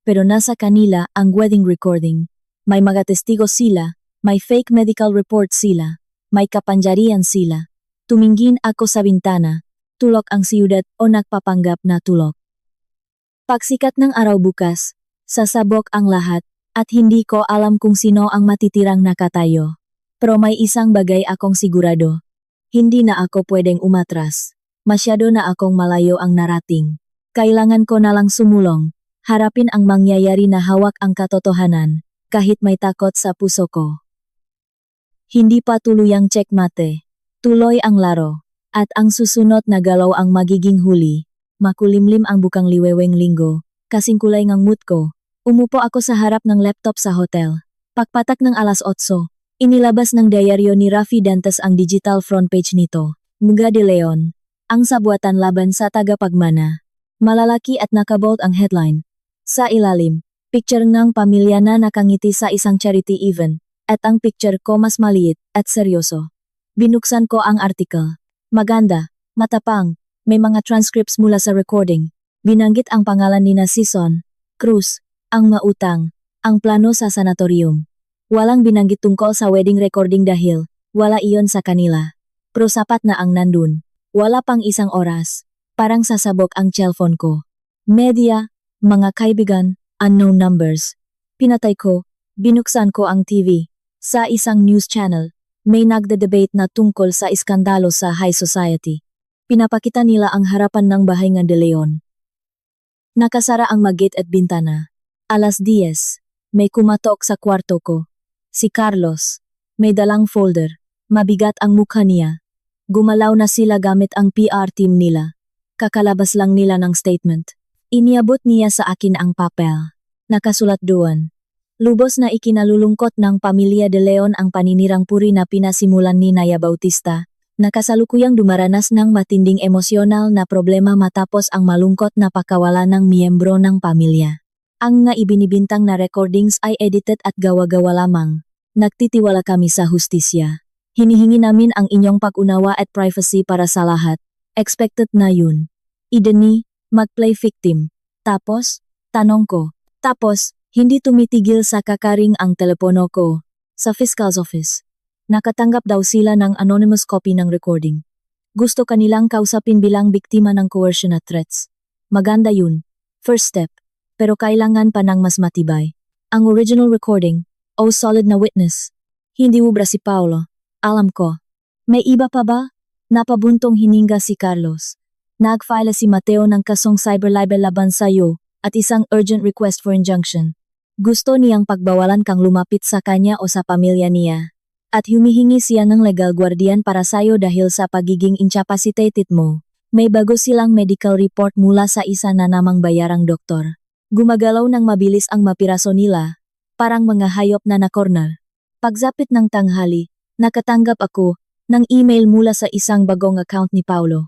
Pero nasa kanila ang wedding recording. May mga testigo sila, may fake medical report sila, may kapangyarihan sila. Tumingin ako sa bintana, tulok ang siyudad o nagpapanggap na tulok. Pagsikat ng araw bukas, sasabog ang lahat, at hindi ko alam kung sino ang matitirang nakatayo. Pero may isang bagay akong sigurado. Hindi na ako pwedeng umatras. Masyado na akong malayo ang narating. Kailangan ko na lang sumulong. Harapin ang mangyayari na hawak ang katotohanan, kahit may takot sa puso ko. Hindi pa tuluyang checkmate. Tuloy ang laro. At ang susunod na galaw ang magiging huli. Makulimlim ang bukang liweweng linggo. Kasing kulay ngang mood ko. Umupo ako sa harap ng laptop sa hotel. Pagpatak ng alas 8, inilabas ng diaryo ni Rafi Dantas ang digital front page nito. Mga de Leon. Ang sabuatan laban sa tagapagmana. Malalaki at nakabold ang headline. Sa ilalim, picture ng pamilya na nakangiti sa isang charity event, at ang picture ko mas maliit at seryoso. Binuksan ko ang article. Maganda, matapang, may mga transcripts mula sa recording. Binanggit ang pangalan ni Sison, Cruz, ang mautang, ang plano sa sanatorium. Walang binanggit tungkol sa wedding recording dahil wala iyon sa kanila. Pero sapat na ang nandun. Wala pang isang oras. Parang sasabog ang cellphone ko. Media, mga kaibigan, unknown numbers. Pinatay ko, binuksan ko ang TV. Sa isang news channel, may nagde-debate na tungkol sa iskandalo sa high society. Pinapakita nila ang harapan ng bahay ng De Leon. Nakasara ang mag-gate at bintana. Alas 10, may kumatok sa kwarto ko. Si Carlos, may dalang folder. Mabigat ang mukha niya. Gumalaw na sila gamit ang PR team nila. Kakalabas lang nila ng statement. Iniabot niya sa akin ang papel. Nakasulat doon. Lubos na ikinalulungkot ng pamilya De Leon ang paninirang puri na pinasimulan ni Naya Bautista, na kasalukuyang dumaranas ng matinding emosyonal na problema matapos ang malungkot na pagkawala ng miyembro ng pamilya. Ang nga ibinibintang na recordings ay edited at gawa-gawa lamang. Nagtitiwala kami sa hustisya. Hinihingi namin ang inyong pag-unawa at privacy para sa lahat. Expected na yun. Ideni, mag-play victim. Tapos, tanong ko. Tapos, hindi tumitigil sa kakaring ang telepono ko. Sa fiscal's office. Nakatanggap daw sila ng anonymous copy ng recording. Gusto kanilang kausapin bilang biktima ng coercion at threats. Maganda yun. First step. Pero kailangan pa ng mas matibay. Ang original recording, o solid na witness. Hindi ubra si Paulo. Alam ko. May iba pa ba? Napabuntong hininga si Carlos. Nag-file si Mateo ng kasong cyberlibel laban sa iyo at isang urgent request for injunction. Gusto niyang pagbawalan kang lumapit sa kanya o sa pamilya niya. At humihingi siya ng legal guardian para sayo dahil sa pagiging incapacitated mo. May bago silang medical report mula sa isa na namang bayarang doktor. Gumagalaw ng mabilis ang mapiraso nila, parang mga hayop na na-corner. Pagzapit ng tanghali, nakatanggap ako ng email mula sa isang bagong account ni Paulo.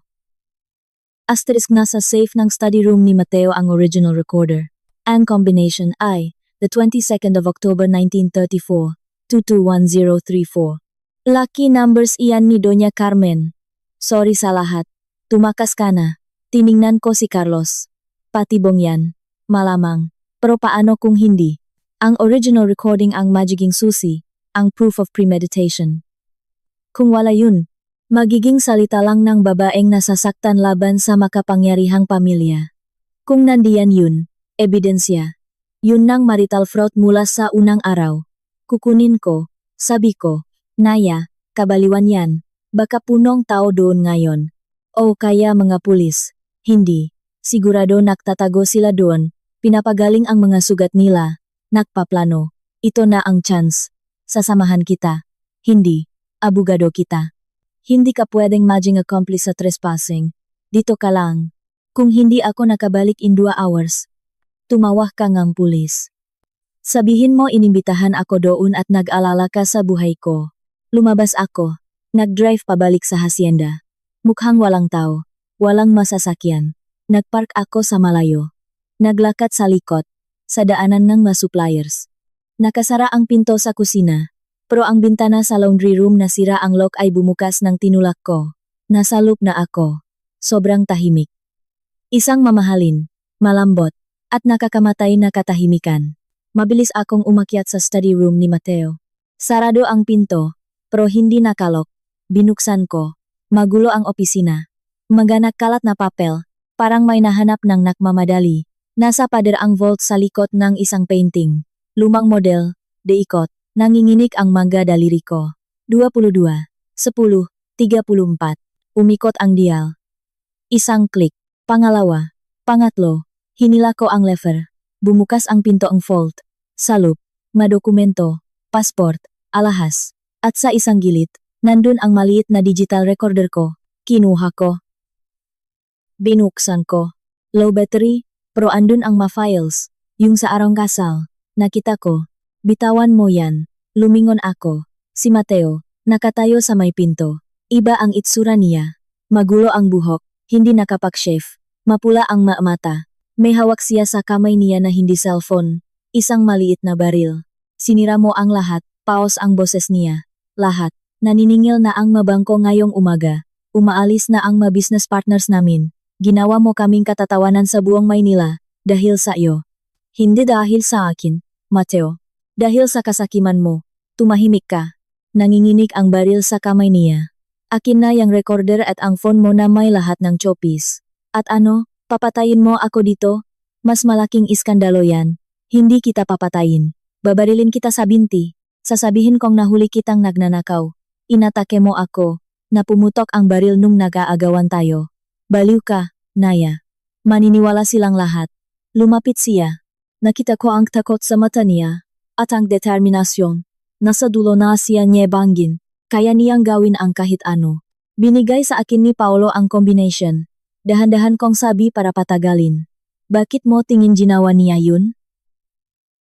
Asterisk nasa safe ng study room ni Mateo ang original recorder. Ang combination ay, the 22nd of October 1934, 221034. Lucky numbers iyan ni Doña Carmen. Sorry sa lahat. Tumakas ka na. Tiningnan ko si Carlos. Patibong yan. Malamang. Pero paano kung hindi? Ang original recording ang magiging susi, ang proof of premeditation. Kung wala yun, magiging salita lang ng babaeng nasasaktan laban sa makapangyarihang pamilya. Kung nandiyan yun, ebidensya. Yun ng marital fraud mula sa unang araw. Kukunin ko, sabi ko, Naya, kabaliwan yan, baka punong tao doon ngayon. O kaya mga pulis, hindi. Sigurado nagtatago sila doon, pinapagaling ang mga sugat nila, nagpaplano. Ito na ang chance. Sasamahan kita. Hindi. Abogado kita. Hindi ka pwedeng maging accomplice sa trespassing. Dito ka lang. Kung hindi ako nakabalik in 2 hours, tumawag ka ngang pulis. Sabihin mo inimbitahan ako doon at nag-alala ka sa buhay ko. Lumabas ako. Nag-drive pabalik sa hacienda. Mukhang walang tao. Walang masasakyan. Nagpark ako sa malayo. Naglakad sa likod. Sa daanan ng mga suppliers. Nakasara ang pinto sa kusina. Pero ang bintana sa laundry room na sira ang lock ay bumukas ng tinulak ko. Nasa loop na ako. Sobrang tahimik. Isang mamahalin, malambot, at nakakamatay na katahimikan. Mabilis akong umakyat sa study room ni Mateo. Sarado ang pinto, pero hindi nakalok. Binuksan ko. Magulo ang opisina. Maganak kalat na papel, parang may nahanap ng nakmamadali. Nasa pader ang vault sa likod ng isang painting. Lumang model, deikot, nanginginig ang mga daliri ko. 22, 10, 34. Umikot ang dial. Isang klik. Pangalawa. Pangatlo. Hinila ko ang lever. Bumukas ang pinto ang vault. Sa loob, madokumento, passport, alahas. At sa isang gilid, nandun ang maliit na digital recorder ko. Kinuha ko. Binuksan ko. Low battery, pero andun ang ma-files. Yung sa arang kasal. Nakita ko. Bitawan mo yan. Lumingon ako. Si Mateo, nakatayo sa may pinto. Iba ang itsura niya. Magulo ang buhok, hindi nakapag-shave. Mapula ang mata. May hawak siya sa kamay niya na hindi cellphone. Isang maliit na baril. Sinira mo ang lahat, paos ang boses niya. Lahat. Naniningil na ang mabangko ngayong umaga. Umaalis na ang business partners namin. Ginawa mo kaming katatawanan sa buong Maynila, dahil sa iyo. Hindi dahil sa akin, Mateo. Dahil sa kasakiman mo, tumahimik ka. Nanginginig ang baril sa kamay niya. Akin na yung recorder at ang phone mo na may lahat ng chopis. At ano, papatayin mo ako dito? Mas malaking iskandalo yan. Hindi kita papatayin. Babarilin kita sa binti. Sasabihin kong nahuli kitang nagnanakaw. Inatake mo ako. Napumutok ang baril nung nag-aagawan tayo. Baliw ka, Naya. Maniniwala silang lahat. Lumapit siya. Nakita ko ang takot sa mata niya. At ang determinasyon. Nasa dulo na siya nyebangin. Kaya niyang gawin ang kahit ano. Binigay sa akin ni Paulo ang combination. Dahan-dahan kong sabi para patagalin. Bakit mo tingin ginawa niya yun?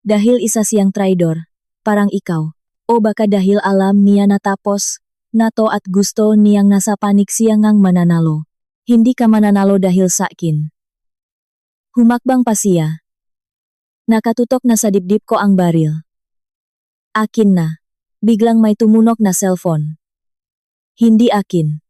Dahil isa siyang traidor. Parang ikaw. O baka dahil alam niya natapos, nato at gusto niyang nasa panik siya ngang mananalo. Hindi ka mananalo dahil sa akin. Humakbang pa siya. Nakatutok na sa dibdib ko ang baril. Akin na. Biglang may tumunog na cellphone. Hindi akin.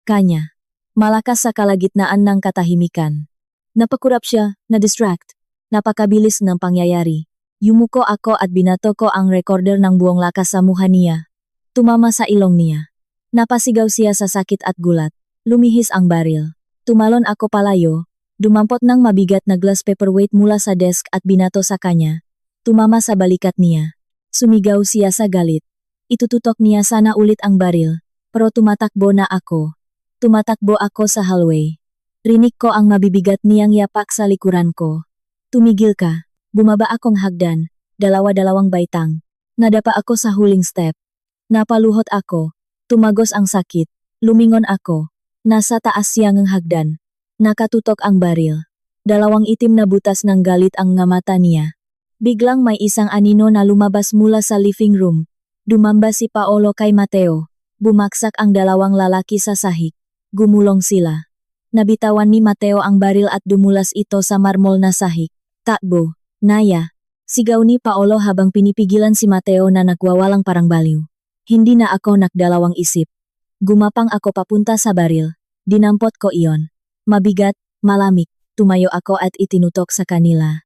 Kanya. Malakas sa kalagitnaan ng katahimikan. Napakurap siya, na-distract. Napakabilis ng pangyayari. Yumuko ako at binato ko ang recorder ng buong lakas sa mukha niya. Tumama sa ilong niya. Napasigaw siya sa sakit at gulat. Lumihis ang baril. Tumalon ako palayo. Dumampot ng mabigat na glass paperweight mula sa desk at binato sa kanya. Tumama sa balikat niya. Sumigaw siya sa galit. Itututok niya sana ulit ang baril. Pero tumatakbo na ako. Tumatakbo ako sa hallway. Rinig ko ang mabibigat niyang yapak sa likuran ko. Tumigil ka. Bumaba akong hagdan. Dalawa-dalawang baitang. Nadapa ako sa huling step. Napaluhot ako. Tumagos ang sakit. Lumingon ako. Nasa taas siya ng hagdan. Nakatutok ang baril. Dalawang itim na butas ng galit ang mata niya. Biglang may isang anino na lumabas mula sa living room. Dumamba si Paolo kay Mateo. Bumaksak ang dalawang lalaki sa sahig. Gumulong sila. Nabitawan ni Mateo ang baril at dumulas ito sa marmol na sahig. Takbo, Naya. Sigaw ni Paolo habang pinipigilan si Mateo na nagwawalang parang baliw. Hindi na ako nagdalawang isip. Gumapang ako papunta sa baril. Dinampot ko iyon. Mabigat, malamig. Tumayo ako at itinutok sa kanila.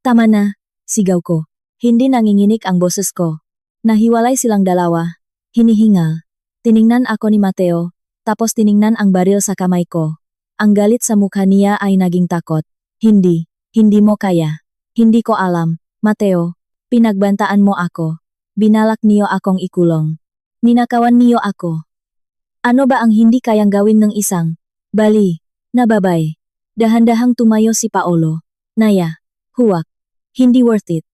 Tama na, sigaw ko. Hindi nanginginig ang boses ko. Nahiwalay silang dalawa. Hinihingal. Tiningnan ako ni Mateo, tapos tiningnan ang baril sa kamay ko. Ang galit sa mukha niya ay naging takot. Hindi mo kaya. Hindi ko alam, Mateo. Pinagbantaan mo ako. Binalak niyo akong ikulong. Ninakawan niyo ako. Ano ba ang hindi kayang gawin ng isang na babay? Dahan-dahang tumayo si Paolo. Naya, huwag. Hindi worth it.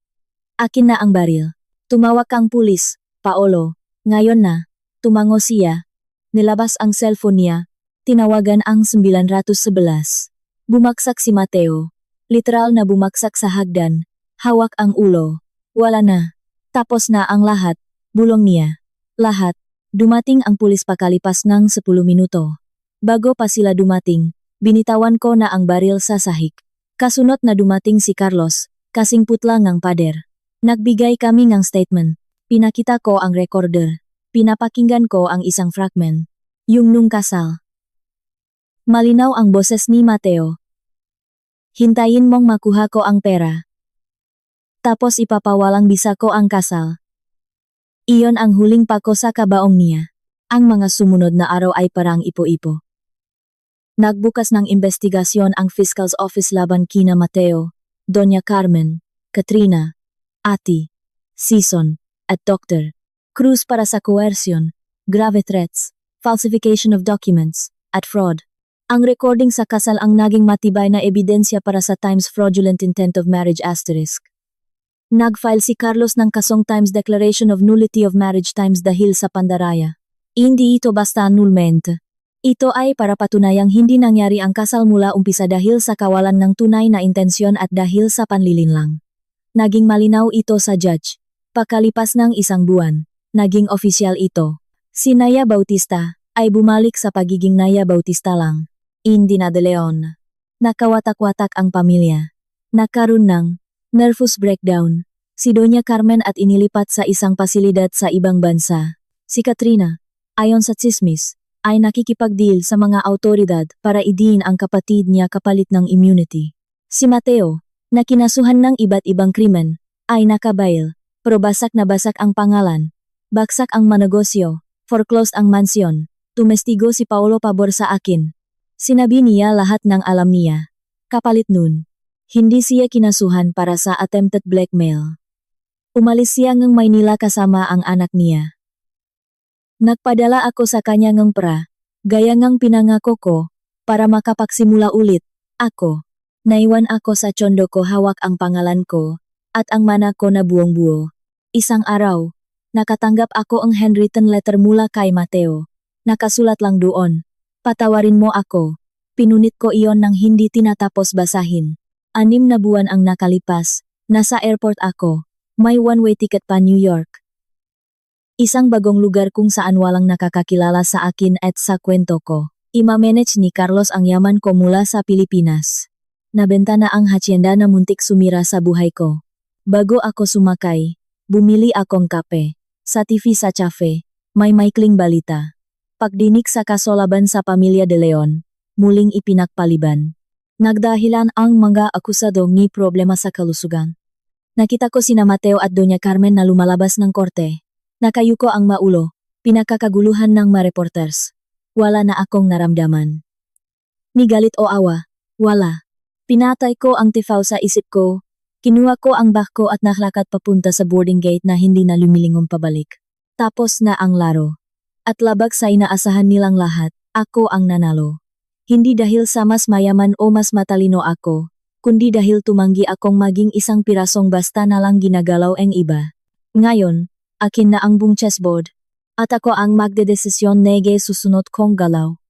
Akin na ang baril. Tumawag kang pulis, Paolo. Ngayon na. Tumango siya. Nilabas ang cellphone niya. Tinawagan ang 911. Bumaksak si Mateo. Literal na bumaksak sa hagdan. Hawak ang ulo. Wala na. Tapos na ang lahat. Bulong niya. Lahat. Dumating ang pulis pakalipas ng 10 minuto. Bago pa sila dumating, binitawan ko na ang baril sa sahig. Kasunod na dumating si Carlos, kasing putla ng pader. Nagbigay kami ng statement. Pinakita ko ang recorder. Pinapakinggan ko ang isang fragment. Yung nung kasal. Malinaw ang boses ni Mateo. Hintayin mong makuha ko ang pera. Tapos ipapawalang bisa ko ang kasal. Iyon ang huling pako sa kabaong niya. Ang mga sumunod na araw ay parang ipo-ipo. Nagbukas ng investigasyon ang Fiscal's Office laban kina Mateo, Doña Carmen, Katrina, Ati, Sison, at Dr. Cruz para sa coercion, grave threats, falsification of documents, at fraud. Ang recording sa kasal ang naging matibay na ebidensya para sa Times fraudulent intent of marriage asterisk. Nag-file si Carlos ng kasong Times Declaration of Nullity of Marriage Times dahil sa pandaraya. Hindi ito basta annulment. Ito ay para patunayang hindi nangyari ang kasal mula umpisa dahil sa kawalan ng tunay na intensyon at dahil sa panlilinlang. Naging malinaw ito sa judge. Pakalipas ng isang buwan, naging opisyal ito. Si Naya Bautista ay bumalik sa pagiging Naya Bautista lang. Indina de Leon. Nakawatak-watak ang pamilya. Nagkaroon ng nervous breakdown. Si Doña Carmen at inilipat sa isang pasilidad sa ibang bansa. Si Katrina, ayon sa tsismis, ay nakikipag-deal sa mga autoridad para idiin ang kapatid niya kapalit ng immunity. Si Mateo, na kinasuhan ng iba't ibang krimen, ay nakabail, pero basak na basak ang pangalan. Baksak ang manegosyo, foreclosed ang mansyon, tumestigo si Paolo pabor sa akin. Sinabi niya lahat ng alam niya. Kapalit nun, hindi siya kinasuhan para sa attempted blackmail. Umalis siya ng Maynila kasama ang anak niya. Nagpadala ako sa kanya ng pera, gaya ng pinangako ko, para makapagsimula ulit. Ako, naiwan ako sa tsondo ko hawak ang pangalan ko, at ang mana ko na buong-buo. Isang araw, nakatanggap ako ang handwritten letter mula kay Mateo. Nakasulat lang doon. Patawarin mo ako. Pinunit ko iyon nang hindi tinatapos basahin. 6 na buwan ang nakalipas. Nasa airport ako. May one-way ticket pa New York. Isang bagong lugar kung saan walang nakakakilala sa akin at sa kwento ko. Ima-manage ni Carlos ang yaman ko mula sa Pilipinas. Nabenta na ang hacienda na muntik sumira sa buhay ko. Bago ako sumakay, bumili akong kape. Sa TV sa cafe, may maikling balita. Pagdinig sa kasolaban sa pamilya De Leon, muling ipinagpaliban. Nagdahilan ang mga akusado ng problema sa kalusugan. Nakita ko sina Mateo at Doña Carmen na lumalabas ng korte. Nakayuko ang maulo, pinakakaguluhan ng mga reporters. Wala na akong naramdaman. Ni galit o awa, wala. Pinatay ko ang tifaw sa isip ko, kinuha ko ang bag ko at naglakad papunta sa boarding gate na hindi na lumilingong pabalik. Tapos na ang laro. At labag sa inaasahan nilang lahat, ako ang nanalo. Hindi dahil sa mas mayaman o mas matalino ako, kundi dahil tumanggi akong maging isang pirasong basta na lang ginagalaw ang iba. Ngayon, akin na ang buong chessboard, at ako ang magdedesisyon nege susunod kong galaw.